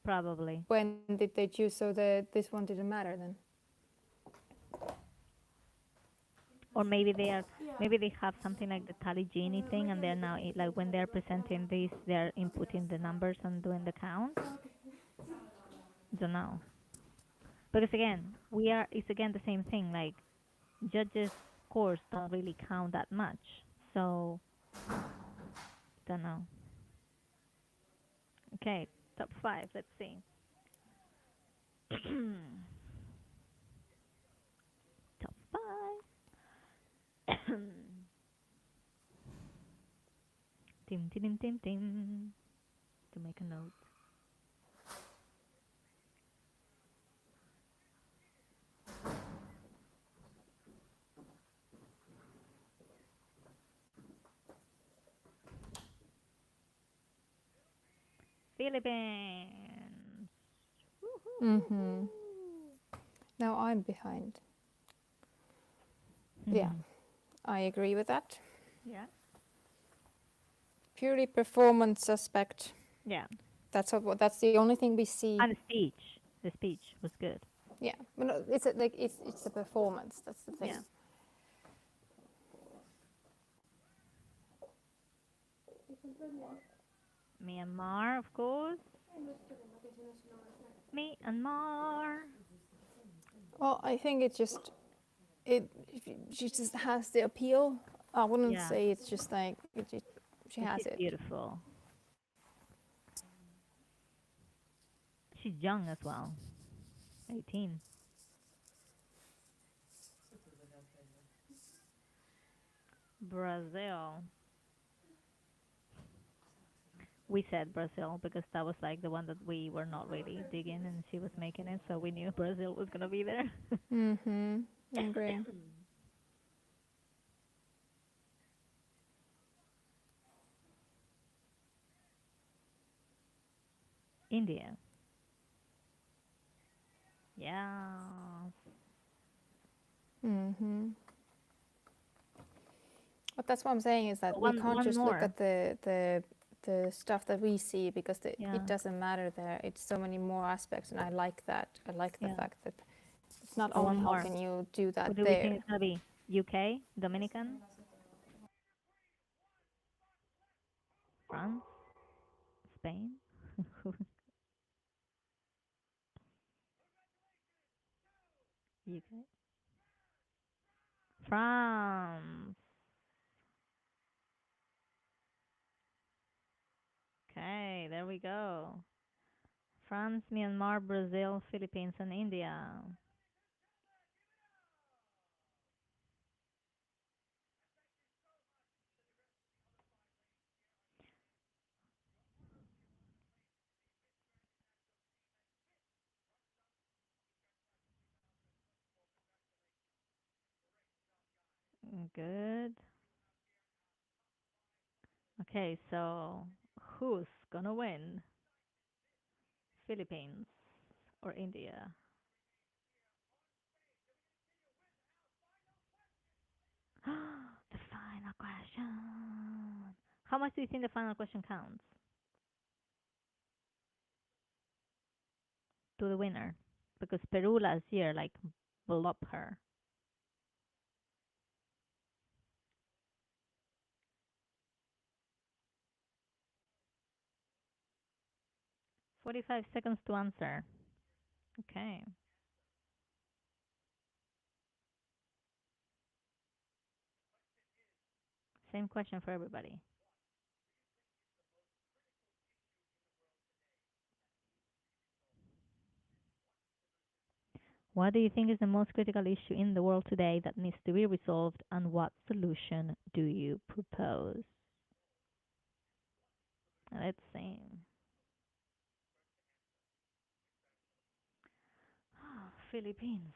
Probably. When did they choose so that this one didn't matter then? Or maybe they have something like the Tally Genie thing, and they're now like when they're presenting this, they're inputting the numbers and doing the count. Don't know. Because again, it's again the same thing. Like judges' scores don't really count that much. So don't know. Okay, top five. Let's see. Top five. Tim tim tim tim. To make a note. Philippines. Mm-hmm. Now I'm behind. Yeah, I agree with that. Yeah. Purely performance aspect. Yeah. That's the only thing we see. And the speech. The speech was good. Yeah, but no, it's a performance. That's the thing. Yeah. Myanmar, of course. Myanmar. Well, I think it she just has the appeal. I wouldn't Yeah. say it's just like she But has she's it. beautiful. She's young as well. 18. Brazil. We said Brazil because that was like the one that we were not really digging and she was making it, so we knew Brazil was gonna be there. Mm-hmm. I agree. India. Yeah. Mm-hmm. But that's what I'm saying is that we can't One just look more. at the stuff that we see because Yeah. it doesn't matter there. It's so many more aspects, and I like that. I like the Yeah. fact that it's not Or only one how more. can you do What that do we think there. it's gonna be? UK, Dominican, France, Spain, UK, France. Okay, there we go. France, Myanmar, Brazil, Philippines, and India. Good. Okay, so who's gonna win? Philippines or India? The final question. How much do you think the final question counts to the winner? Because Peru last year like blew up her. 45 seconds to answer. Okay. Same question for everybody. What do you think is the most critical issue in the world today that needs to be resolved, and what solution do you propose? Let's see. Philippines.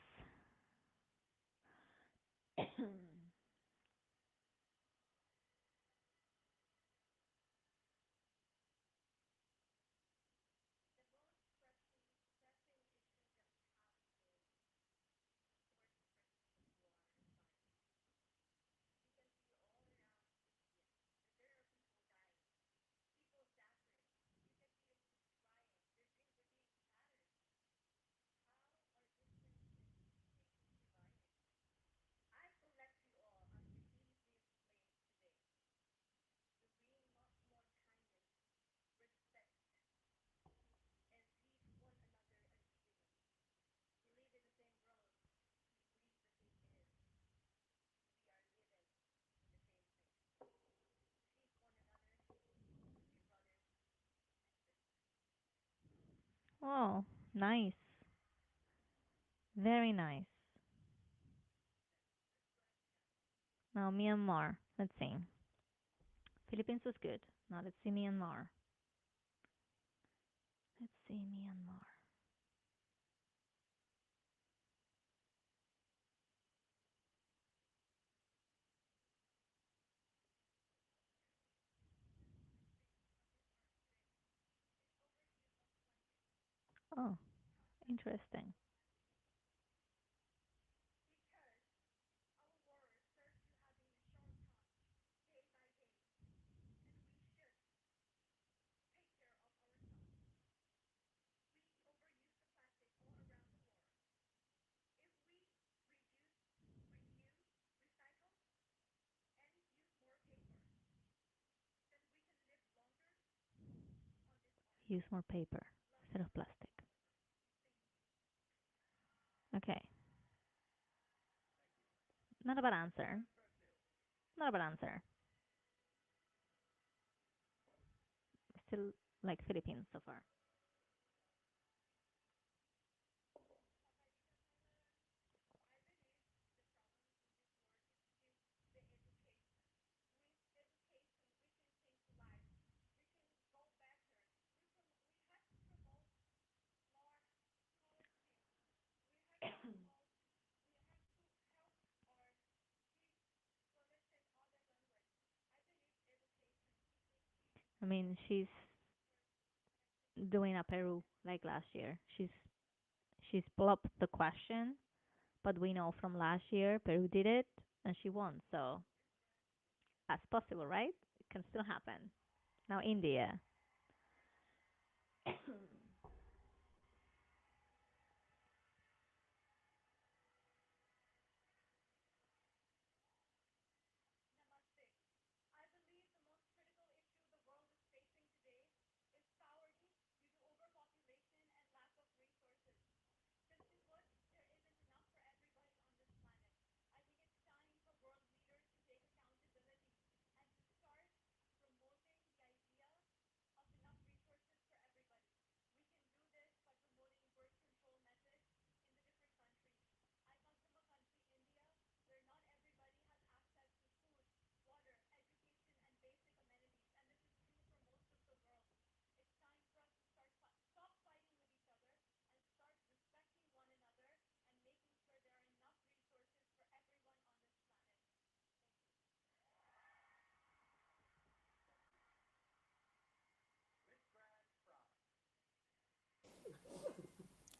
Oh, nice. Very nice. Now Myanmar. Let's see. Philippines was good. Now let's see Myanmar. Let's see Myanmar. Oh, interesting. Use more paper instead of plastic. Okay, not a bad answer. Not a bad answer. Still like Philippines so far. I mean, she's doing a Peru like last year. She's blocked the question, but we know from last year Peru did it and she won. So that's possible, right? It can still happen. Now India.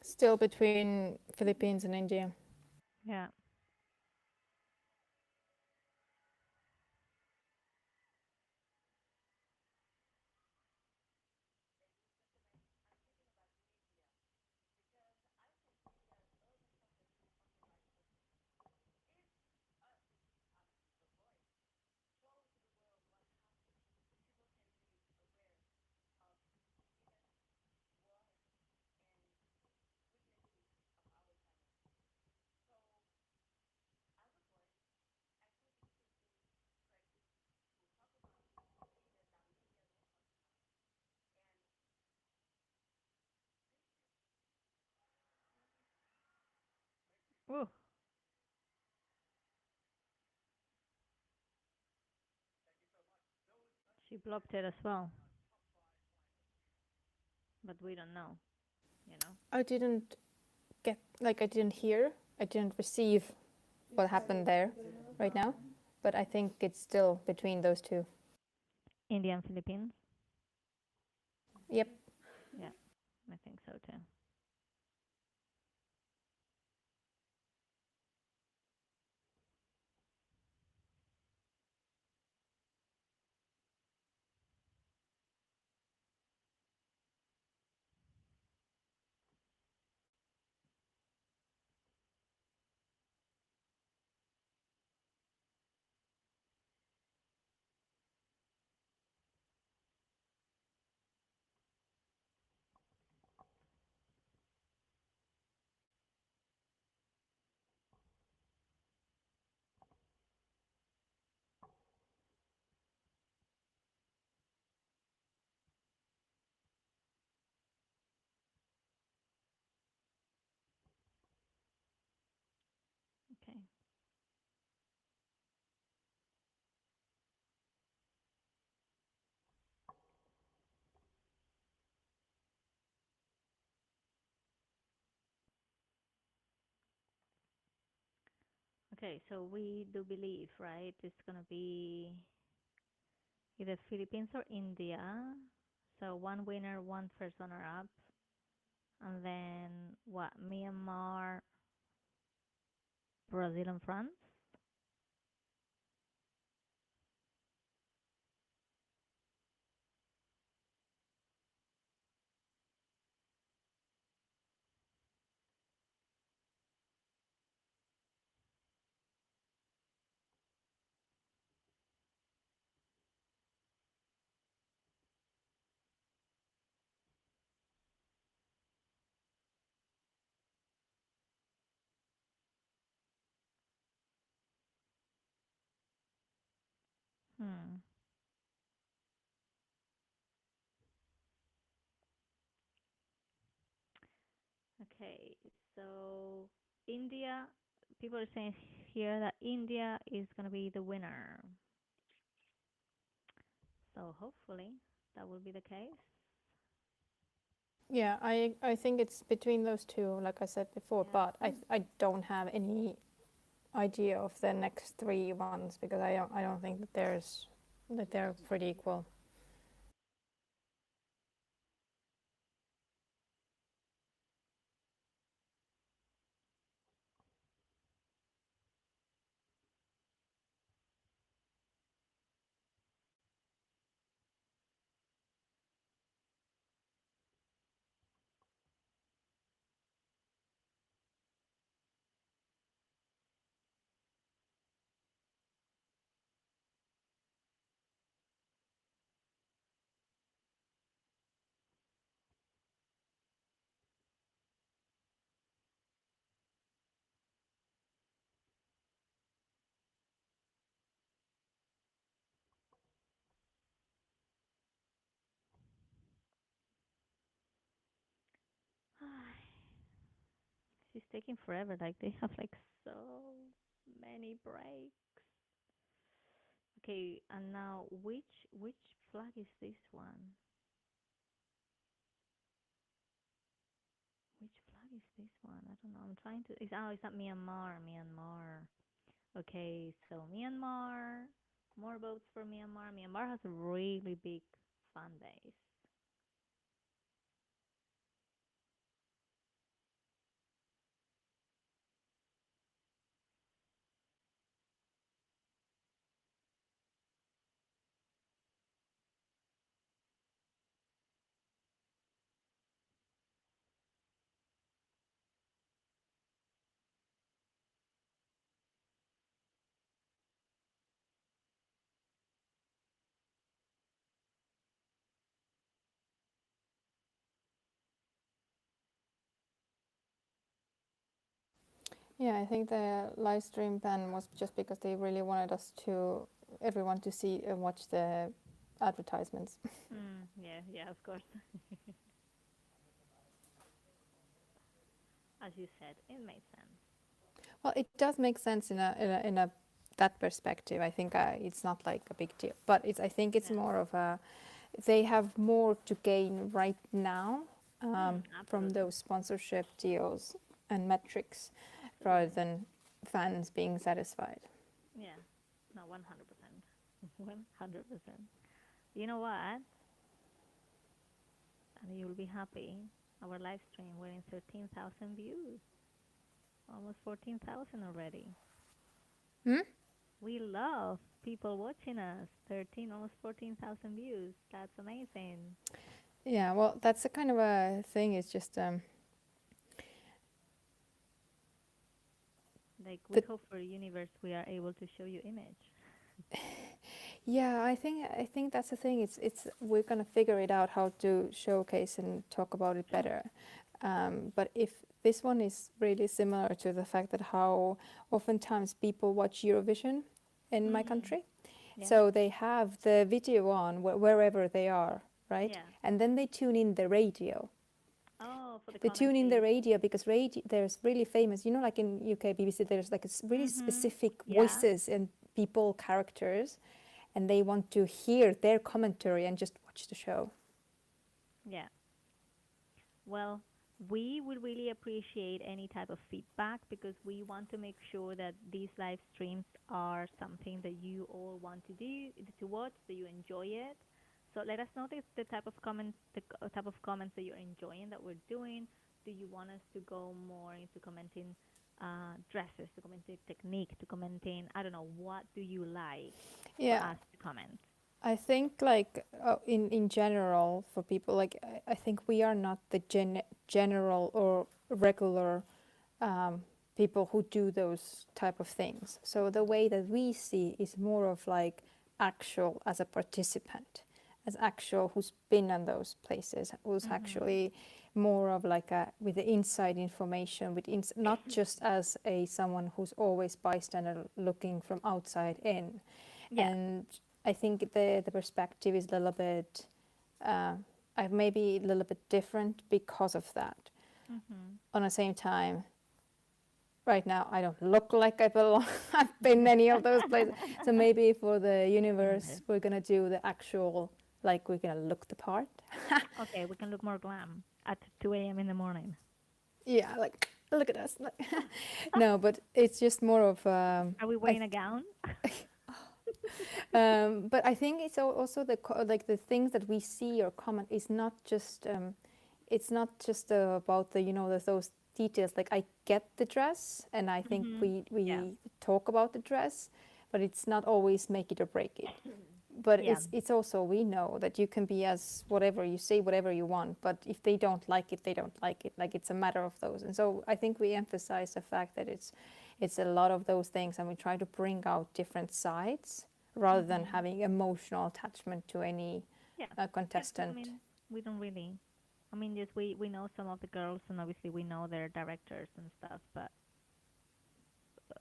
Still between Philippines and India. Yeah. Ooh, she blocked it as well, but we don't know. You know. I didn't get, like, I didn't hear, I didn't receive what happened there right now, but I think it's still between those two. India and Philippines. Yep. Yeah, I think so too. Okay, so we do believe, right? It's gonna be either Philippines or India. So one winner, one first runner-up, and then what? Myanmar, Brazil, and France. Hmm. Okay, so India. People are saying here that India is gonna be the winner. So hopefully that will be the case. Yeah, I think it's between those two, like I said before, but Yeah. I don't have any idea of the next three ones because I don't think that they're pretty equal. She's taking forever. Like they have like so many breaks. Okay, and now which flag is this one? Which flag is this one? I don't know. I'm trying to. It's not Myanmar. Myanmar. Okay, so Myanmar. More votes for Myanmar. Myanmar has a really big fan base. Yeah, I think the live stream ban was just because they really wanted everyone to see and watch the advertisements. Yeah, yeah, of course. As you said, it made sense. Well, it does make sense in a that perspective. I think it's not like a big deal, but I think it's Yeah. more of a they have more to gain right now from Absolutely. those sponsorship deals and metrics rather Absolutely. than fans being satisfied. Yeah. No, 100%. 100%. You know what? And you'll be happy. Our live stream, we're in 13,000 views. Almost 14,000 already. Hmm? We love people watching us. 13, almost 14,000 views. That's amazing. Yeah, well, that's a kind of a thing. It's just Like, we the hope for a universe we are able to show you image. yeah. I think that's the thing. It's we're gonna figure it out how to showcase and talk about it better. But if this one is really similar to the fact that how oftentimes people watch Eurovision in my Mm. country, Yeah. so they have the video on wherever they are, right? Yeah. And then they tune in the radio. Oh, for the They tune in the commentary. radio because there's really famous, like in UK BBC, there's like really Mm-hmm. specific Yeah. voices and people characters, and they want to hear their commentary and just watch the show. Yeah. Well, we would really appreciate any type of feedback because we want to make sure that these live streams are something that you all want to do, to watch, that you enjoy it. So let us know the type of comments, type of comments that you're enjoying that we're doing. Do you want us to go more into commenting dresses, to commenting technique, to commenting, I don't know, what do you like for Yeah, us to comment? I think like in general for people like I think we are not the general or regular um, people who do those type of things. So the way that we see is more of like actual as a participant, as actual who's been on those places, who's Mm-hmm. actually more of like a with the inside information, with not just as a someone who's always bystander looking from outside in. Yeah. And I think the perspective is a little bit, uh, maybe a little bit different because of that. Mm-hmm. On the same time, right now I don't look like I belong. I've been any of those places. So maybe for the universe, we're gonna do the actual, like we're gonna look the part. Okay, we can look more glam at 2 a.m. in the morning. Yeah, like look at us. Like, no, but it's just more of Are we I wearing a gown? but I think it's also like the things that we see or comment is not just it's not just about the those details. Like I get the dress, and I think Mm-hmm. Yeah. we talk about the dress, but it's not always make it or break it. But Yeah. it's also we know that you can be as whatever you say whatever you want, but if they don't like it, they don't like it. Like it's a matter of those, and so I think we emphasize the fact that it's a lot of those things, and we try to bring out different sides rather than Mm-hmm. having emotional attachment to any Yeah. Yeah. Because I contestant. mean, we don't really. I mean, just we know some of the girls, and obviously we know their directors and stuff, but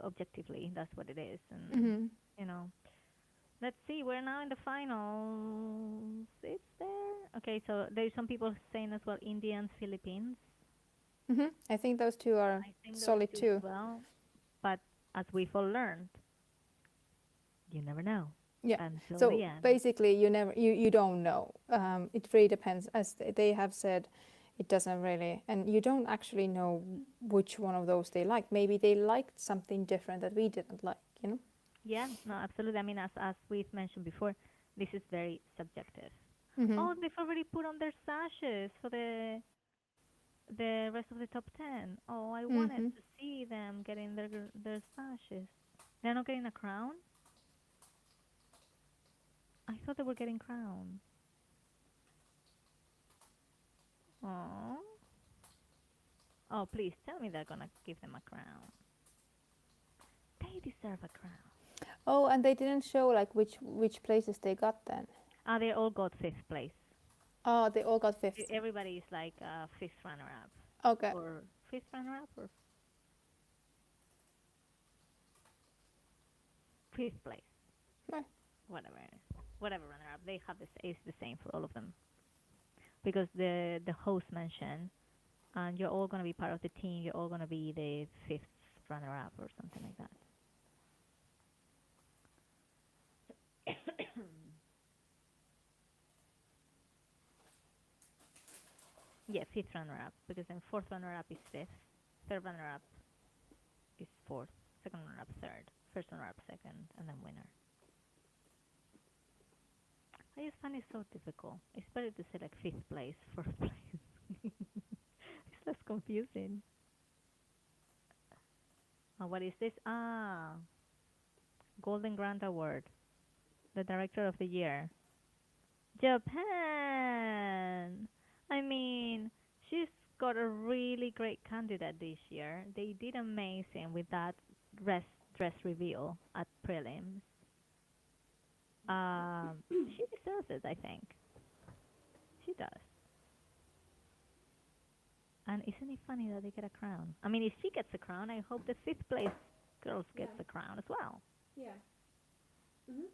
objectively, that's what it is. And Hmm. you know, let's see. We're now in the finals. It's there. Okay, so there's some people saying as well, India and Philippines. Hmm. I think those two are I think those solid two as too. well. But as we've all learned, you never know Yeah. until the So end. basically, you don't know. It really depends. As they have said, it doesn't really, and you don't actually know which one of those they like. Maybe they liked something different that we didn't like. You know. Yeah, no, absolutely. I mean, as we've mentioned before, this is very subjective. Hmm. Oh, they've already put on their sashes for the rest of the top 10. Oh, I wanted Hmm. to see them getting their sashes. They're not getting a crown? I thought they were getting crowns. Oh. Oh, please tell me they're gonna give them a crown. They deserve a crown. Oh, and they didn't show like which places they got then. Ah, they all got fifth place. Oh, they all got fifth. Everybody is like fifth runner up Okay. or fifth runner up or fifth place. Right. Whatever, whatever runner up. They have this is the same for all of them because the host mentioned, and you're all gonna be part of the team. You're all gonna be the fifth runner up or something like that. Yeah, fifth runner up because then fourth runner up is fifth, third runner up is fourth, second runner up third, first runner up second, and then winner. I just find it so difficult. It's better to say like fifth place, fourth place. It's less confusing. What is this? Ah, Golden Grant Award, the Director of the Year. Japan! I mean, she's got a really great candidate this year. They did amazing with that dress dress reveal at prelims. She deserves it, I think. She does. And isn't it funny that they get a crown? I mean, if she gets a crown, I hope the fifth place girls gets a crown as well. Yeah. Mhm.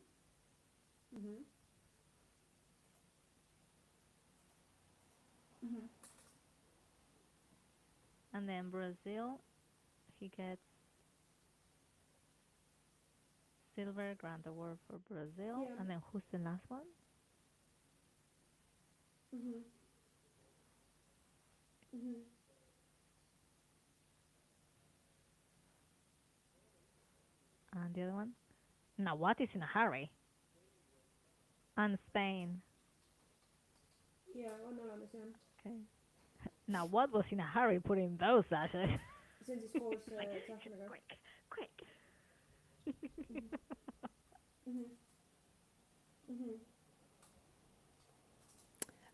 Mhm. Mhm. And then Brazil, he gets silver grand award for Brazil. Yeah. And then who's the last one? Mhm. Mhm. The other one? Now, what is in a hurry? And Spain. Ja, onnelemme sen. Okay. Now, what was in a hurry putting those dashes? Sen siis koos Like, Tsahkanaga. quick, quick. Mhm. Mhm. Mhm.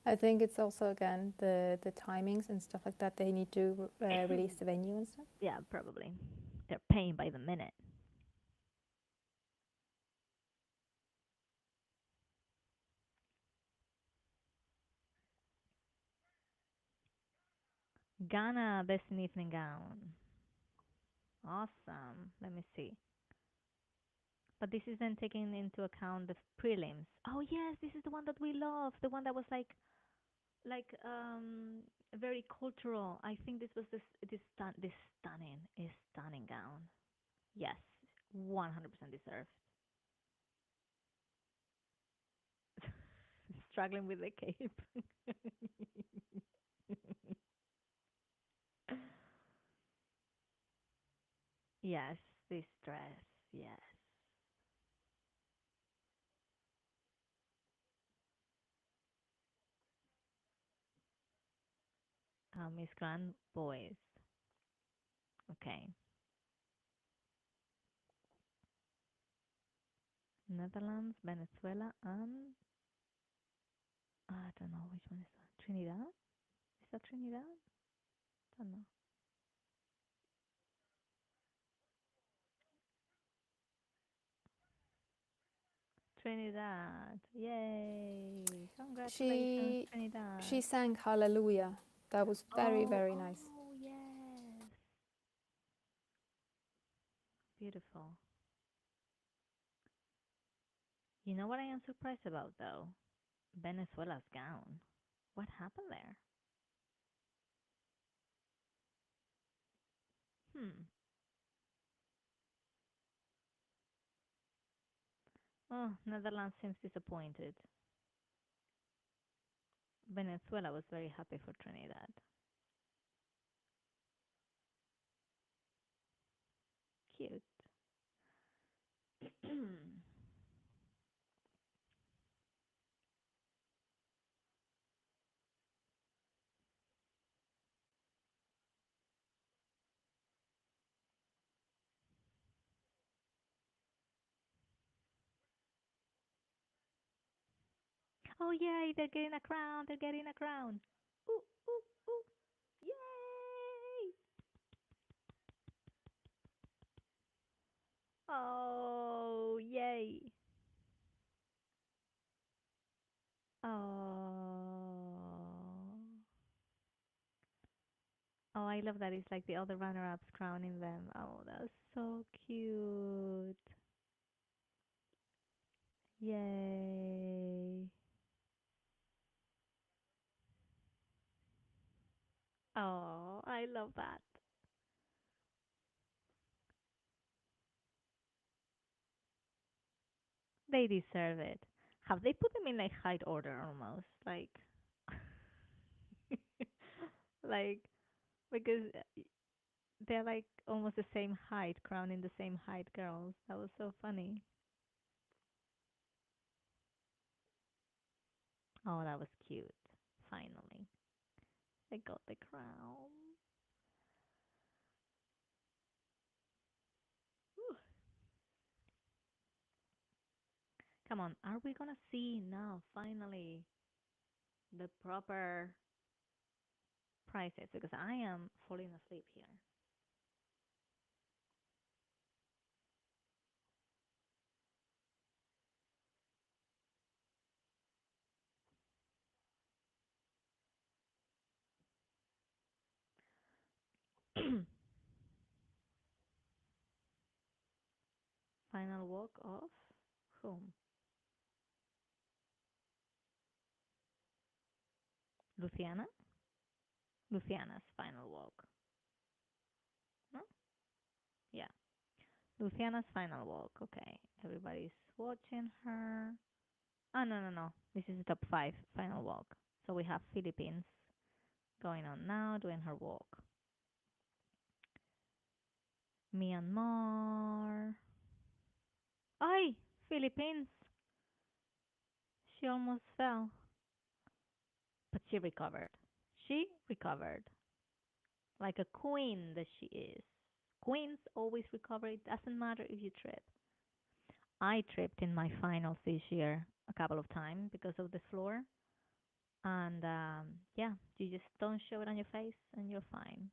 I think it's also again the timings and stuff like that. They need to release the venue and stuff. Yeah, probably. They're paying by the minute. Ghana, best in evening gown. Awesome. Let me see. But this isn't taking into account the prelims. Oh yes, this is the one that we love. The one that was like very cultural. I think this was this stunning gown. Yes, 100% deserved. Struggling with the cape. Yes, this dress. Yes. Miss Grand Boys. Okay. Netherlands, Venezuela, and I don't know which one is that. Trinidad? Is that Trinidad? Don't know. Trinidad. Yay. Congratulations, She Trinidad. she sang Hallelujah. That was very nice. Yes. Beautiful. You know what I am surprised about though? Venezuela's gown. What happened there? Hmm. Oh, Netherlands seems disappointed. Venezuela was very happy for Trinidad. Cute. Oh yay, they're getting a crown, they're getting a crown. Ooh, ooh, ooh. Yay! Oh, yay. Oh. Oh, I love that. It's like the other runner-ups crowning them. Oh, that's so cute. Yay. Oh, I love that. They deserve it. Have they put them in like height order almost? Like because they're like almost the same height, crowning the same height girls. That was so funny. Oh, that was cute. Finally, they got the crown. Whew. Come on, are we gonna see now finally the proper prices? Because I am falling asleep here. Final walk of whom? Luciana? Luciana's final walk. No? Yeah. Luciana's final walk. Okay. Everybody's watching her. Oh, no, no, no. This is the top five final walk. So we have Philippines going on now, doing her walk. Myanmar. Ay, Philippines. She almost fell, but she recovered. She recovered like a queen that she is. Queens always recover. It doesn't matter if you trip. I tripped in my finals this year a couple of times because of the floor. And yeah, you just don't show it on your face and you're fine.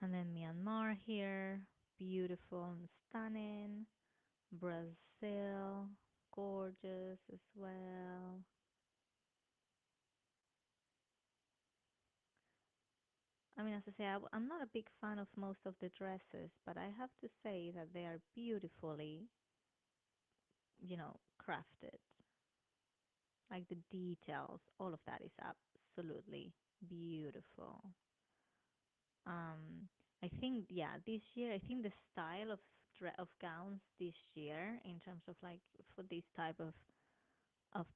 And then Myanmar here, beautiful and stunning. Brazil, gorgeous as well. I mean, as I say, I'm not a big fan of most of the dresses, but I have to say that they are beautifully, crafted. Like the details, all of that is absolutely beautiful. Um, I think, yeah, this year, I think the style of gowns this year, in terms of like for this type of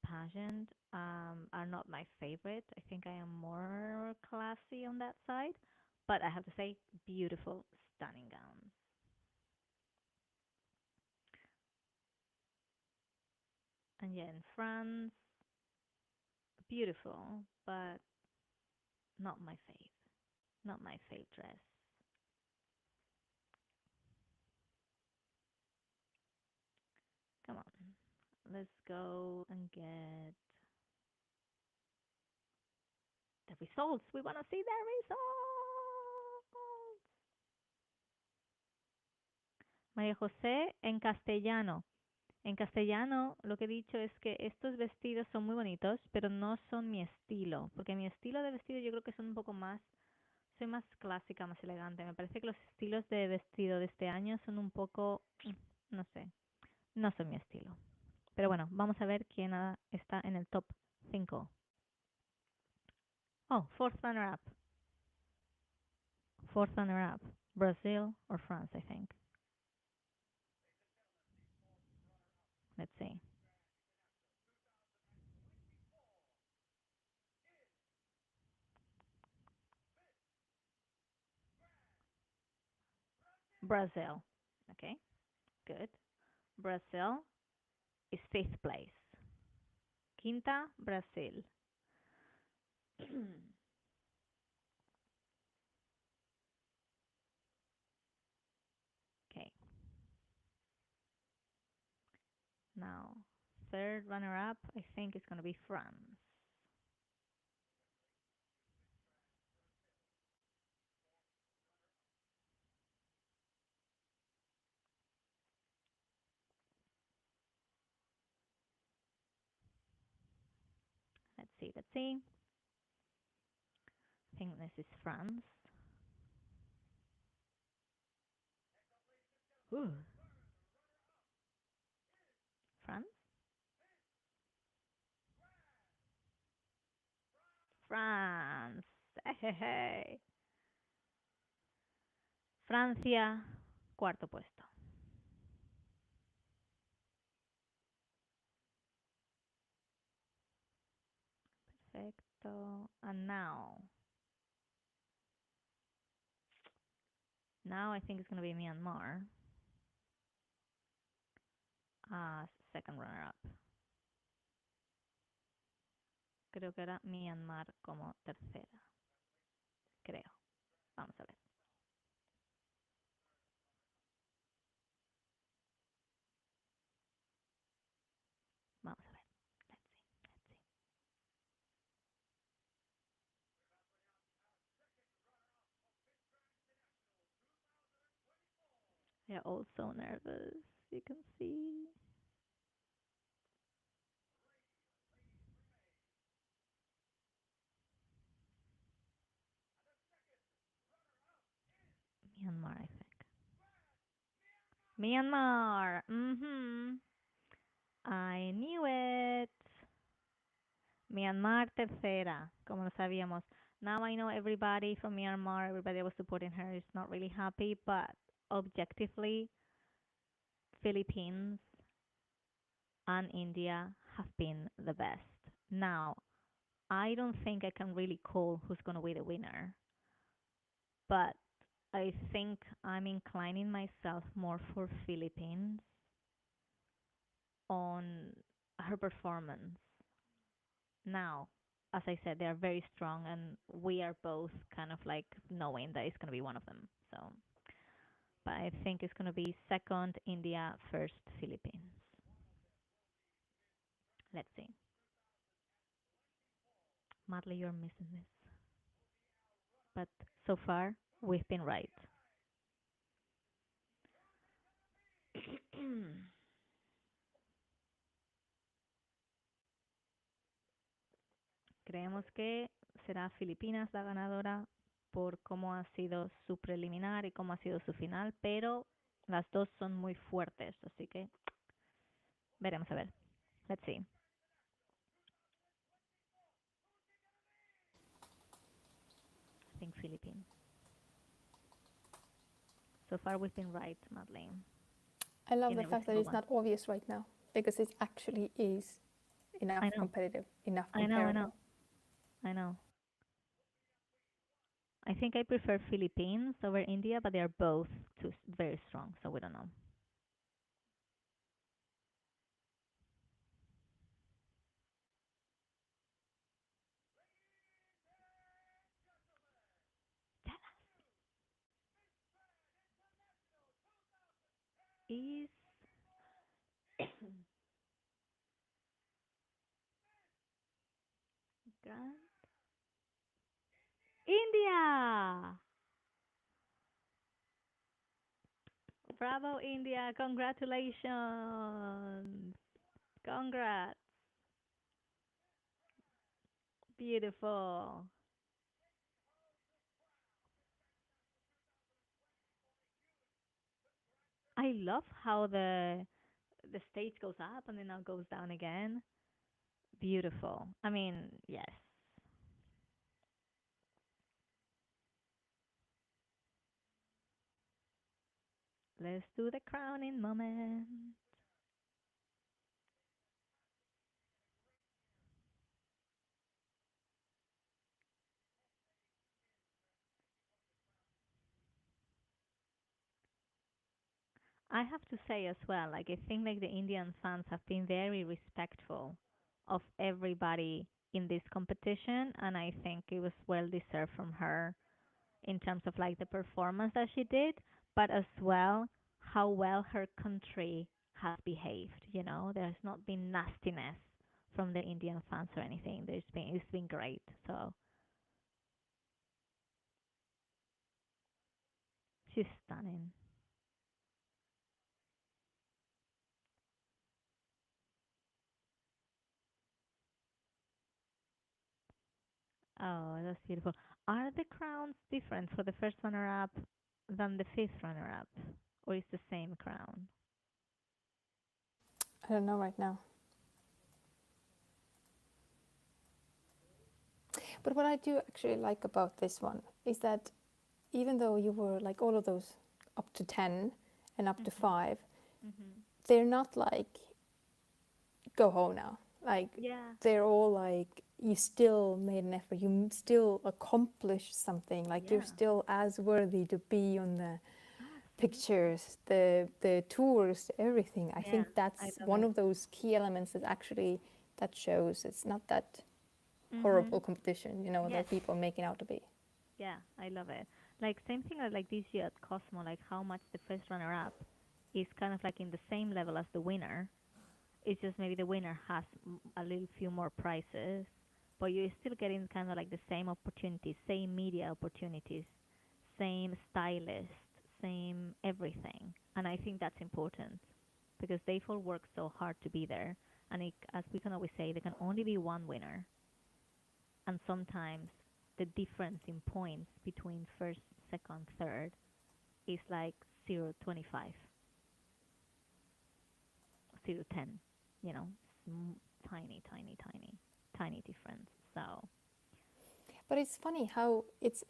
pageant, are not my favorite. I think I am more classy on that side, but I have to say, beautiful, stunning gowns. And yeah, in France, beautiful, but not my fave. Not my fave dress. Come on, let's go and get the results. We want to see the results. María José, en castellano. En castellano, lo que he dicho es que estos vestidos son muy bonitos, pero no son mi estilo, porque mi estilo de vestido yo creo que son un poco más, soy más clásica, más elegante. Me parece que los estilos de vestido de este año son un poco, no sé, no son mi estilo. Pero bueno, vamos a ver quién está en el top 5. Oh, fourth runner-up. Fourth runner-up. Brazil or France, I think. Let's see. Brazil. Okay, good. Brazil is fifth place. Quinta, Brazil. Okay, now third runner-up, I think it's going to be France. Let's see, let's see. I think this is France. Ooh. France? France. Hey, hey, hey. Francia, cuarto puesto. Perfecto. And now I think it's going to be Myanmar as second runner-up. Creo que era Myanmar como tercera. Creo. Vamos a ver. Vamos a ver. Let's see. Let's see. They're all so nervous. You can see. Myanmar, I think. Myanmar. I knew it. Myanmar tercera, como lo sabíamos. Now I know everybody from Myanmar, everybody that was supporting her is not really happy, but objectively, Philippines and India have been the best. Now, I don't think I can really call who's going to be the winner, but I think I'm inclining myself more for Philippines on her performance. Now, as I said, they are very strong, and we are both kind of like knowing that it's going to be one of them. So, but I think it's going to be second India, first Philippines. Let's see. Madly, you're missing this. But so far, we've been right. Creemos que será Filipinas la ganadora por cómo ha sido su preliminar y cómo ha sido su final, pero las dos son muy fuertes, así que veremos a ver. Let's see. I think Philippines. So far we've been right, Madeleine. I love In the every fact that single it's one. not obvious right now because it actually is enough I know. competitive, enough I know, I know, comparable. I know. I think I prefer Philippines over India, but they are both very strong, so we don't know. Is Grand India! Bravo, India! Congratulations! Congrats! Beautiful. I love how the stage goes up and then now goes down again. Beautiful. I mean, yes. Let's do the crowning moment. I have to say as well, like I think like the Indian fans have been very respectful of everybody in this competition, and I think it was well deserved from her in terms of like the performance that she did, but as well how well her country has behaved. You know, there's not been nastiness from the Indian fans or anything. It's been great. So she's stunning. Oh, that's beautiful. Are the crowns different for the first runner-up than the fifth runner-up, or is the same crown? I don't know right now. But what I do actually like about this one is that even though you were like all of those up to 10 and up to Mhm. 5, Mhm. they're not like go home now. Like Yeah. they're all like you still made an effort. You still accomplished something. Like you're Yeah. still as worthy to be on the Absolutely. pictures, the tours, everything. I Yeah. think I that's love one it. of those key elements that actually that shows it's not that horrible Mhm. competition, Yes. that people are making out to be. Yeah, I love it. Like same thing like this year at Cosmo, like how much the first runner-up is kind of like in the same level as the winner. It's just maybe the winner has a little few more prizes, but you're still getting kind of like the same opportunities, same media opportunities, same stylist, same everything. And I think that's important because they've all worked so hard to be there. And as we can always say, there can only be one winner. And sometimes the difference in points between first, second, third is like 0.25, 0.10, you know, tiny, tiny, tiny, tiny difference. So, But it's funny how it's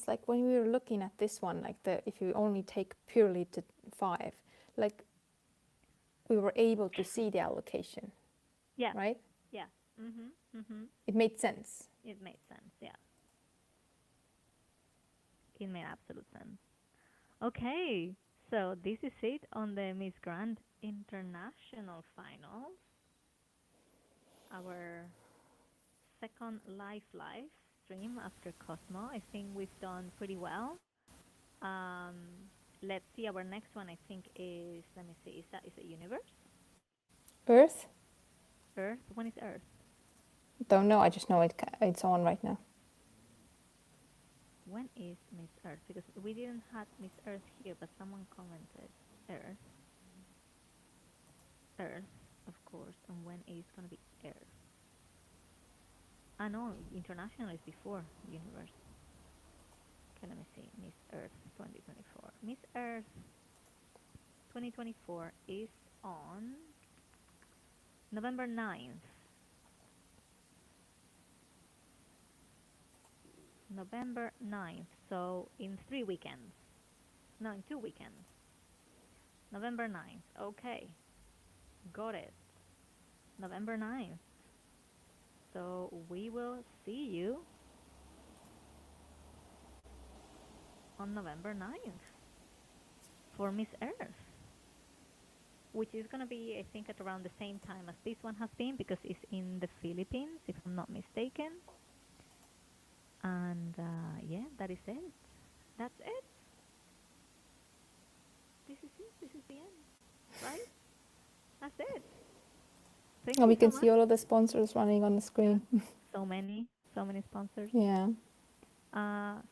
like when we were looking at this one, like if you only take purely to 5, like we were able to see the allocation, yeah, right? yeah. It made sense. It made sense. Yeah, it made absolute sense. Okay, so this is it on the Miss Grand International Finals. Our second live stream after Cosmo. I think we've done pretty well. Um, let's see. Our next one, I think, is let me see. Is it Universe? Earth? Earth? When is Earth? Don't know. I just know it's on right now. When is Miss Earth? Because we didn't have Miss Earth here, but someone commented Earth. Earth, of course. And when is gonna be Earth? Ah, no, international is before Universe. Okay, let me see. Miss Earth 2024. Miss Earth 2024 is on November 9th. November 9th. So in 3 weekends. No, in 2 weekends. November 9th. Okay. Got it. November 9th. So we will see you on November 9th for Miss Earth, which is going to be, I think, at around the same time as this one has been because it's in the Philippines, if I'm not mistaken. And yeah, that is it. That's it. This is it. This is the end, right? That's it. Thank And you we so can much. see all of the sponsors running on the screen. So many sponsors. Yeah.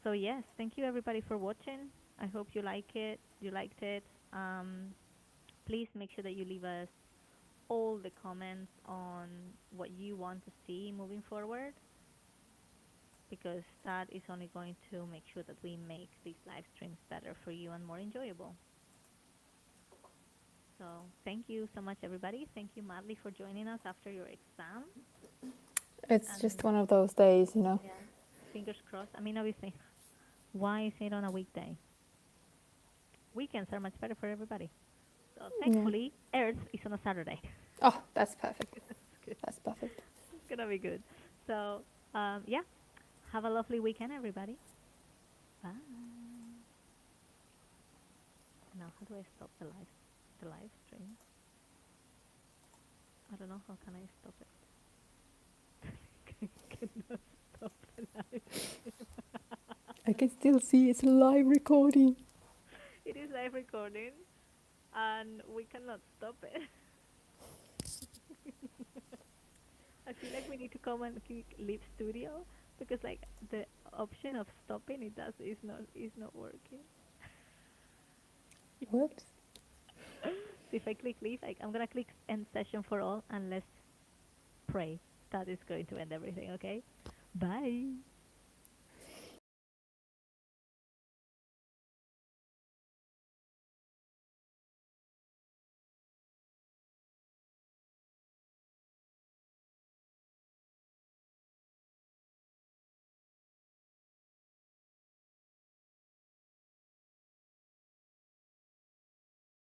So yes, thank you everybody for watching. I hope you like it. You liked it. Please make sure that you leave us all the comments on what you want to see moving forward, because that is only going to make sure that we make these live streams better for you and more enjoyable. So thank you so much, everybody. Thank you, Madly, for joining us after your exam. It's just one of those days, you know. Yeah, fingers crossed. I mean, obviously, why is it on a weekday? Weekends are much better for everybody. So thankfully, Earth is on a Saturday. Oh, that's perfect. Good. That's perfect. It's gonna be good. So yeah, have a lovely weekend, everybody. Bye. Now, how do I stop the live stream? I don't know. How can I stop it? Cannot stop the live stream. I can still see it's a live recording. It is live recording, and we cannot stop it. I feel like we need to come and click Leave Studio because like the option of stopping is not working. Whoops. So if I click leave, I'm gonna click end session for all, and let's pray that is going to end everything. Okay, bye.